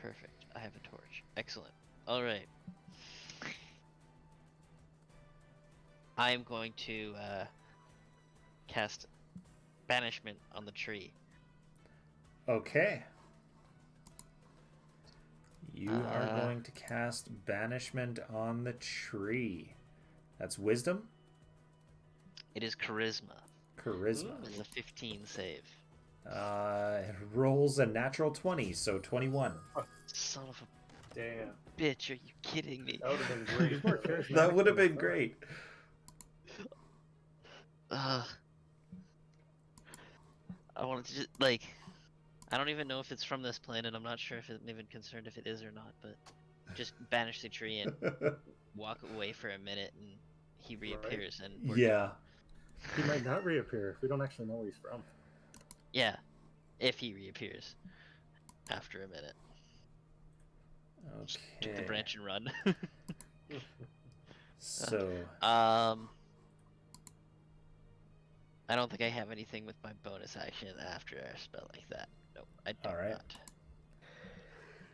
Speaker 3: Perfect. I have a torch. Excellent. All right. I am going to cast banishment on the tree.
Speaker 2: Okay. You are going to cast banishment on the tree. That's wisdom?
Speaker 3: It is charisma.
Speaker 2: Charisma.
Speaker 3: It's a 15 save.
Speaker 2: It rolls a natural 20, so 21.
Speaker 3: Son of a
Speaker 4: Damn.
Speaker 3: bitch, are you kidding me?
Speaker 4: That would have been great.
Speaker 1: He's more charismatic
Speaker 2: That would have
Speaker 1: than
Speaker 2: been
Speaker 1: us.
Speaker 2: great.
Speaker 3: I wanted to just, like, I don't even know if it's from this planet. I'm not sure if I'm even concerned if it is or not, but just banish the tree and walk away for a minute and he reappears and we're
Speaker 2: Yeah.
Speaker 1: He might not reappear if we don't actually know where he's from.
Speaker 3: Yeah, if he reappears after a minute. Just took the
Speaker 2: Okay.
Speaker 3: branch and run.
Speaker 2: So,
Speaker 3: I don't think I have anything with my bonus action after a spell like that. Nope, I do
Speaker 2: Alright.
Speaker 3: not.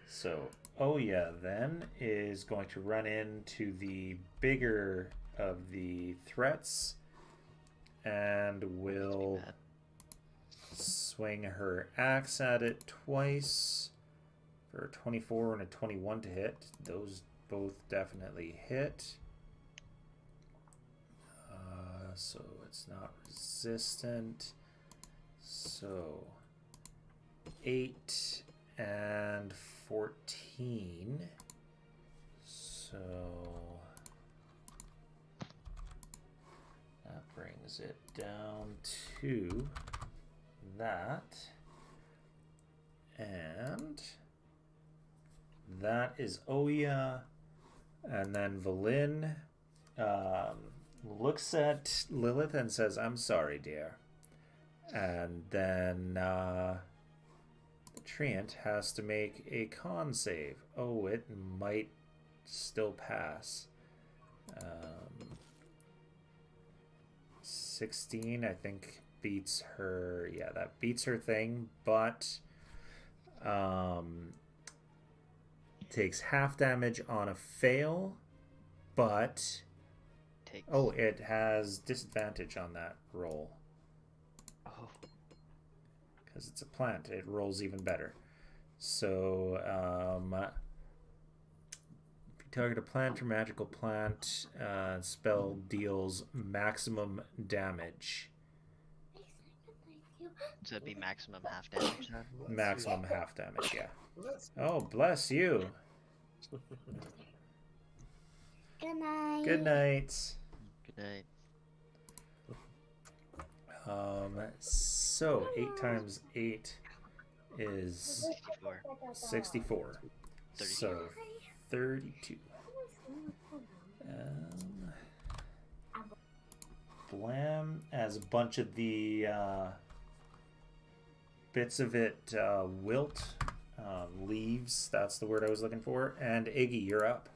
Speaker 2: So, Oya then is going to run into the bigger of the threats and will
Speaker 3: bad.
Speaker 2: swing her axe at it twice for a 24 and a 21 to hit. Those both definitely hit. So it's not resistant. So 8 and 14. So that brings it down to that. And that is Oya. And then Valin looks at Lilith and says, "I'm sorry, dear." And then Treant has to make a con save. Oh, it might still pass. 16, I think, beats her. Yeah, that beats her thing, but takes half damage on a fail, but
Speaker 3: Takes.
Speaker 2: oh, it has disadvantage on that roll
Speaker 3: Oh.
Speaker 2: because it's a plant. It rolls even better. So if you target a plant or magical plant, spell deals maximum damage.
Speaker 3: So it'd be maximum half damage then?
Speaker 2: Maximum half damage, yeah.
Speaker 4: Bless
Speaker 2: Oh, bless you.
Speaker 5: Good night.
Speaker 2: Good night.
Speaker 3: Good night.
Speaker 2: So 8 times 8 is
Speaker 3: 64.
Speaker 2: 64. So 32. Blam, as a bunch of the bits of it wilt, leaves, that's the word I was looking for. And Iggy, you're up.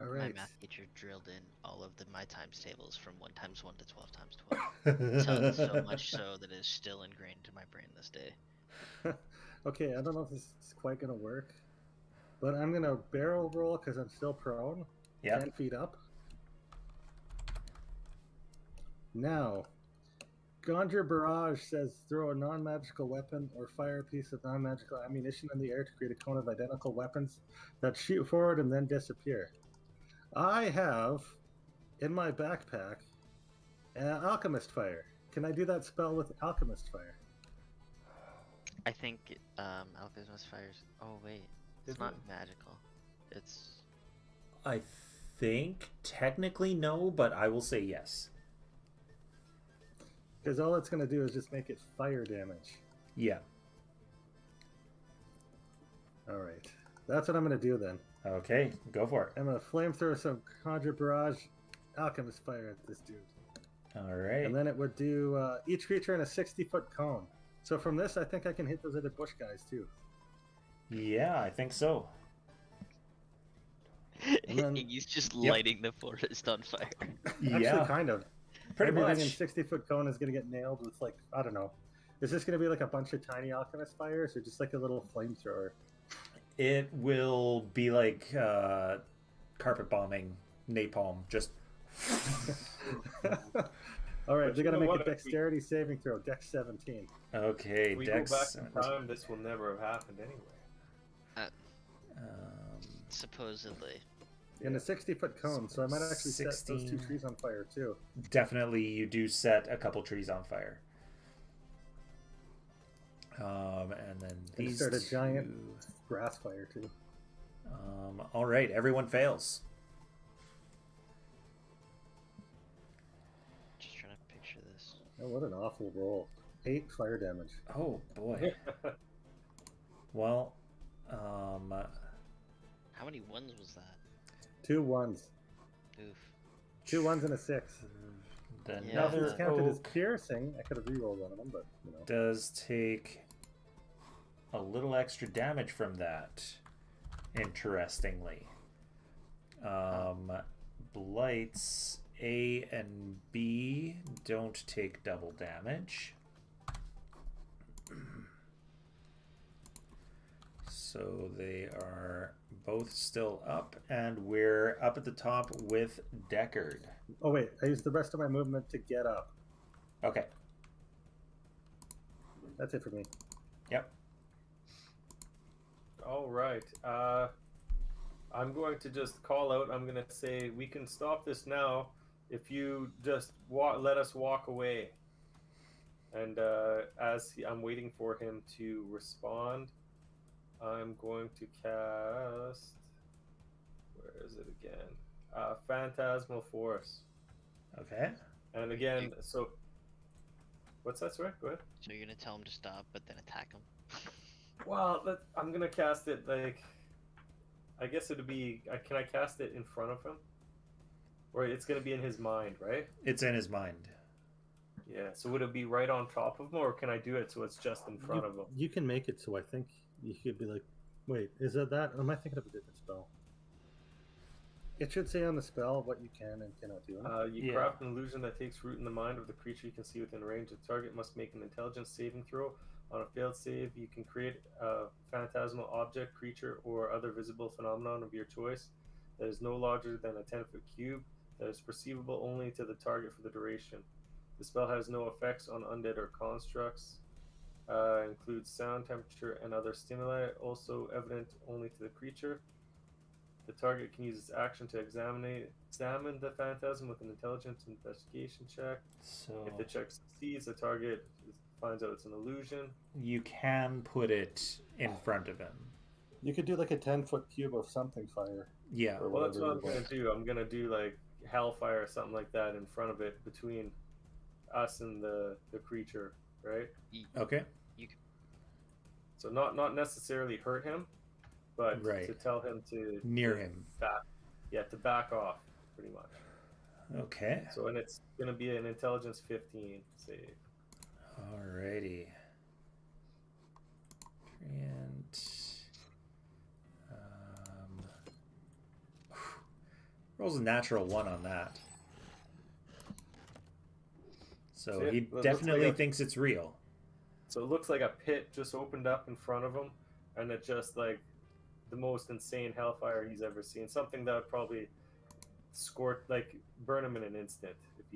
Speaker 1: All
Speaker 3: My
Speaker 1: right.
Speaker 3: math teacher drilled in all of my times tables from 1 times 1 to 12 times 12. So much so that it is still ingrained in my brain this day.
Speaker 1: Okay, I don't know if this is quite gonna work, but I'm gonna barrel roll because I'm still prone.
Speaker 2: Yeah.
Speaker 1: 10 feet up. Now, Conjure Barrage says throw a non-magical weapon or fire a piece of non-magical ammunition in the air to create a cone of identical weapons that shoot forward and then disappear. I have in my backpack Alchemist Fire. Can I do that spell with Alchemist Fire?
Speaker 3: I think Alchemist Fires. Oh wait, it's not magical. It's
Speaker 2: I think technically no, but I will say yes.
Speaker 1: Because all it's going to do is just make it fire damage.
Speaker 2: Yeah.
Speaker 1: Alright. That's what I'm going to do then.
Speaker 2: Okay, go for it.
Speaker 1: I'm going to flamethrower some Conjure Barrage Alchemist Fire at this dude.
Speaker 2: All right.
Speaker 1: And then it would do each creature in a 60-foot cone. So from this, I think I can hit those other bush guys too.
Speaker 2: Yeah, I think so.
Speaker 1: And then-
Speaker 3: he's just
Speaker 2: Yep.
Speaker 3: lighting the forest on fire.
Speaker 1: Actually,
Speaker 2: Yeah,
Speaker 1: kind of.
Speaker 2: pretty
Speaker 1: Everything
Speaker 2: much.
Speaker 1: in 60-foot cone is going to get nailed with, like, I don't know, Is this going to be like a bunch of tiny alchemist fires, or just like a little flamethrower?
Speaker 2: It will be like carpet bombing, napalm. Just
Speaker 1: All right,
Speaker 4: But
Speaker 1: they
Speaker 4: you
Speaker 1: got to
Speaker 4: know
Speaker 1: make
Speaker 4: what,
Speaker 1: a
Speaker 4: if we-
Speaker 1: dexterity saving throw. Dex 17.
Speaker 2: okay.
Speaker 4: If we
Speaker 2: Dex.
Speaker 4: go back in time, this will never have happened anyway.
Speaker 3: Supposedly.
Speaker 1: In a 60-foot cone, so I might actually set those 2
Speaker 2: 16.
Speaker 1: trees on fire too.
Speaker 2: Definitely, you do set a couple trees on fire. And then
Speaker 1: And
Speaker 2: these
Speaker 1: start a giant
Speaker 2: two-
Speaker 1: grass fire too.
Speaker 2: all right, everyone fails.
Speaker 3: Just trying to picture this.
Speaker 1: Oh, what an awful roll. 8 fire damage.
Speaker 2: Oh boy. Well,
Speaker 3: How many ones was that?
Speaker 1: 2 1s.
Speaker 3: Oof.
Speaker 1: 2 1s and a 6.
Speaker 2: then
Speaker 3: Yeah,
Speaker 1: Now, if
Speaker 2: another
Speaker 1: it's counted as
Speaker 2: oak
Speaker 1: piercing, I could have rerolled one of them, but you know.
Speaker 2: does take a little extra damage from that. Interestingly, blights A and B don't take double damage. So they are both still up, and we're up at the top with Deckard.
Speaker 1: Oh wait, I used the rest of my movement to get up.
Speaker 2: Okay.
Speaker 1: That's it for me.
Speaker 2: Yep.
Speaker 4: All right. I'm going to just call out. I'm going to say we can stop this now if you just let us walk away. And I'm waiting for him to respond, I'm going to cast. Where is it again? Phantasmal Force.
Speaker 2: Okay.
Speaker 4: And again, so. What's that? Sorry, go ahead.
Speaker 3: So you're gonna tell him to stop, but then attack him?
Speaker 4: Well, I'm gonna cast it like. I guess it'd be. Can I cast it in front of him? Or it's gonna be in his mind, right?
Speaker 2: It's in his mind.
Speaker 4: Yeah. So would it be right on top of him, or can I do it so it's just in front of him?
Speaker 1: You can make it so I think you could be like, wait, is it that? Or am I thinking of a different spell? It should say on the spell what you can and cannot do.
Speaker 4: You
Speaker 2: Yeah.
Speaker 4: craft an illusion that takes root in the mind of the creature you can see within range. The target must make an intelligence saving throw. On a failed save, you can create a phantasmal object, creature, or other visible phenomenon of your choice that is no larger than a 10-foot cube that is perceivable only to the target for the duration. The spell has no effects on undead or constructs. Includes sound, temperature, and other stimuli, also evident only to the creature. The target can use its action to examine the phantasm with an intelligence investigation check.
Speaker 2: So
Speaker 4: If the check succeeds, the target finds out it's an illusion.
Speaker 2: you can put it in front of him.
Speaker 1: You could do like a 10-foot cube of something fire.
Speaker 2: Yeah.
Speaker 1: Or
Speaker 4: Well, that's what I'm
Speaker 1: whatever
Speaker 4: going to do. I'm going to do like hellfire or something like that in front of it between us and the creature, right?
Speaker 2: Okay.
Speaker 4: So not necessarily hurt him, but
Speaker 2: Right.
Speaker 4: to tell him to
Speaker 2: Near him.
Speaker 4: back. Yeah, to back off, pretty much.
Speaker 2: Okay.
Speaker 4: So, and it's going to be an intelligence 15 save.
Speaker 2: Alrighty. And rolls a natural 1 on that. So
Speaker 4: So, yeah,
Speaker 2: he
Speaker 4: it looks
Speaker 2: definitely
Speaker 4: like
Speaker 2: thinks it's real.
Speaker 4: So it looks like a pit just opened up in front of him, and it's just like the most insane hellfire he's ever seen. Something that would probably burn him in an instant if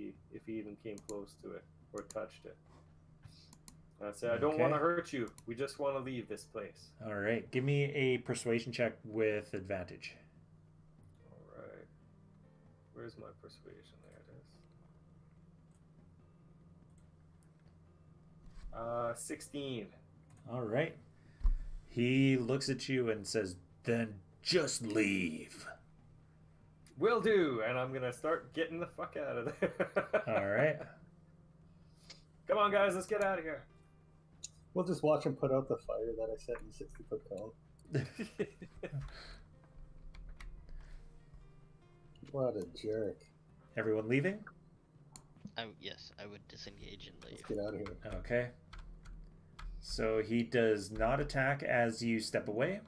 Speaker 4: he even came close to it or touched it. And I say, I don't
Speaker 2: Okay.
Speaker 4: want to hurt you. We just want to leave this place.
Speaker 2: All right. Give me a persuasion check with advantage.
Speaker 4: All right. Where's my persuasion? There it is. 16.
Speaker 2: All right. He looks at you and says, "Then just leave."
Speaker 4: Will do. And I'm gonna start getting the fuck out of there.
Speaker 2: All right.
Speaker 4: Come on, guys. Let's get out of here.
Speaker 1: We'll just watch him put out the fire that I set in the 60-foot cone. What a jerk.
Speaker 2: Everyone leaving?
Speaker 3: Yes, I would disengage and leave.
Speaker 1: Let's get out of here.
Speaker 2: Okay. So he does not attack as you step away.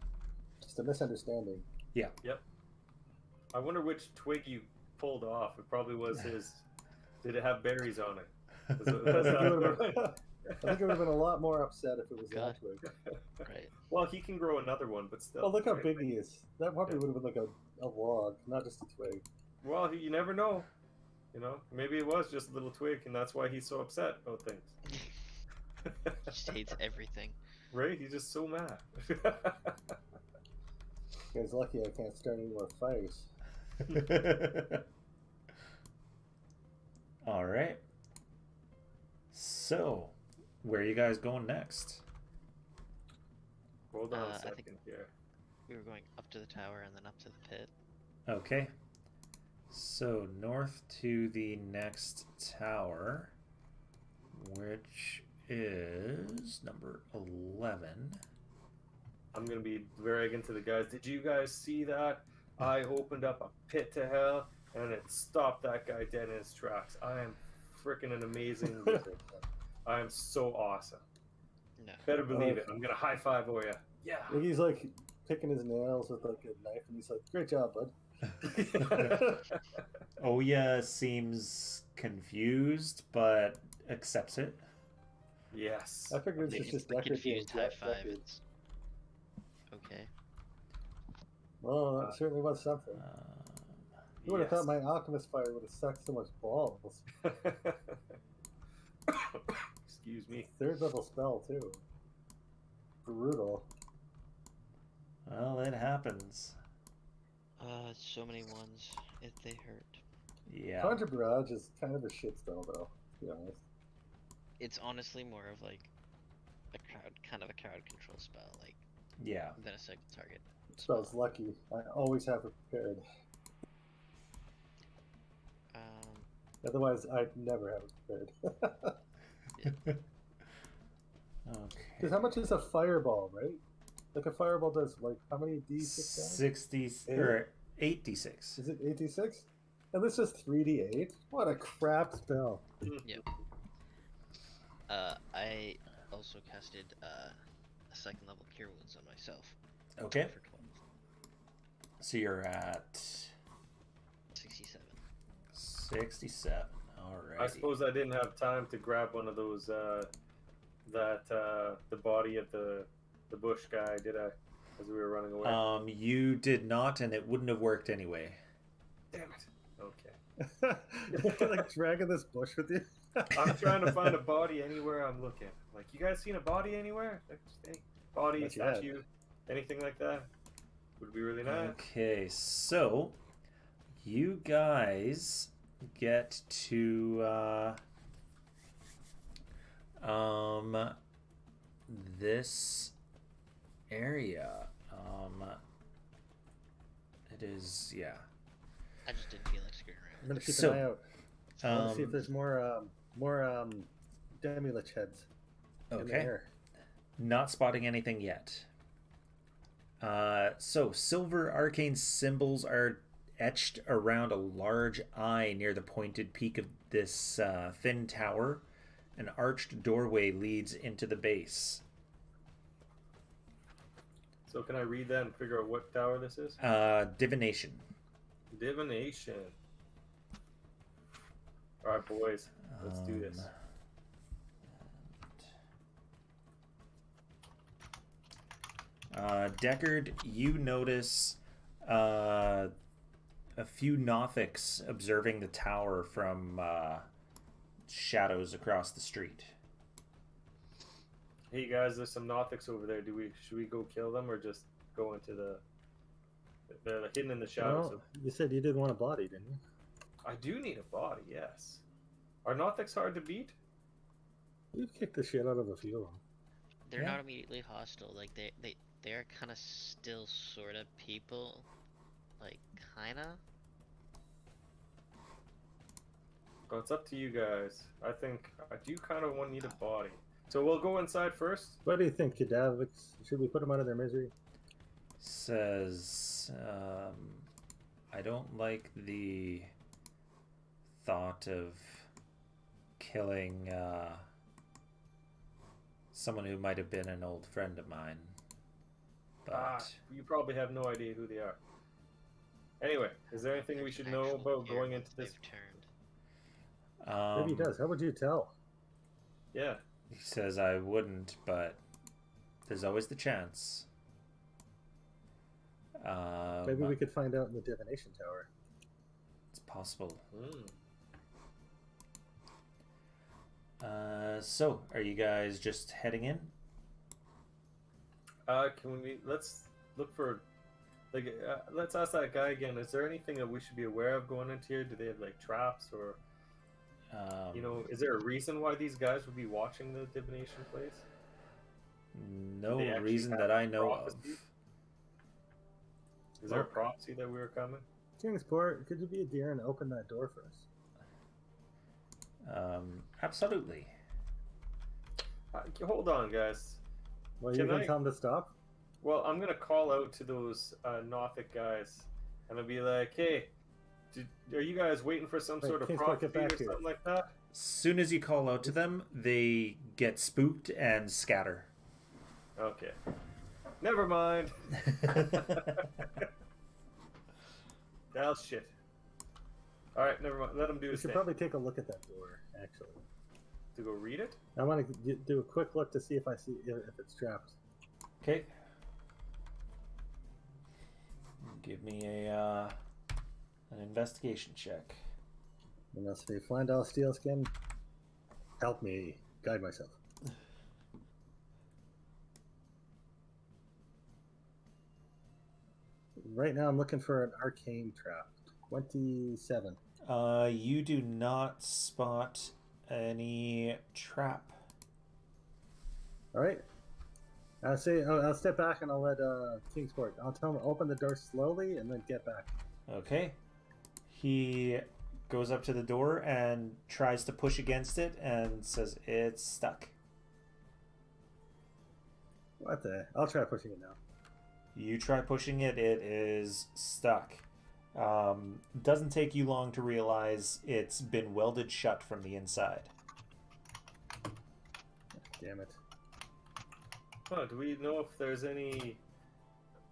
Speaker 1: Just a misunderstanding.
Speaker 4: I wonder which twig you pulled off. It probably was his. Did it have berries on it? Was it
Speaker 1: I think I would have been a lot more upset if it was
Speaker 3: God.
Speaker 1: that twig.
Speaker 3: Right.
Speaker 4: Well, he can grow another one, but still.
Speaker 1: Oh, look how
Speaker 4: right?
Speaker 1: big he is. That probably would have been like a log, not just a twig.
Speaker 4: Well, you never know. You know, maybe it was just a little twig, and that's why he's so upset about things.
Speaker 3: He just hates everything.
Speaker 4: Right? He's just so mad.
Speaker 1: Guy's lucky I can't start any more fires.
Speaker 2: All right. So, where are you guys going next?
Speaker 4: Hold on a
Speaker 3: I
Speaker 4: second
Speaker 3: think-
Speaker 4: here.
Speaker 3: We were going up to the tower and then up to the pit.
Speaker 2: Okay. So, north to the next tower, which is number 11.
Speaker 4: I'm gonna be bragging to the guys. Did you guys see that? I opened up a pit to hell, and it stopped that guy dead in his tracks. I am freaking an amazing wizard. I am so awesome.
Speaker 3: No.
Speaker 4: Better believe it. I'm gonna high five for you. Yeah.
Speaker 1: Like he's like picking his nails with like a knife, and he's like, "Great job, bud."
Speaker 2: Oya seems confused, but accepts it.
Speaker 4: Yes.
Speaker 1: I figured this
Speaker 3: Maybe
Speaker 1: was just
Speaker 3: the
Speaker 1: Decker being
Speaker 3: confused high five.
Speaker 1: Decker.
Speaker 3: It's okay.
Speaker 1: Well, that certainly was something. You would have
Speaker 4: Yes.
Speaker 1: thought my alchemist fire would have sucked so much balls.
Speaker 4: Excuse me.
Speaker 1: Third level spell too. Brutal.
Speaker 2: Well, it happens.
Speaker 3: So many ones. If they hurt.
Speaker 2: Yeah.
Speaker 1: Conjure Barrage is kind of a shit spell though, to be honest.
Speaker 3: It's honestly more of like a kind of a crowd control spell, like
Speaker 2: Yeah.
Speaker 3: than a single target.
Speaker 1: Spell's lucky. I always have it prepared. Otherwise, I'd never have it prepared.
Speaker 2: Okay.
Speaker 1: Because how much is a fireball, right? Like a fireball does like how many d6 damage?
Speaker 2: 60 or 8d6.
Speaker 1: Is it 86? And this is 3d8? What a crap spell.
Speaker 3: I also casted a second level Cure Wounds on myself.
Speaker 2: Okay.
Speaker 3: For 12.
Speaker 2: So you're at
Speaker 3: 67.
Speaker 2: 67. All right.
Speaker 4: I suppose I didn't have time to grab one of those the body of the bush guy, did I? As we were running away.
Speaker 2: You did not, and it wouldn't have worked anyway.
Speaker 4: Damn it. Okay.
Speaker 1: You're like dragging this bush with you?
Speaker 4: I'm trying to find a body anywhere I'm looking. Like, you guys seen a body anywhere? Like, just any body,
Speaker 1: Not yet.
Speaker 4: statue, anything like that? Would be really nice.
Speaker 2: Okay, so you guys get to this area. It is, yeah.
Speaker 3: I just didn't feel like screwing around.
Speaker 1: I'm gonna keep
Speaker 2: So,
Speaker 1: an eye out. I want to see if
Speaker 2: Um,
Speaker 1: there's more Demi-Lich heads in the
Speaker 2: okay.
Speaker 1: air.
Speaker 2: Not spotting anything yet. So silver arcane symbols are etched around a large eye near the pointed peak of this thin tower. An arched doorway leads into the base.
Speaker 4: So can I read that and figure out what tower this is?
Speaker 2: Divination.
Speaker 4: Divination. Alright, boys. Let's do this.
Speaker 2: Deckard, you notice a few Nothics observing the tower from shadows across the street.
Speaker 4: Hey guys, there's some Nothics over there. Should we go kill them or just go into they're hidden in the shadows?
Speaker 1: Well, you said you did want a body, didn't you?
Speaker 4: I do need a body, yes. Are Nothics hard to beat?
Speaker 1: You've kicked the shit out of a few of them.
Speaker 3: They're
Speaker 2: Yeah.
Speaker 3: not immediately hostile. Like they're kind of still sort of people. Like kinda.
Speaker 4: Well, it's up to you guys. I think I do kind of want to need a body. So we'll go inside first.
Speaker 1: What do you think, Cadavix? Should we put them out of their misery?
Speaker 2: Says, I don't like the thought of killing someone who might have been an old friend of mine. But
Speaker 4: You probably have no idea who they are. Anyway, is there anything we should know
Speaker 3: Actual
Speaker 4: about going
Speaker 3: here
Speaker 4: into this?
Speaker 3: They've turned.
Speaker 1: Maybe he does. How would you tell?
Speaker 4: Yeah.
Speaker 2: He says I wouldn't, but there's always the chance.
Speaker 1: Maybe we could find out in the divination tower.
Speaker 2: It's possible.
Speaker 4: Mm.
Speaker 2: So, are you guys just heading in?
Speaker 4: Let's look for, like, let's ask that guy again. Is there anything that we should be aware of going into here? Do they have like traps or, you know, is there a reason why these guys would be watching the divination place?
Speaker 2: No
Speaker 4: Do they actually
Speaker 2: reason
Speaker 4: have
Speaker 2: that I know
Speaker 4: prophecy?
Speaker 2: of.
Speaker 4: Is there a prophecy that we were coming?
Speaker 1: Kingsport, could you be a dear and open that door for us?
Speaker 2: Absolutely.
Speaker 4: Hold on, guys.
Speaker 1: Well, you're going to tell them to stop?
Speaker 4: Well, I'm going to call out to those Nothic guys, and I'll be like, hey, are you guys waiting for some sort of prophecy or something like that?
Speaker 2: As soon as you call out to them, they get spooked and scatter.
Speaker 4: Okay. Never mind. Well, shit. Alright, never mind. Let them do
Speaker 1: We
Speaker 4: his
Speaker 1: should
Speaker 4: thing.
Speaker 1: probably take a look at that door, actually.
Speaker 4: To go read it?
Speaker 1: I want to do a quick look to see if if it's trapped.
Speaker 2: Okay. Give me an investigation check.
Speaker 1: Unless they find all steel skin, help me guide myself. Right now I'm looking for an arcane trap. 27.
Speaker 2: You do not spot any trap.
Speaker 1: All right. I'll step back and I'll let Kingsport. I'll tell him to open the door slowly and then get back.
Speaker 2: Okay. He goes up to the door and tries to push against it and says it's stuck.
Speaker 1: What the? I'll try pushing it now.
Speaker 2: You try pushing it, it is stuck. Doesn't take you long to realize it's been welded shut from the inside.
Speaker 1: Damn it.
Speaker 4: Oh, do we know if there's any...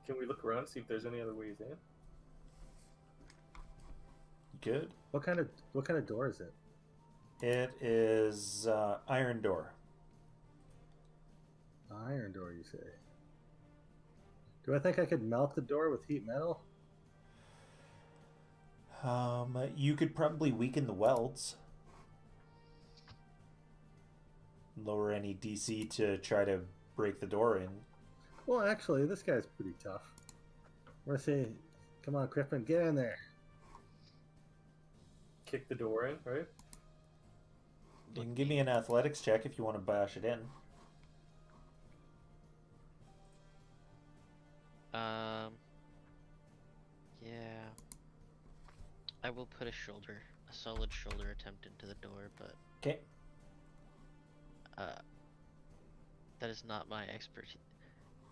Speaker 4: Can we look around, see if there's any other ways in?
Speaker 2: Good.
Speaker 1: What kind of door is it?
Speaker 2: It is iron door.
Speaker 1: Iron door, you say? Do I think I could melt the door with heat metal?
Speaker 2: You could probably weaken the welds. Lower any DC to try to break the door in.
Speaker 1: Well, actually, this guy's pretty tough. We're saying, come on, Crippen, get in there.
Speaker 4: Kick the door in, right?
Speaker 2: You can give me an athletics check if you want to bash it in.
Speaker 3: Yeah. I will put a solid shoulder attempt into the door, but
Speaker 2: Okay.
Speaker 3: that is not my expertise.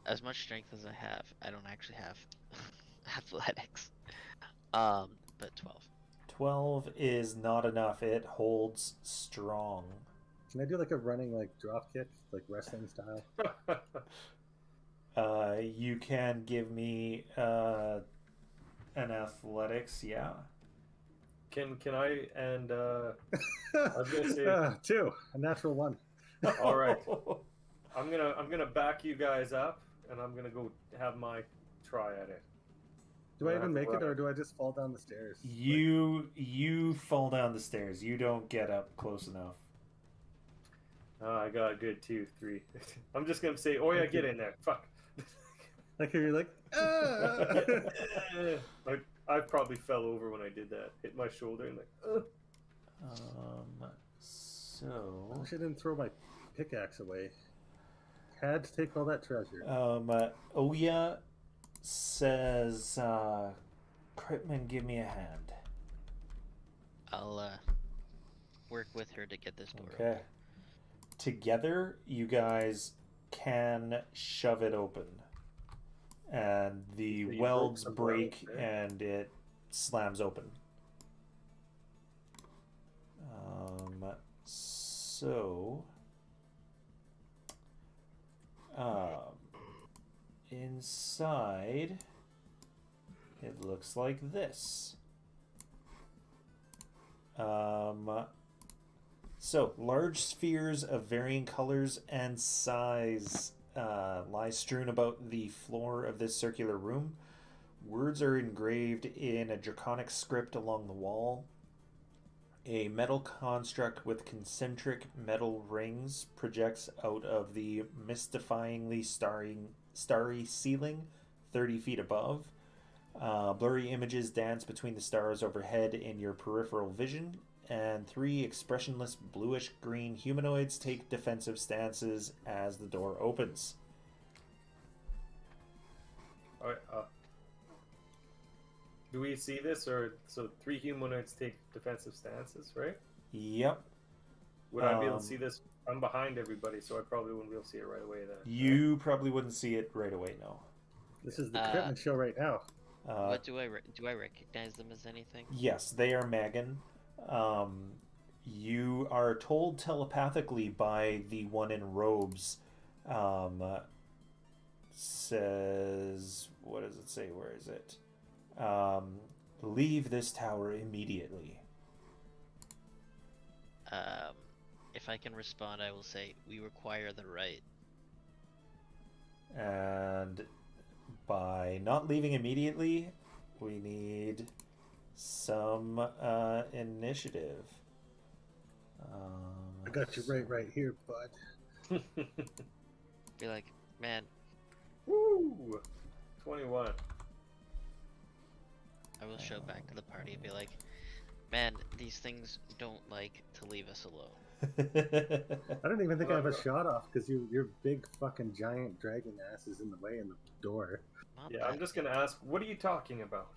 Speaker 3: As much strength as I have, I don't actually have athletics. But 12.
Speaker 2: 12 is not enough. It holds strong.
Speaker 1: Can I do like a running drop kick, like wrestling style?
Speaker 2: You can give me an athletics, yeah.
Speaker 4: Can I and I was gonna say
Speaker 1: 2, a natural 1.
Speaker 4: all right. I'm gonna back you guys up, and I'm gonna go have my try at it.
Speaker 1: Do I even make it, or do I just fall down the stairs?
Speaker 2: You fall down the stairs. You don't get up close enough.
Speaker 4: I got a good 2, 3. I'm just gonna say, oh yeah, get in there. Fuck.
Speaker 1: Like you're like, ah!
Speaker 4: I probably fell over when I did that. Hit my shoulder and
Speaker 2: So
Speaker 1: I wish I didn't throw my pickaxe away. Had to take all that treasure.
Speaker 2: Oya says, Crittman, give me a hand.
Speaker 3: I'll work with her to get this door open.
Speaker 2: Okay. Together, you guys can shove it open. And the
Speaker 4: So you
Speaker 2: welds
Speaker 4: broke the
Speaker 2: break
Speaker 4: welds,
Speaker 2: and it slams open. So inside it looks like this. So, large spheres of varying colors and size lie strewn about the floor of this circular room. Words are engraved in a draconic script along the wall. A metal construct with concentric metal rings projects out of the mystifyingly starry ceiling 30 feet above. Blurry images dance between the stars overhead in your peripheral vision, and 3 expressionless bluish-green humanoids take defensive stances as the door opens.
Speaker 4: All right. Do we see this, or so 3 humanoids take defensive stances, right?
Speaker 2: Yep.
Speaker 4: Would I be able to see this? I'm behind everybody, so I probably wouldn't be able to see it right away then.
Speaker 2: You probably wouldn't see it right away, no.
Speaker 1: This is the Critman show right now.
Speaker 3: What do I recognize them as anything?
Speaker 2: Yes, they are Megan. You are told telepathically by the one in robes. Says, what does it say? Where is it? Leave this tower immediately.
Speaker 3: If I can respond, I will say, we require the right.
Speaker 2: And by not leaving immediately, we need some initiative.
Speaker 1: I got you right here, bud.
Speaker 3: Be like, man,
Speaker 4: Woo! 21.
Speaker 3: I will show back to the party and be like, man, these things don't like to leave us alone.
Speaker 1: I don't even think I have a shot off because your big fucking giant dragon ass is in the way in the door.
Speaker 3: Not
Speaker 4: Yeah,
Speaker 3: that
Speaker 4: I'm just gonna ask, what are you talking about?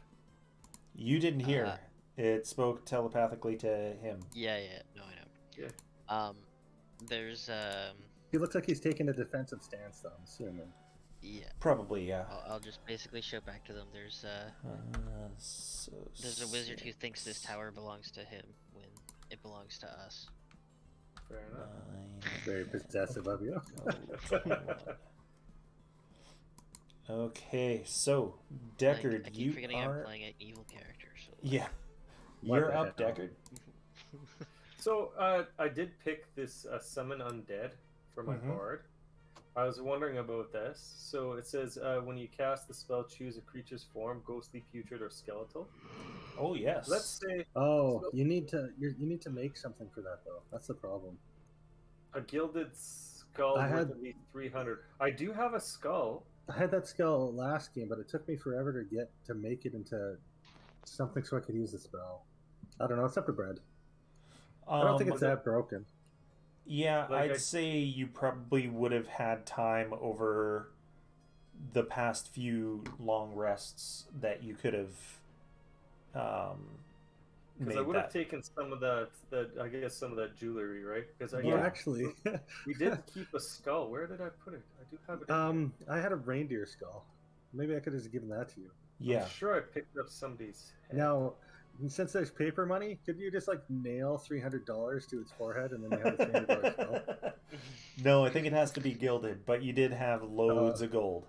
Speaker 2: You didn't hear. It spoke telepathically to him.
Speaker 3: Yeah, no, I know.
Speaker 4: Yeah.
Speaker 3: There's
Speaker 1: He looks like he's taking a defensive stance, though, I'm assuming.
Speaker 3: yeah.
Speaker 2: Probably, yeah.
Speaker 3: I'll just basically show back to them. There's a wizard who thinks this tower belongs to him when it belongs to us.
Speaker 4: Fair enough.
Speaker 1: Very possessive of you.
Speaker 2: Okay, so Deckard,
Speaker 3: I keep
Speaker 2: you
Speaker 3: forgetting
Speaker 2: are.
Speaker 3: I'm playing an evil character. So
Speaker 2: Yeah,
Speaker 1: What
Speaker 2: you're
Speaker 1: the
Speaker 2: up,
Speaker 1: hell?
Speaker 2: Deckard.
Speaker 4: So, I did pick this summon undead for my card. I was wondering about this. So it says when you cast the spell, choose a creature's form, ghostly, putrid, or skeletal.
Speaker 2: Oh yes.
Speaker 4: Let's say
Speaker 1: Oh, you need to make something for that though. That's the problem.
Speaker 4: a gilded skull
Speaker 1: I
Speaker 4: worth
Speaker 1: had-
Speaker 4: at least 300. I do have a skull.
Speaker 1: I had that skull last game, but it took me forever to make it into something so I could use the spell. I don't know. It's up to Brad. I don't think it's that broken.
Speaker 2: Yeah,
Speaker 4: Like,
Speaker 2: I'd say you probably would have had time over the past few long rests that you could have
Speaker 4: Because
Speaker 2: made
Speaker 4: I would
Speaker 2: that.
Speaker 4: have taken some of that, I guess some of that jewelry, right? Because I
Speaker 1: Well, actually,
Speaker 4: we did keep a skull. Where did I put it? I do have it. in
Speaker 1: I had a reindeer skull. Maybe I could have just given that to you.
Speaker 4: here.
Speaker 2: Yeah.
Speaker 4: I'm sure I picked up somebody's head.
Speaker 1: Now, since there's paper money, could you just like nail $300 to its forehead and then you have a $300 skull?
Speaker 2: No, I think it has to be gilded, but you did have loads of gold.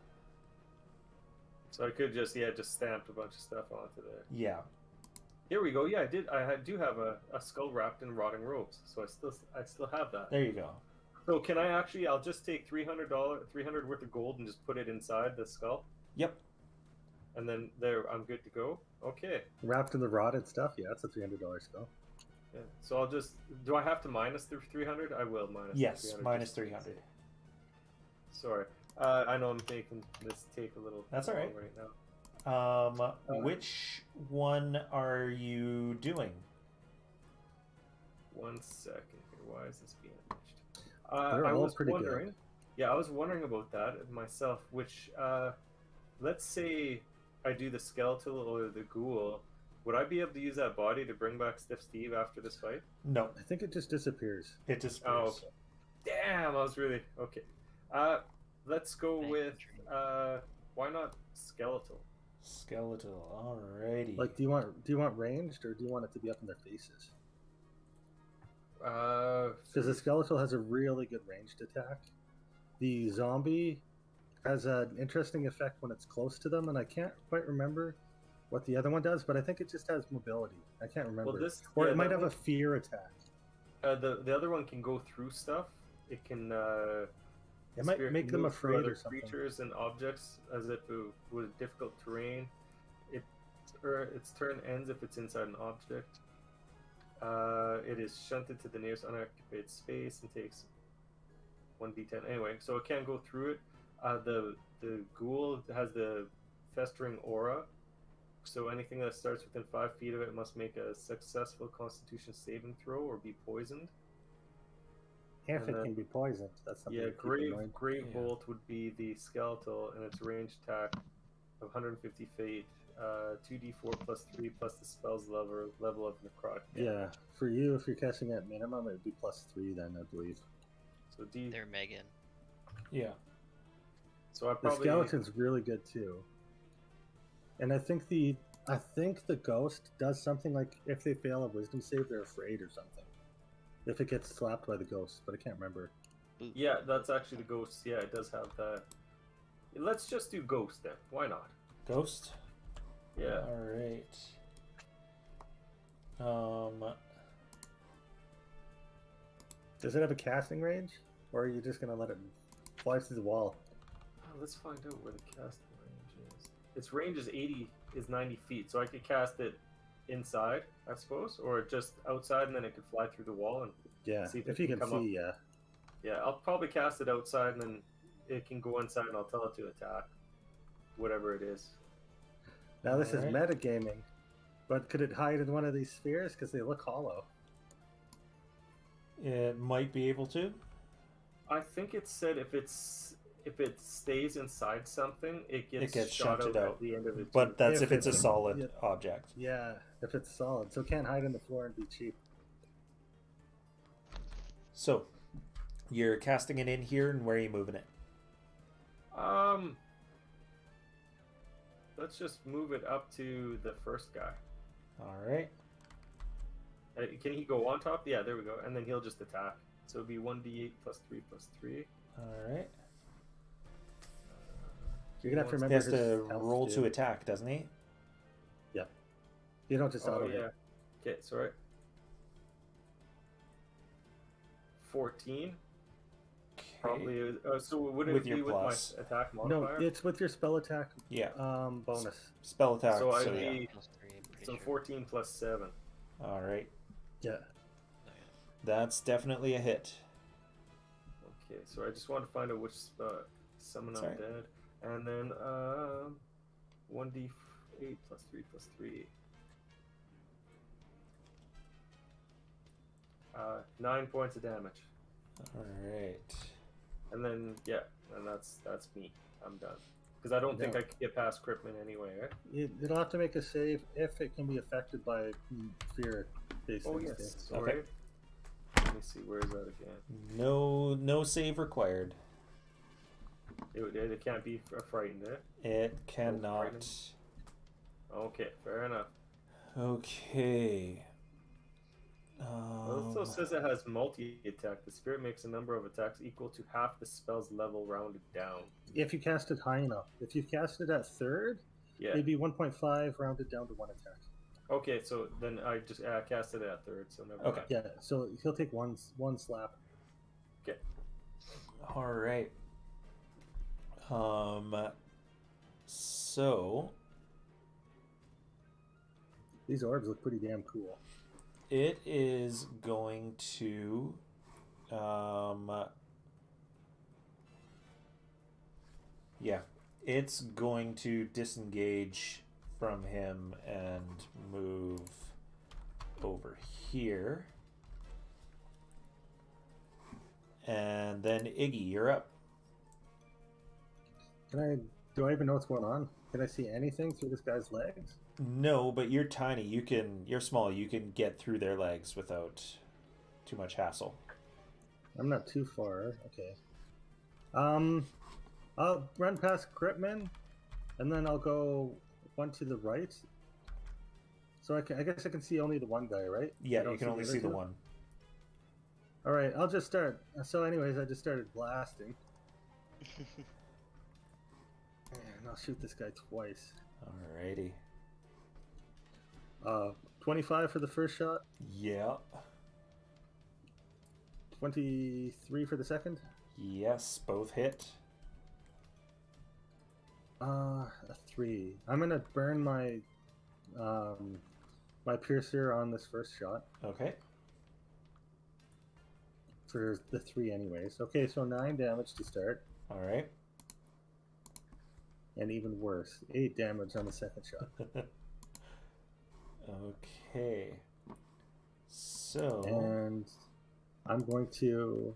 Speaker 4: So I could just stamped a bunch of stuff onto there.
Speaker 2: Yeah.
Speaker 4: Here we go. Yeah, I do have a skull wrapped in rotting robes, so I still have that.
Speaker 2: There you go.
Speaker 4: So can I actually? I'll just take $300 worth of gold and just put it inside the skull,
Speaker 2: Yep.
Speaker 4: and then there I'm good to go. Okay.
Speaker 1: Wrapped in the rotted stuff? Yeah, that's a $300 skull.
Speaker 4: Yeah. So I'll just. Do I have to minus the 300? I will minus. the
Speaker 2: Yes,
Speaker 4: 300
Speaker 2: minus
Speaker 4: just-
Speaker 2: 300.
Speaker 4: Sorry. I know I'm making this take a little.
Speaker 2: That's all
Speaker 4: long
Speaker 2: right.
Speaker 4: Right now.
Speaker 2: Which one are you doing?
Speaker 4: 1 second here. Why is this being finished?
Speaker 1: They're
Speaker 4: I
Speaker 1: all
Speaker 4: was
Speaker 1: pretty good.
Speaker 4: wondering. Yeah, I was wondering about that myself. Which, let's say I do the skeletal or the ghoul. Would I be able to use that body to bring back Stiff Steve after this fight?
Speaker 2: No,
Speaker 1: I think it just disappears.
Speaker 2: it just.
Speaker 4: Oh, okay. Damn! I was really okay. Let's go with why not skeletal?
Speaker 2: Skeletal. Alrighty.
Speaker 1: Like, do you want ranged or do you want it to be up in their faces? Because the skeletal has a really good ranged attack. The zombie has an interesting effect when it's close to them, and I can't quite remember what the other one does, but I think it just has mobility. I can't remember.
Speaker 4: Well, this
Speaker 1: or
Speaker 4: yeah,
Speaker 1: it might
Speaker 4: that
Speaker 1: have
Speaker 4: one-
Speaker 1: a fear attack.
Speaker 4: The other one can go through stuff. It can.
Speaker 1: It might
Speaker 4: spirit
Speaker 1: make
Speaker 4: can
Speaker 1: them
Speaker 4: move through
Speaker 1: afraid
Speaker 4: other
Speaker 1: or something.
Speaker 4: creatures and objects as if it was difficult terrain. Its turn ends if it's inside an object. It is shunted to the nearest unoccupied space and takes 1d10. Anyway, so it can't go through it. The ghoul has the festering aura, so anything that starts within 5 feet of it must make a successful Constitution saving throw or be poisoned.
Speaker 1: If it can be poisoned, that's something.
Speaker 4: Yeah,
Speaker 1: to keep in mind.
Speaker 4: Grave Bolt would be the skeletal, and its range attack of 150 feet. 2d4 plus 3 plus the spell's level of necrotic.
Speaker 1: Yeah, for you, if you're casting at minimum, it would be +3 then, I believe.
Speaker 4: So
Speaker 3: They're Megan.
Speaker 2: Yeah.
Speaker 4: So I
Speaker 1: The
Speaker 4: probably
Speaker 1: skeleton's really good too. And I think the ghost does something like if they fail a wisdom save, they're afraid or something. If it gets slapped by the ghost, but I can't remember.
Speaker 4: Yeah, that's actually the ghost. Yeah, it does have that. Let's just do ghost then. Why not?
Speaker 2: Ghost?
Speaker 4: Yeah.
Speaker 2: Alright.
Speaker 1: Does it have a casting range? Or are you just going to let it fly through the wall?
Speaker 4: Let's find out where the casting range is. Its range is 90 feet, so I could cast it inside, I suppose, or just outside, and then it could fly through the wall and
Speaker 1: Yeah,
Speaker 4: see if
Speaker 1: if
Speaker 4: it
Speaker 1: you
Speaker 4: can
Speaker 1: can
Speaker 4: come up.
Speaker 1: see, yeah.
Speaker 4: Yeah, I'll probably cast it outside, and then it can go inside, and I'll tell it to attack, whatever it is.
Speaker 1: Now this is
Speaker 2: Alright.
Speaker 1: metagaming, but could it hide in one of these spheres? Because they look hollow.
Speaker 2: It might be able to.
Speaker 4: I think it said if it stays inside something, it gets,
Speaker 2: It gets
Speaker 4: shot
Speaker 2: shunted
Speaker 4: out
Speaker 2: out.
Speaker 4: at the end of it.
Speaker 2: But that's
Speaker 1: If
Speaker 2: if it's a
Speaker 1: it's-
Speaker 2: solid
Speaker 1: yeah.
Speaker 2: object.
Speaker 1: Yeah, if it's solid. So it can't hide in the floor and be cheap.
Speaker 2: So, you're casting it in here, and where are you moving it?
Speaker 4: Let's just move it up to the first guy.
Speaker 2: Alright.
Speaker 4: Can he go on top? Yeah, there we go. And then he'll just attack. So it'd be 1d8 plus 3 plus 3.
Speaker 2: Alright.
Speaker 1: You're going to have to
Speaker 2: He
Speaker 1: remember
Speaker 2: has
Speaker 1: his
Speaker 2: to
Speaker 1: health,
Speaker 2: roll
Speaker 1: too.
Speaker 2: to attack, doesn't he?
Speaker 1: You don't just
Speaker 4: Oh,
Speaker 1: auto
Speaker 4: yeah.
Speaker 1: hit.
Speaker 4: Okay, sorry. 14. Probably. So would it
Speaker 2: With
Speaker 4: be
Speaker 2: your
Speaker 4: with
Speaker 2: plus.
Speaker 4: my attack
Speaker 1: No,
Speaker 4: modifier?
Speaker 1: it's with your spell attack
Speaker 2: Yeah.
Speaker 1: bonus.
Speaker 2: Spell attack.
Speaker 4: So
Speaker 2: So,
Speaker 4: I'd
Speaker 2: yeah.
Speaker 4: be
Speaker 3: Plus 3, I'm pretty
Speaker 4: so
Speaker 3: sure.
Speaker 4: 14 plus 7.
Speaker 2: Alright.
Speaker 1: Yeah.
Speaker 2: That's definitely a hit.
Speaker 4: Okay, so I just want to find out which summon
Speaker 2: Sorry.
Speaker 4: undead, and then 1d8 plus 3 plus 3. 9 points of damage,
Speaker 2: Alright.
Speaker 4: and then yeah, and that's me. I'm done because I don't think
Speaker 1: Yeah.
Speaker 4: I could get past Cryptman anyway, right?
Speaker 1: It'll have to make a save if it can be affected by fear-based
Speaker 4: Oh
Speaker 1: things.
Speaker 4: yes,
Speaker 1: too.
Speaker 4: sorry.
Speaker 2: Okay.
Speaker 4: Let me see, where is that again?
Speaker 2: No save required.
Speaker 4: It can't be frightened, eh?
Speaker 2: It cannot.
Speaker 4: frightening. Okay, fair enough.
Speaker 2: Okay.
Speaker 4: It also says it has multi-attack. The spirit makes a number of attacks equal to half the spell's level rounded down.
Speaker 1: If you cast it high enough. If you cast it at third,
Speaker 4: Yeah.
Speaker 1: it'd be 1.5 rounded down to 1 attack.
Speaker 4: Okay, so then I just cast it at third, so never
Speaker 2: Okay.
Speaker 4: mind.
Speaker 1: Yeah, so he'll take one slap.
Speaker 4: Okay.
Speaker 2: All right. So
Speaker 1: These orbs look pretty damn cool.
Speaker 2: it is going to yeah, it's going to disengage from him and move over here. And then Iggy, you're up.
Speaker 1: Do I even know what's going on? Can I see anything through this guy's legs?
Speaker 2: No, but you're tiny. You're small. You can get through their legs without too much hassle.
Speaker 1: I'm not too far. Okay. I'll run past Cryptman, and then I'll go one to the right. So I guess I can see only the one guy, right? I
Speaker 2: Yeah,
Speaker 1: don't
Speaker 2: you can only
Speaker 1: other
Speaker 2: see the
Speaker 1: two?
Speaker 2: one.
Speaker 1: All right, I'll just start. So, anyways, I just started blasting, and I'll shoot this guy twice.
Speaker 2: Alrighty.
Speaker 1: 25 for the first shot,
Speaker 2: Yeah.
Speaker 1: 23 for the second.
Speaker 2: Yes, both hit.
Speaker 1: A 3. I'm gonna burn my my piercer on this first shot
Speaker 2: Okay.
Speaker 1: for the 3 anyways. Okay, so 9 damage to start,
Speaker 2: All right.
Speaker 1: and even worse, 8 damage on the second shot.
Speaker 2: Okay. So.
Speaker 1: And I'm going to.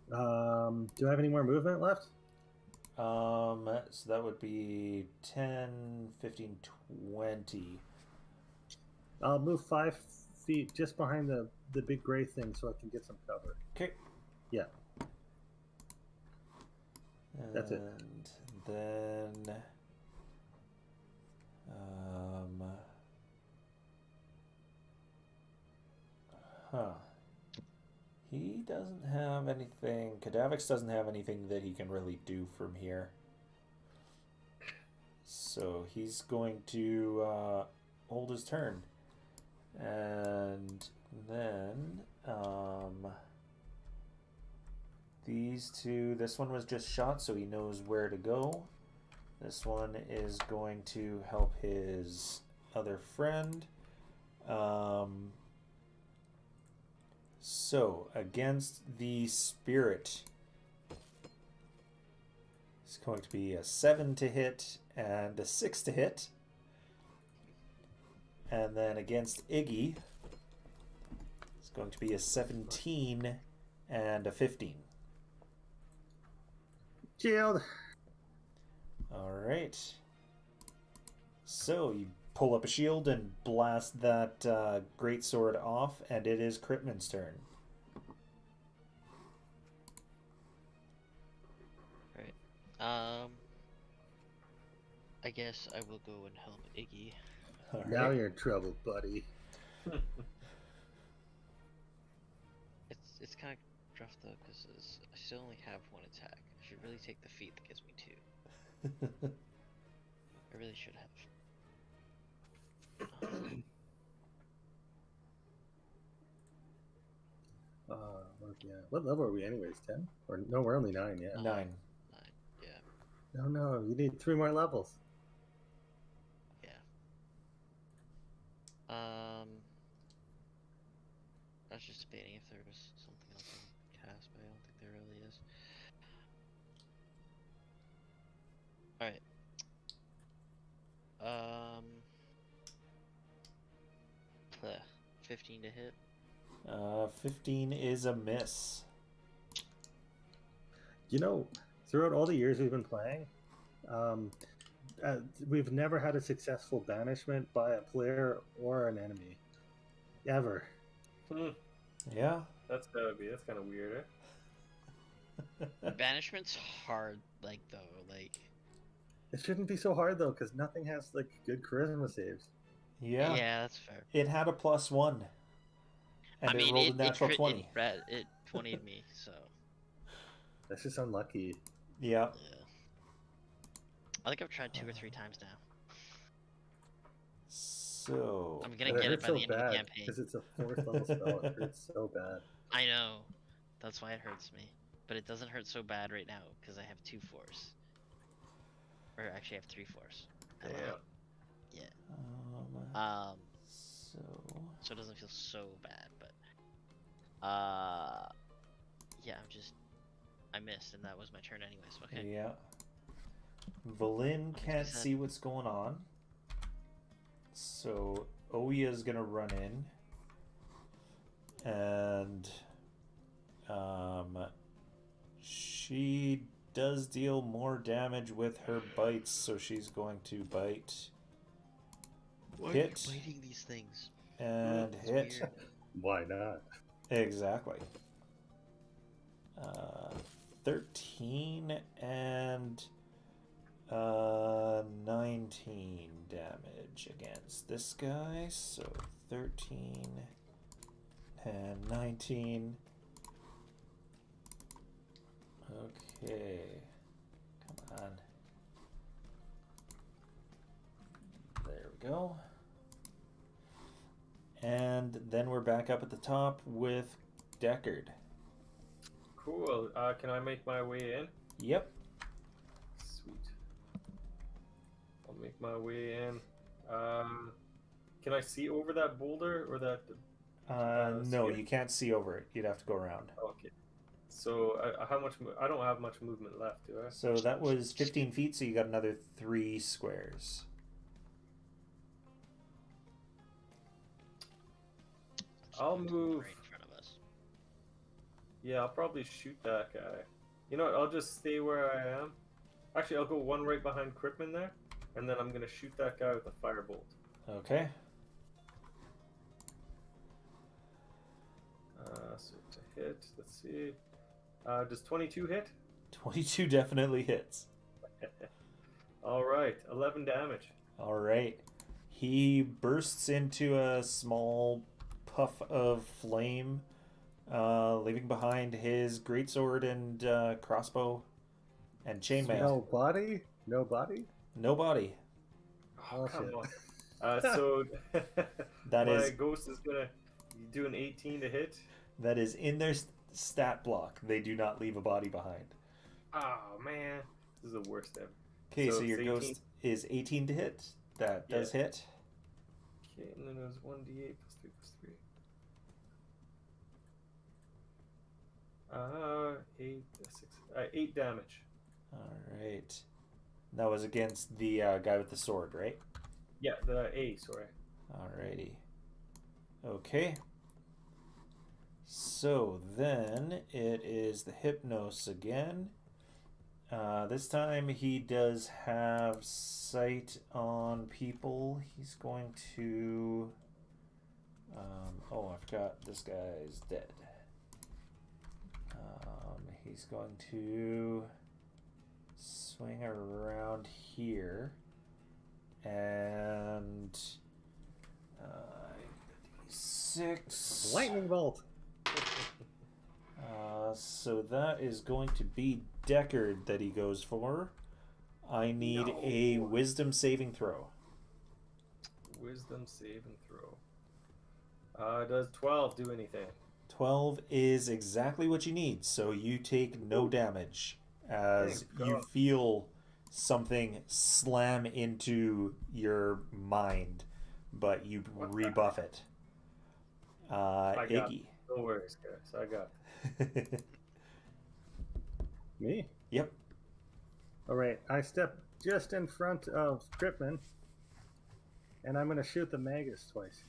Speaker 1: Do I have any more movement left?
Speaker 2: So that would be 10, 15, 20.
Speaker 1: I'll move 5 feet just behind the big gray thing so I can get some cover.
Speaker 2: Okay.
Speaker 1: Yeah. That's it.
Speaker 2: And then. Huh. He doesn't have anything. Kadavix doesn't have anything that he can really do from here. So he's going to hold his turn. And then these two, this one was just shot, so he knows where to go. This one is going to help his other friend. So, against the spirit, it's going to be a 7 to hit and a 6 to hit. And then against Iggy, it's going to be a 17 and a 15.
Speaker 1: Shield.
Speaker 2: All right. So you pull up a shield and blast that greatsword off, and it is Critman's turn.
Speaker 3: Right. I guess I will go and help Iggy.
Speaker 2: All right.
Speaker 1: Now you're in trouble, buddy.
Speaker 3: It's kind of rough though, because I still only have 1 attack. I should really take the feat that gives me 2. I really should have.
Speaker 1: What level are we anyways? 10? Or no, we're only 9, yeah.
Speaker 2: 9.
Speaker 3: 9, yeah.
Speaker 1: No, you need 3 more levels.
Speaker 3: Yeah. I was just debating if there was something else I could cast, but I don't think there really is. Alright. 15 to hit.
Speaker 2: 15 is a miss.
Speaker 1: You know, throughout all the years we've been playing, we've never had a successful banishment by a player or an enemy. Ever.
Speaker 2: Yeah.
Speaker 4: That's kind of weird, eh?
Speaker 3: Banishment's hard, though,
Speaker 1: It shouldn't be so hard, though, because nothing has, good charisma saves.
Speaker 2: Yeah.
Speaker 3: Yeah, that's fair.
Speaker 2: It had a +1. And it rolled a natural 20.
Speaker 3: It 20'd me, so.
Speaker 1: That's just unlucky.
Speaker 2: Yeah.
Speaker 3: Yeah. I think I've tried 2 or 3 times now.
Speaker 2: So.
Speaker 3: I'm gonna get it by the end of the campaign.
Speaker 1: Because it's a 4th level spell. It hurts so bad.
Speaker 3: I know. That's why it hurts me. But it doesn't hurt so bad right now, because I have 2 force. Or actually I have 3 force.
Speaker 4: Yeah.
Speaker 3: Yeah. So it doesn't feel so bad, but yeah, I missed, and that was my turn anyways. Okay.
Speaker 2: Yeah. Valin can't see what's going on, so Oya's gonna run in, and she does deal more damage with her bites, so she's going to bite.
Speaker 3: Why
Speaker 2: Hit.
Speaker 3: are you biting these things?
Speaker 2: And
Speaker 3: That's
Speaker 2: hit.
Speaker 3: weird.
Speaker 1: Why not?
Speaker 2: Exactly. 13 and 19 damage against this guy. So 13 and 19. Okay. Come on. There we go. And then we're back up at the top with Deckard.
Speaker 4: Cool. Can I make my way in?
Speaker 2: Yep.
Speaker 4: Sweet. I'll make my way in. Can I see over that boulder or that?
Speaker 2: No,
Speaker 4: sphere?
Speaker 2: you can't see over it. You'd have to go around.
Speaker 4: Okay. So how much? I don't have much movement left, do I?
Speaker 2: So that was 15 feet, so you got another 3 squares.
Speaker 4: I'll move.
Speaker 3: Right in front of us.
Speaker 4: Yeah, I'll probably shoot that guy. You know what? I'll just stay where I am. Actually, I'll go one right behind Crickman there, and then I'm gonna shoot that guy with a firebolt.
Speaker 2: Okay.
Speaker 4: So to hit, let's see. Does 22 hit?
Speaker 2: 22 definitely hits.
Speaker 4: All right, 11 damage.
Speaker 2: All right. He bursts into a small puff of flame, leaving behind his greatsword and crossbow and chainmail.
Speaker 1: No body? No body?
Speaker 2: No body.
Speaker 4: Oh,
Speaker 1: Oh,
Speaker 4: come
Speaker 1: shit.
Speaker 4: on. So
Speaker 2: That
Speaker 4: my
Speaker 2: is
Speaker 4: ghost is gonna do an 18 to hit.
Speaker 2: that is in their stat block. They do not leave a body behind.
Speaker 4: Oh man, this is the worst ever.
Speaker 2: Okay, so
Speaker 4: So
Speaker 2: your
Speaker 4: it's
Speaker 2: ghost
Speaker 4: 18.
Speaker 2: is 18 to hit. That does hit.
Speaker 4: Okay, and then it was 1d8 plus 3 plus 3. 8 damage.
Speaker 2: All right. That was against the guy with the sword, right?
Speaker 4: Yeah, the A, sorry.
Speaker 2: Alrighty. Okay. So then it is the Hypnos again. This time he does have sight on people. He's going to... oh, I forgot this guy's dead. He's going to swing around here and 6.
Speaker 1: Lightning bolt.
Speaker 2: So that is going to be Deckard that he goes for. I need a wisdom saving throw.
Speaker 4: Wisdom save and throw. Does 12 do anything?
Speaker 2: 12 is exactly what you need, so you take no damage as
Speaker 4: Thank
Speaker 2: you
Speaker 4: God.
Speaker 2: feel something slam into your mind, but you rebuff it.
Speaker 4: I got
Speaker 2: Iggy.
Speaker 4: No worries, guys. I got
Speaker 1: Me?
Speaker 2: Yep.
Speaker 1: All right, I step just in front of Crippman, and I'm going to shoot the Magus twice.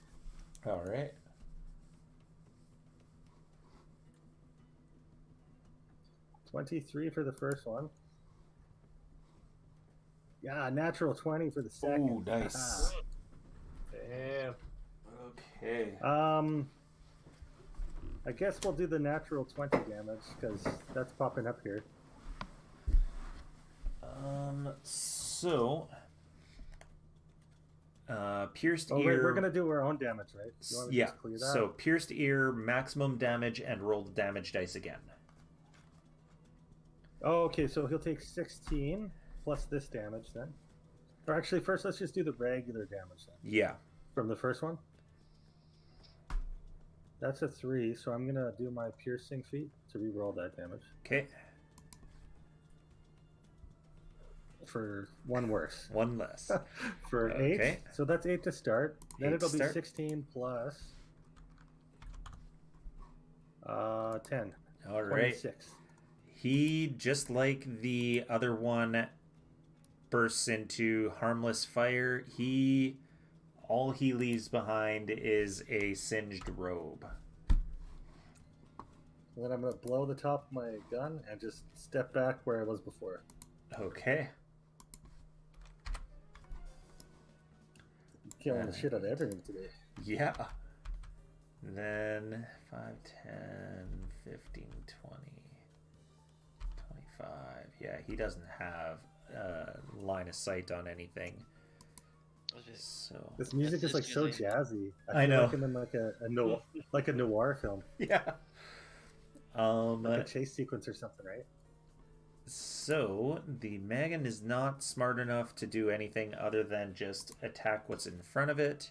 Speaker 2: All right.
Speaker 1: 23 for the first one. Yeah, natural 20 for the second.
Speaker 2: Ooh, nice.
Speaker 4: Damn.
Speaker 2: Okay.
Speaker 1: I guess we'll do the natural 20 damage because that's popping up here.
Speaker 2: So pierced
Speaker 1: Oh,
Speaker 2: ear.
Speaker 1: wait, we're gonna do our own damage, right? You want me to
Speaker 2: Yeah.
Speaker 1: just clear that?
Speaker 2: So pierced ear, maximum damage, and roll the damage dice again.
Speaker 1: Oh, okay. So he'll take 16 plus this damage then. Or actually, first let's just do the regular damage then
Speaker 2: Yeah.
Speaker 1: from the first one. That's a 3, so I'm gonna do my piercing feat to re-roll that damage
Speaker 2: Okay.
Speaker 1: for one worse.
Speaker 2: One less.
Speaker 1: For
Speaker 2: Okay.
Speaker 1: 8, so that's 8 to start. Then
Speaker 2: 8 to
Speaker 1: it'll be
Speaker 2: start.
Speaker 1: 16 plus 10.
Speaker 2: All right.
Speaker 1: 26.
Speaker 2: He, just like the other one, bursts into harmless fire. All he leaves behind is a singed robe.
Speaker 1: And then I'm gonna blow the top of my gun and just step back where I was before.
Speaker 2: Okay.
Speaker 1: Killing the shit out of everything today.
Speaker 2: Yeah. And then 5, 10, 15, 20, 25. Yeah, he doesn't have line of sight on anything. So
Speaker 1: This music is like so jazzy.
Speaker 2: I
Speaker 1: feel
Speaker 2: know.
Speaker 1: like I'm in like a noir, like a noir film,
Speaker 2: yeah.
Speaker 1: like a chase sequence or something, right?
Speaker 2: So the Magan is not smart enough to do anything other than just attack what's in front of it.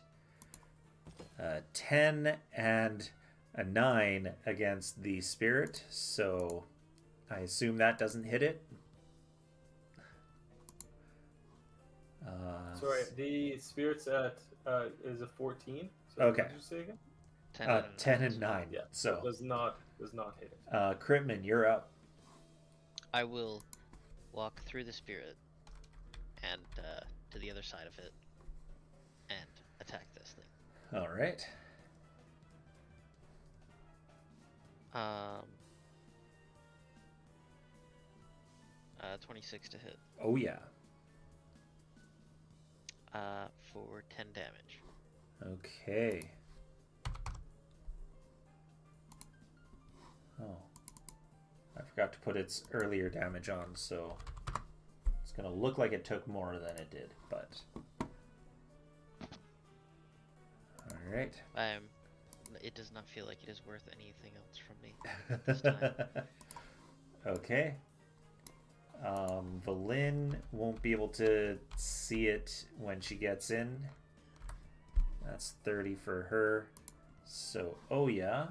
Speaker 2: 10 and A 9 against the spirit, so I assume that doesn't hit it.
Speaker 4: Sorry, the spirit's at is a 14. So
Speaker 2: Okay.
Speaker 4: What did you say again?
Speaker 2: 10 and 9.
Speaker 4: Yeah.
Speaker 2: So
Speaker 4: does not hit it.
Speaker 2: Critman, you're up.
Speaker 3: I will walk through the spirit and to the other side of it and attack this thing.
Speaker 2: All right.
Speaker 3: 26 to hit.
Speaker 2: Oh yeah.
Speaker 3: For 10 damage.
Speaker 2: Okay. Oh. I forgot to put its earlier damage on, so it's gonna look like it took more than it did, but alright.
Speaker 3: It does not feel like it is worth anything else from me this time.
Speaker 2: Okay. Valyn won't be able to see it when she gets in. That's 30 for her. So, oh yeah,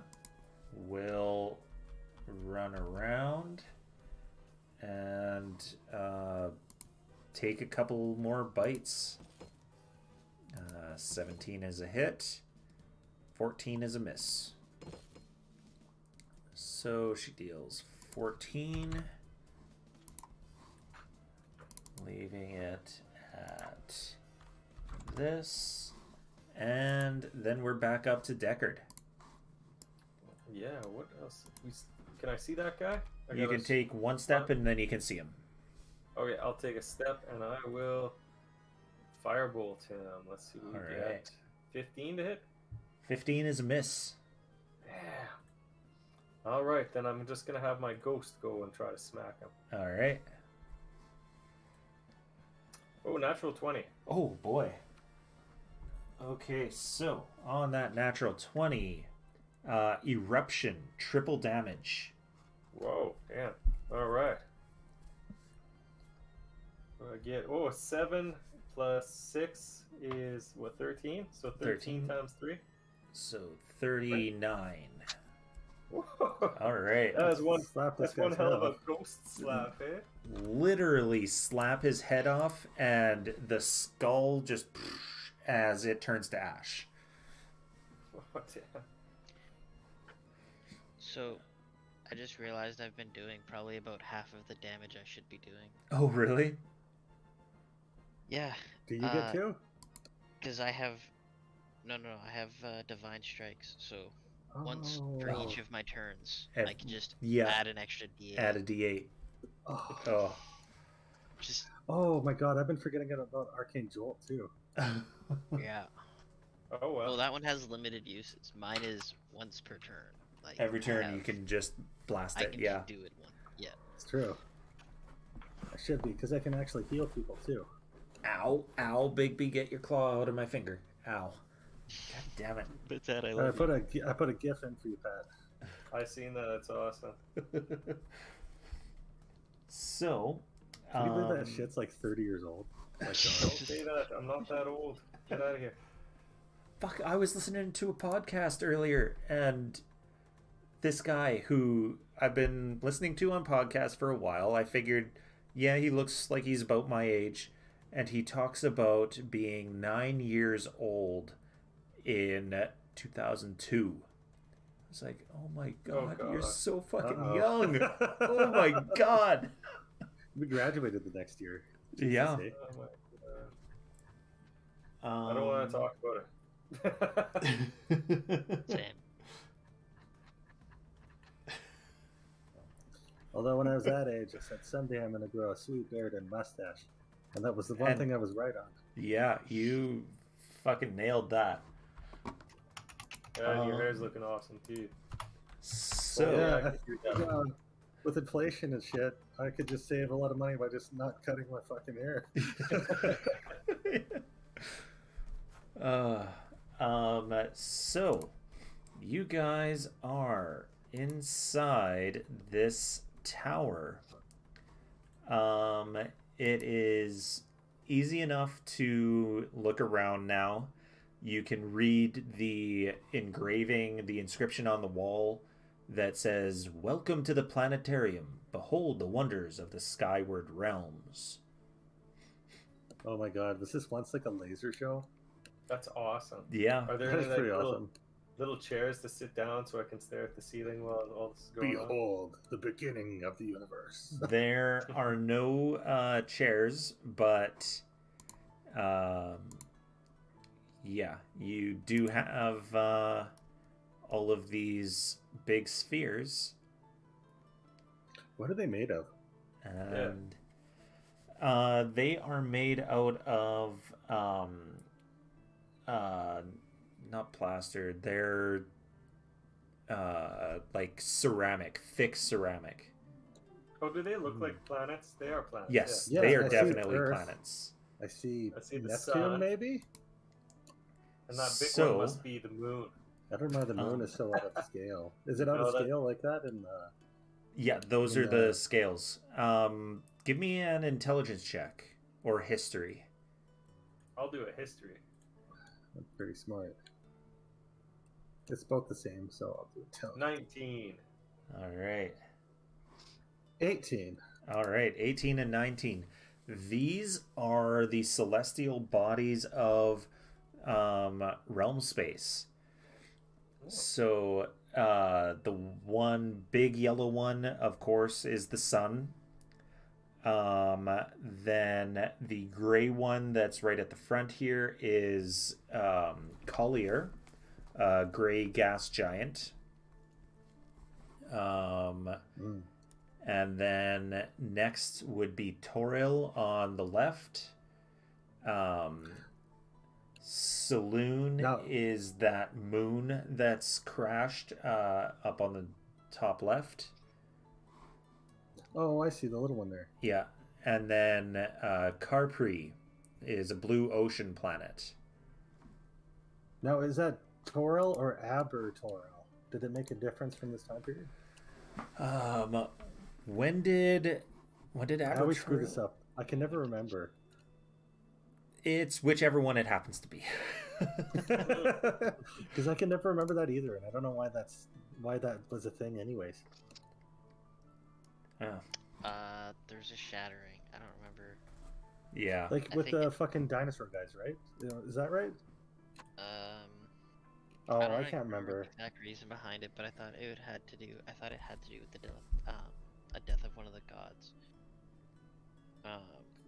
Speaker 2: will run around and take a couple more bites. 17 is a hit. 14 is a miss. So she deals 14, leaving it at this, and then we're back up to Deckard.
Speaker 4: Yeah. What else? Can I see that guy?
Speaker 2: You can take one step and then you can see him.
Speaker 4: Okay, I'll take a step and I will firebolt him. Let's see what we get. 15 to hit.
Speaker 2: 15 is a miss.
Speaker 4: Yeah. All right, then I'm just gonna have my ghost go and try to smack him.
Speaker 2: All right.
Speaker 4: Oh, natural 20.
Speaker 2: Oh boy. Okay, so on that natural 20, eruption, triple damage.
Speaker 4: Whoa, damn. All right. I get 7 plus 6 is what, 13? So 13 times 3.
Speaker 2: So 39.
Speaker 4: Whoa.
Speaker 2: All right.
Speaker 4: That was one.
Speaker 1: Slap this
Speaker 4: That's one
Speaker 1: guy's
Speaker 4: hell
Speaker 1: head
Speaker 4: of a
Speaker 1: off.
Speaker 4: ghost slap, eh?
Speaker 2: Literally slap his head off, and the skull just as it turns to ash.
Speaker 4: What the hell?
Speaker 3: So, I just realized I've been doing probably about half of the damage I should be doing.
Speaker 2: Oh, really?
Speaker 3: Yeah.
Speaker 1: Do you get 2?
Speaker 3: Because I have... No, I have divine strikes, so once for
Speaker 1: Oh.
Speaker 3: each of my turns,
Speaker 2: And-
Speaker 3: I can just
Speaker 2: yeah.
Speaker 3: add an extra d8.
Speaker 2: Add a d8.
Speaker 1: Oh.
Speaker 2: Oh.
Speaker 3: Just,
Speaker 1: Oh my god, I've been forgetting about Arcane Jolt too.
Speaker 3: yeah.
Speaker 4: Oh, well.
Speaker 3: Well, that one has limited uses. Mine is once per turn. Like
Speaker 2: Every
Speaker 3: I
Speaker 2: turn you
Speaker 3: have-
Speaker 2: can just blast
Speaker 3: I
Speaker 2: it,
Speaker 3: can
Speaker 2: yeah.
Speaker 3: just do it one. Yeah.
Speaker 1: It's true. I should be, because I can actually heal people too.
Speaker 2: Ow, ow, Bigby, get your claw out of my finger. Ow. God damn it.
Speaker 3: But that I
Speaker 1: I
Speaker 3: love
Speaker 1: put a GIF in for you, Pat.
Speaker 4: I seen that. It's awesome.
Speaker 2: So,
Speaker 1: Can you believe that shit's like 30 years old?
Speaker 4: Don't say that. I'm not that old. Get out of here.
Speaker 2: fuck, I was listening to a podcast earlier, and this guy who I've been listening to on podcasts for a while, I figured, yeah, he looks like he's about my age, and he talks about being 9 years old in 2002. I was like, oh my god,
Speaker 4: God.
Speaker 2: you're so fucking
Speaker 1: Uh-oh.
Speaker 2: young. Oh my god.
Speaker 1: We graduated the next year.
Speaker 2: Yeah.
Speaker 1: See?
Speaker 4: Oh my God. I don't want to talk about it.
Speaker 3: Same.
Speaker 1: Although when I was that age, I said someday I'm going to grow a sweet beard and mustache. And that was the one
Speaker 2: And-
Speaker 1: thing I was right on.
Speaker 2: Yeah, you fucking nailed that.
Speaker 4: Yeah, and your hair's looking awesome too.
Speaker 2: So,
Speaker 4: Yeah, I
Speaker 1: yeah,
Speaker 4: can do that.
Speaker 1: with inflation and shit, I could just save a lot of money by just not cutting my fucking hair.
Speaker 2: So you guys are inside this tower. It is easy enough to look around now. you can read the engraving, the inscription on the wall that says, "Welcome to the planetarium. Behold the wonders of the skyward realms."
Speaker 1: Oh my god, was this once like a laser show?
Speaker 4: That's awesome.
Speaker 2: Yeah.
Speaker 4: Are there
Speaker 1: That
Speaker 4: any
Speaker 1: is
Speaker 4: like
Speaker 1: pretty awesome.
Speaker 4: little chairs to sit down so I can stare at the ceiling while all this is going on?
Speaker 1: Behold, the beginning of the universe.
Speaker 2: There are no chairs, but yeah, you do have all of these big spheres,
Speaker 1: What are they made of?
Speaker 2: and they are made out of not plaster. They're like ceramic, thick ceramic.
Speaker 4: Oh, do they look like planets? They are planets.
Speaker 2: Yes,
Speaker 1: Yeah,
Speaker 2: they
Speaker 1: I
Speaker 2: are
Speaker 1: see
Speaker 2: definitely
Speaker 1: Earth.
Speaker 2: planets.
Speaker 1: I see
Speaker 4: the
Speaker 1: Neptune,
Speaker 4: sun.
Speaker 1: maybe?
Speaker 4: And that big
Speaker 2: So-
Speaker 4: one must be the moon.
Speaker 1: I don't know why the moon is so out of scale. Is it out
Speaker 4: No,
Speaker 1: of
Speaker 4: that-
Speaker 1: scale like that? In
Speaker 2: Yeah, those
Speaker 1: In
Speaker 2: are the
Speaker 1: the-
Speaker 2: scales. Give me an intelligence check or history.
Speaker 4: I'll do a history.
Speaker 1: I'm pretty smart. It's both the same, so I'll do it.
Speaker 4: 19.
Speaker 2: All right.
Speaker 1: 18.
Speaker 2: All right, 18 and 19. These are the celestial bodies of realm space. So the one big yellow one, of course, is the sun. Then the gray one that's right at the front here is Collier, gray gas giant. And then next would be Toril on the left. Saloon
Speaker 1: Now-
Speaker 2: is that moon that's crashed up on the top left.
Speaker 1: Oh, I see the little one there.
Speaker 2: Yeah. And then Carpri is a blue ocean planet.
Speaker 1: Now, is that Toril or Aber-Toril? Did it make a difference from this time period?
Speaker 2: When did
Speaker 1: I always screw
Speaker 2: Abertoril-
Speaker 1: this up. I can never remember.
Speaker 2: It's whichever one it happens to be.
Speaker 1: Because I can never remember that either, and I don't know why that was a thing, anyways.
Speaker 2: Oh,
Speaker 3: There's a shattering. I don't remember.
Speaker 2: yeah.
Speaker 1: Like
Speaker 3: I
Speaker 1: with
Speaker 3: think
Speaker 1: the
Speaker 3: it-
Speaker 1: fucking dinosaur guys, right? You know, is that right? Oh,
Speaker 3: don't
Speaker 1: I
Speaker 3: really
Speaker 1: can't remember.
Speaker 3: the exact reason behind it, but I thought it had to do with the death, a death of one of the gods.
Speaker 1: Oh,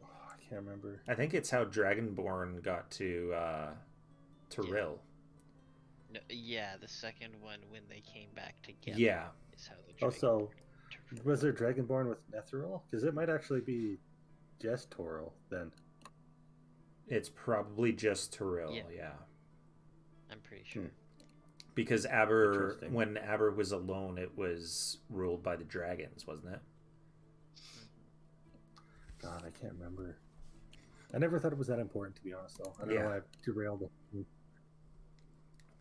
Speaker 1: I can't remember.
Speaker 2: I think it's how Dragonborn got to Rill.
Speaker 3: No, yeah, the second one when they came back together.
Speaker 2: Yeah.
Speaker 3: Is how the
Speaker 1: Oh,
Speaker 3: dragon
Speaker 1: so
Speaker 3: born to
Speaker 1: was there Dragonborn with Netheril? Because it might actually be just Toril then.
Speaker 2: It's probably just Toril,
Speaker 3: Yeah.
Speaker 2: yeah.
Speaker 3: I'm pretty sure.
Speaker 2: Because Aber,
Speaker 1: Interesting.
Speaker 2: when Aber was alone, it was ruled by the dragons, wasn't it?
Speaker 1: God, I can't remember. I never thought it was that important, to be honest, though. I don't
Speaker 2: Yeah.
Speaker 1: know why I derailed it.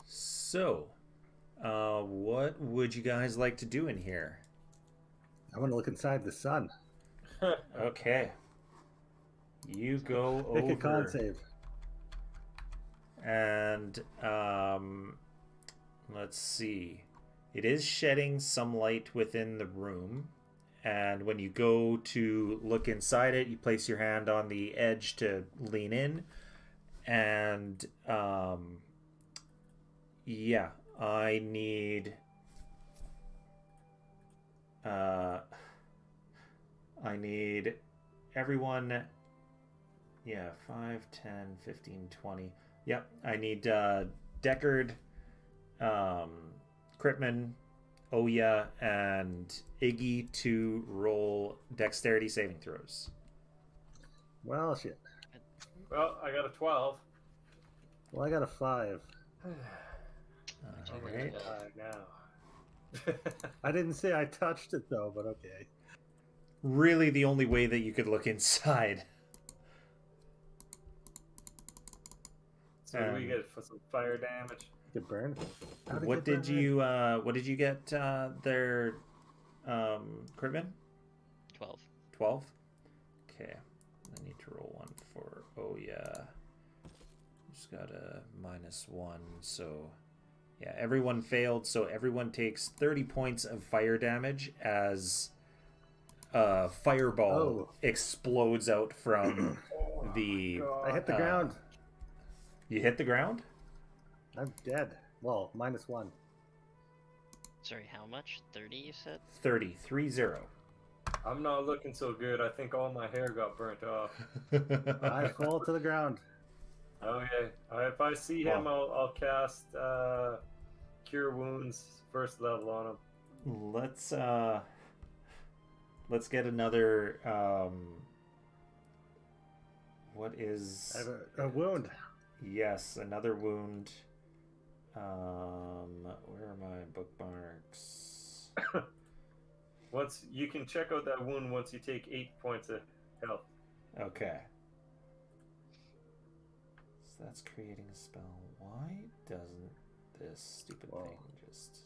Speaker 2: So, what would you guys like to do in here?
Speaker 1: I want to look inside the sun.
Speaker 2: Okay. You go
Speaker 1: Make a con
Speaker 2: over
Speaker 1: save.
Speaker 2: and let's see. It is shedding some light within the room, and when you go to look inside it, you place your hand on the edge to lean in, and yeah, I need everyone. Yeah, 5, 10, 15, 20. Yep, I need Deckard, Critman, Oya, and Iggy to roll dexterity saving throws.
Speaker 1: Well, shit.
Speaker 4: Well, I got a 12.
Speaker 1: Well, I got a 5.
Speaker 2: All
Speaker 3: Alright.
Speaker 2: right.
Speaker 4: Now.
Speaker 1: I didn't say I touched it, though, but okay.
Speaker 2: Really, the only way that you could look inside.
Speaker 4: So what do we get for some fire damage?
Speaker 1: Good burn. How'd it
Speaker 2: What
Speaker 1: get
Speaker 2: did
Speaker 1: burned?
Speaker 2: you get there, Critman?
Speaker 3: 12.
Speaker 2: 12? Okay. I need to roll one for Oya. Just got a -1, so yeah, everyone failed, so everyone takes 30 points of fire damage as a fireball explodes out from the...
Speaker 1: I hit the ground.
Speaker 2: You hit the ground?
Speaker 1: I'm dead. Well, -1.
Speaker 3: Sorry, how much? 30 you said?
Speaker 2: 30.
Speaker 4: I'm not looking so good. I think all my hair got burnt off.
Speaker 1: I fall to the ground.
Speaker 4: Okay. If I see him, I'll cast Cure Wounds first level on him.
Speaker 2: Let's get another what is...
Speaker 1: I have a wound.
Speaker 2: Yes, another wound. Where are my bookmarks?
Speaker 4: Once you can check out that wound once you take 8 points of health.
Speaker 2: Okay. So that's creating a spell. Why doesn't this stupid thing just...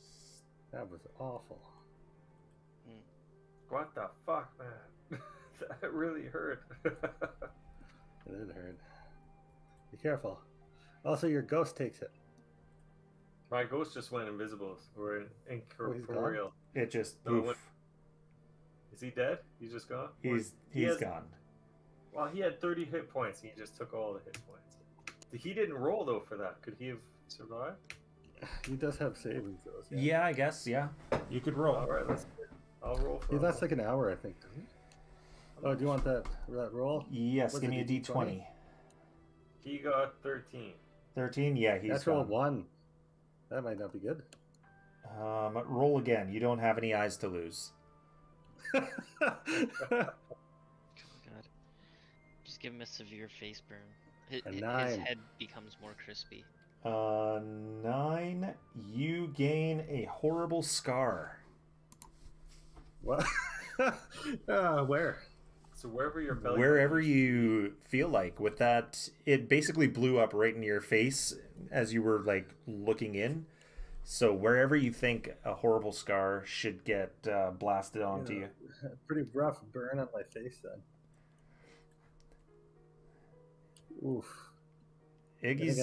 Speaker 1: That was awful.
Speaker 4: What the fuck, man? That really hurt.
Speaker 1: It did hurt. Be careful. Also, your ghost takes it.
Speaker 4: My ghost just went invisible. Or incorporeal.
Speaker 2: It just...
Speaker 4: Is he dead? He's just gone?
Speaker 2: He's gone.
Speaker 4: Well, he had 30 hit points. He just took all the hit points. He didn't roll, though, for that. Could he have survived?
Speaker 1: He does have savings, though.
Speaker 2: Yeah, I guess, yeah. You could roll.
Speaker 4: All right, I'll roll for
Speaker 1: He
Speaker 4: him.
Speaker 1: lasts like an hour, I think, doesn't he? Oh, do you want that roll?
Speaker 2: Yes,
Speaker 1: What's
Speaker 2: give
Speaker 1: it,
Speaker 2: me a D20.
Speaker 4: He got 13.
Speaker 2: 13? Yeah, he's
Speaker 1: Natural
Speaker 2: gone.
Speaker 1: 1. That might not be good.
Speaker 2: Roll again. You don't have any eyes to lose.
Speaker 3: Oh god. Just give him a severe face burn. His
Speaker 1: 9.
Speaker 3: head becomes more crispy.
Speaker 2: 9. You gain a horrible scar.
Speaker 1: What? Where?
Speaker 4: So wherever your belly...
Speaker 2: Wherever you feel like. With that, it basically blew up right in your face as you were, like, looking in. So wherever you think a horrible scar should get blasted onto you.
Speaker 1: Pretty rough burn on my face, then. Oof.
Speaker 2: Iggy's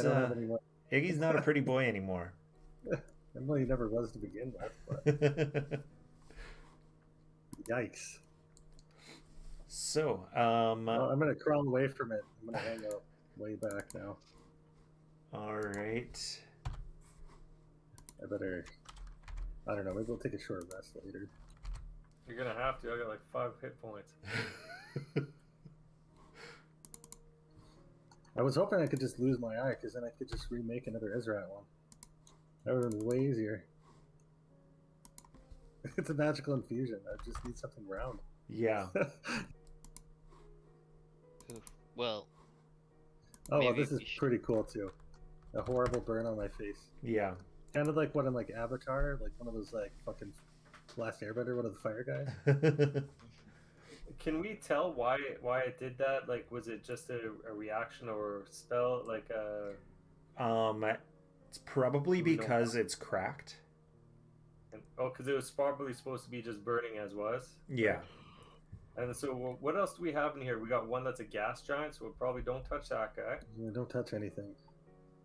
Speaker 2: not a pretty boy anymore.
Speaker 1: Well, he never was to begin with. But... Yikes.
Speaker 2: So,
Speaker 1: well, I'm gonna crawl away from it. I'm gonna hang out way back now.
Speaker 2: All right.
Speaker 1: I don't know, maybe we'll take a short rest later.
Speaker 4: You're gonna have to. I got like 5 hit points.
Speaker 1: I was hoping I could just lose my eye, because then I could just remake another Ezrat one. That would have been way easier. It's a magical infusion. I just need something round.
Speaker 2: Yeah.
Speaker 3: Oof. Well.
Speaker 1: Oh, well, this is pretty cool too. A horrible burn on my face.
Speaker 2: Yeah.
Speaker 1: Kind of like what in like Avatar, like one of those like fucking Last Airbender, one of the fire guys.
Speaker 4: Can we tell why it did that? Like, was it just a reaction or spell? Like
Speaker 2: it's probably because it's cracked.
Speaker 4: Because it was probably supposed to be just burning as was.
Speaker 2: Yeah.
Speaker 4: And so, what else do we have in here? We got one that's a gas giant, so we probably don't touch that guy.
Speaker 1: Yeah, don't touch anything.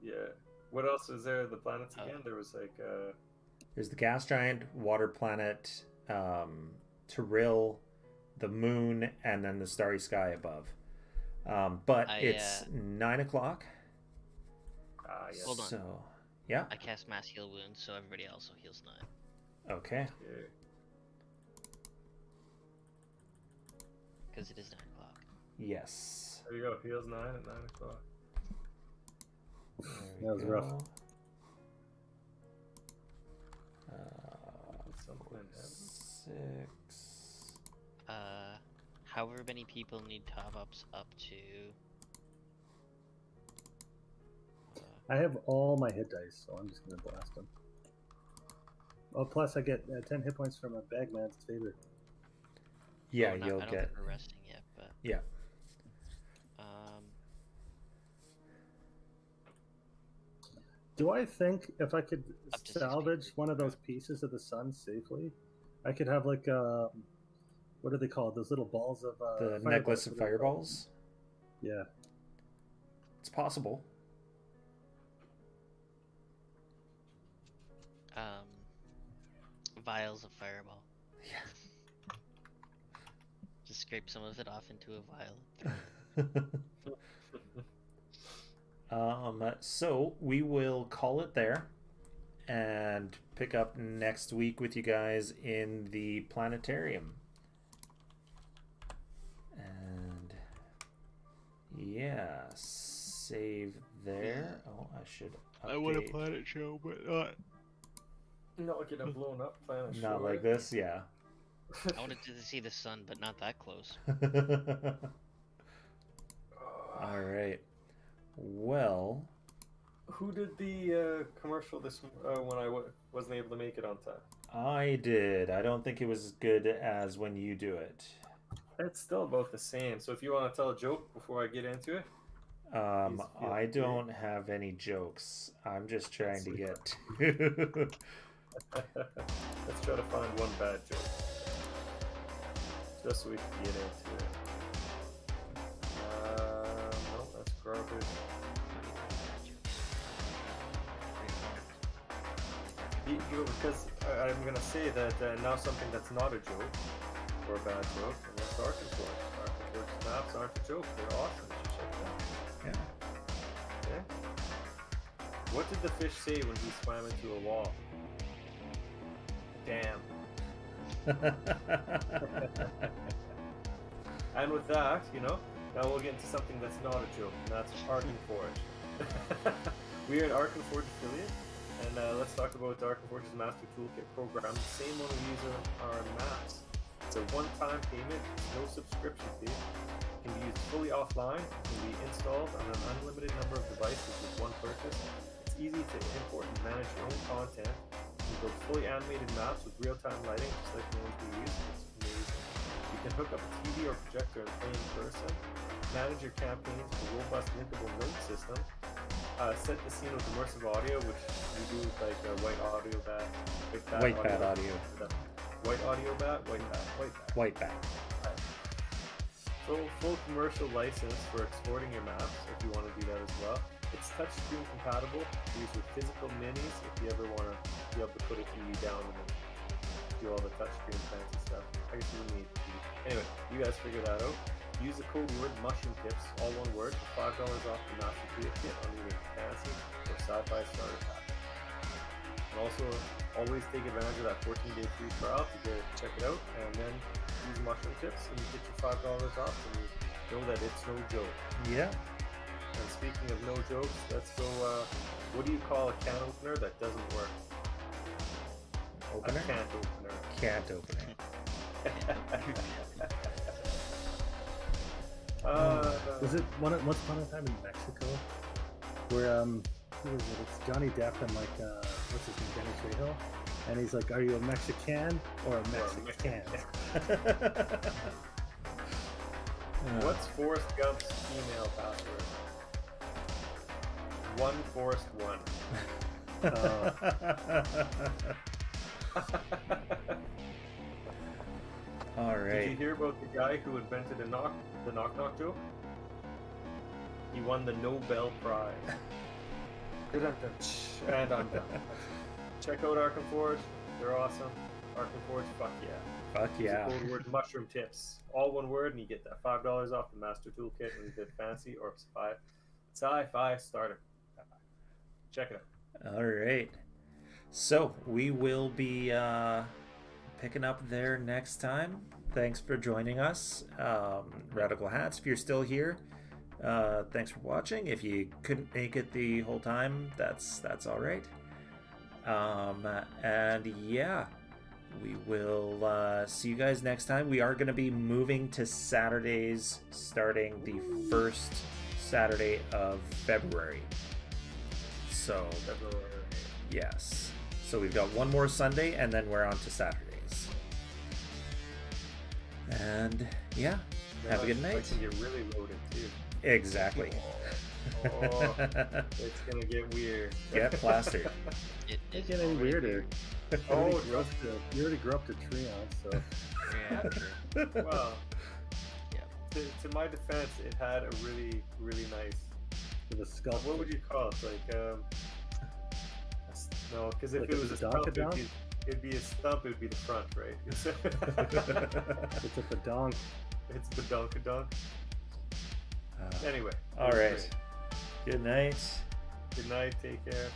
Speaker 4: Yeah. What else is there? The planets again? There was like.
Speaker 2: There's the gas giant, water planet, Tyrell, the moon, and then the starry sky above. But it's 9 o'clock.
Speaker 4: Yes.
Speaker 3: Hold on.
Speaker 2: So, yeah.
Speaker 3: I cast mass heal wounds, so everybody also heals 9.
Speaker 2: Okay.
Speaker 3: Because it is 9 o'clock.
Speaker 2: Yes.
Speaker 4: There you go. Heals 9 at 9 o'clock.
Speaker 1: That was rough.
Speaker 2: 6.
Speaker 3: However many people need top-ups up to...
Speaker 1: I have all my hit dice, so I'm just gonna blast them. Oh, plus I get 10 hit points from a Bagman's favor.
Speaker 2: Yeah,
Speaker 3: I
Speaker 2: you'll
Speaker 3: don't
Speaker 2: get...
Speaker 3: think we're resting yet, but...
Speaker 2: Yeah.
Speaker 1: Do I think if I could
Speaker 3: Up to 6
Speaker 1: salvage
Speaker 3: people.
Speaker 1: one of those pieces of the sun safely, I could have like what are they called? Those little balls of
Speaker 2: The necklace of fireballs?
Speaker 1: Yeah.
Speaker 2: It's possible.
Speaker 3: Vials of fireball.
Speaker 2: Yeah.
Speaker 3: Just scrape some of it off into a vial.
Speaker 2: So we will call it there and pick up next week with you guys in the planetarium. And yeah, save there. Oh, I should update.
Speaker 3: I want a planet show, but not.
Speaker 4: Not get a blown up planet.
Speaker 2: Not like this, yeah.
Speaker 3: I wanted to see the sun, but not that close.
Speaker 2: All right. Well,
Speaker 4: who did the commercial this when I wasn't able to make it on time?
Speaker 2: I did. I don't think it was as good as when you do it.
Speaker 4: It's still about the same. So if you want to tell a joke before I get into it.
Speaker 2: I don't have any jokes. I'm just trying to get.
Speaker 4: Let's try to find one bad joke, just so we can get into it. No, that's garbage. Because I'm gonna say that now something that's not a joke or a bad joke, and that's Arcana. Arcana snaps aren't a joke; they're awesome. You should check them out.
Speaker 2: Yeah.
Speaker 4: Okay. What did the fish say when he swam into a wall? Damn. And with that, now we'll get into something that's not a joke, and that's Arcana Forge. We are an Arcana Forge affiliate, and let's talk about the Arcana Forge's Master Toolkit program, the same one we use on our maps. It's a one-time payment, no subscription fee. It can be used fully offline, it can be installed on an unlimited number of devices with one purchase. It's easy to import and manage your own content. You build fully animated maps with real-time lighting, just like the ones we use. It's amazing. You can hook up a TV or projector and play in person. Manage your campaigns with a robust linkable note system. Set the scene with immersive audio, which we do with like white audio bat,
Speaker 2: White bat audio.
Speaker 4: White audio bat, white bat.
Speaker 2: White bat.
Speaker 4: Full commercial license for exporting your maps if you want to do that as well. It's touchscreen compatible, used with physical minis if you ever want to be able to put a TV down and then do all the touchscreen fancy stuff. I guess you wouldn't need TV. Anyway, you guys figure that out. Use the code word mushroom tips, all one word, for $5 off the Master Toolkit on either fancy or sci-fi starter pack. And also, always take advantage of that 14-day free trial to go check it out, and then use mushroom tips and you get your $5 off, and you know that it's no joke.
Speaker 2: Yeah.
Speaker 4: And speaking of no jokes, let's go. What do you call a can opener that doesn't work?
Speaker 2: Opener?
Speaker 4: A can't opener.
Speaker 2: Can't opener.
Speaker 1: Was it once upon a time in Mexico where who was it? It's Johnny Depp and like what's his name, Dennis Trejo, and he's like, "Are you a Mexican or a Mexican?"
Speaker 4: What's Forrest Gump's email password? 1Forrest1.
Speaker 2: All right.
Speaker 4: Did you hear about the guy who invented the knock knock joke? He won the Nobel Prize. And I'm done. Check out Arcana Forge. They're awesome. Arcana Forge, fuck yeah.
Speaker 2: Fuck yeah.
Speaker 4: Use the code word mushroom tips. All one word, and you get that $5 off the Master Toolkit when you did fancy or sci-fi starter. Check it out.
Speaker 2: All right. So we will be picking up there next time. Thanks for joining us. Radical Hats, if you're still here, thanks for watching. If you couldn't make it the whole time, that's all right. And yeah, we will see you guys next time. We are going to be moving to Saturdays starting the first Saturday of February. So yes, so we've got one more Sunday and then we're on to Saturdays. And yeah, have a good night.
Speaker 4: It can get really loaded too.
Speaker 2: Exactly.
Speaker 4: Oh, it's gonna get weird.
Speaker 2: Get plastered.
Speaker 1: It's getting weirder.
Speaker 4: Oh,
Speaker 1: you already grew up to Treon, so.
Speaker 3: Yeah, true.
Speaker 4: Well,
Speaker 3: Yeah.
Speaker 4: to my defense, it had a really, really nice.
Speaker 1: With a skull.
Speaker 4: What would you call it? Like No, because if
Speaker 1: Like
Speaker 4: it
Speaker 1: a
Speaker 4: was a stump,
Speaker 1: badonkadonk?
Speaker 4: it'd be a stump. It'd be the front, right?
Speaker 1: It's a badonk.
Speaker 4: It's badonkadonk. Anyway.
Speaker 2: All
Speaker 4: it was
Speaker 2: right.
Speaker 4: great.
Speaker 2: Good night.
Speaker 4: Good night. Take care.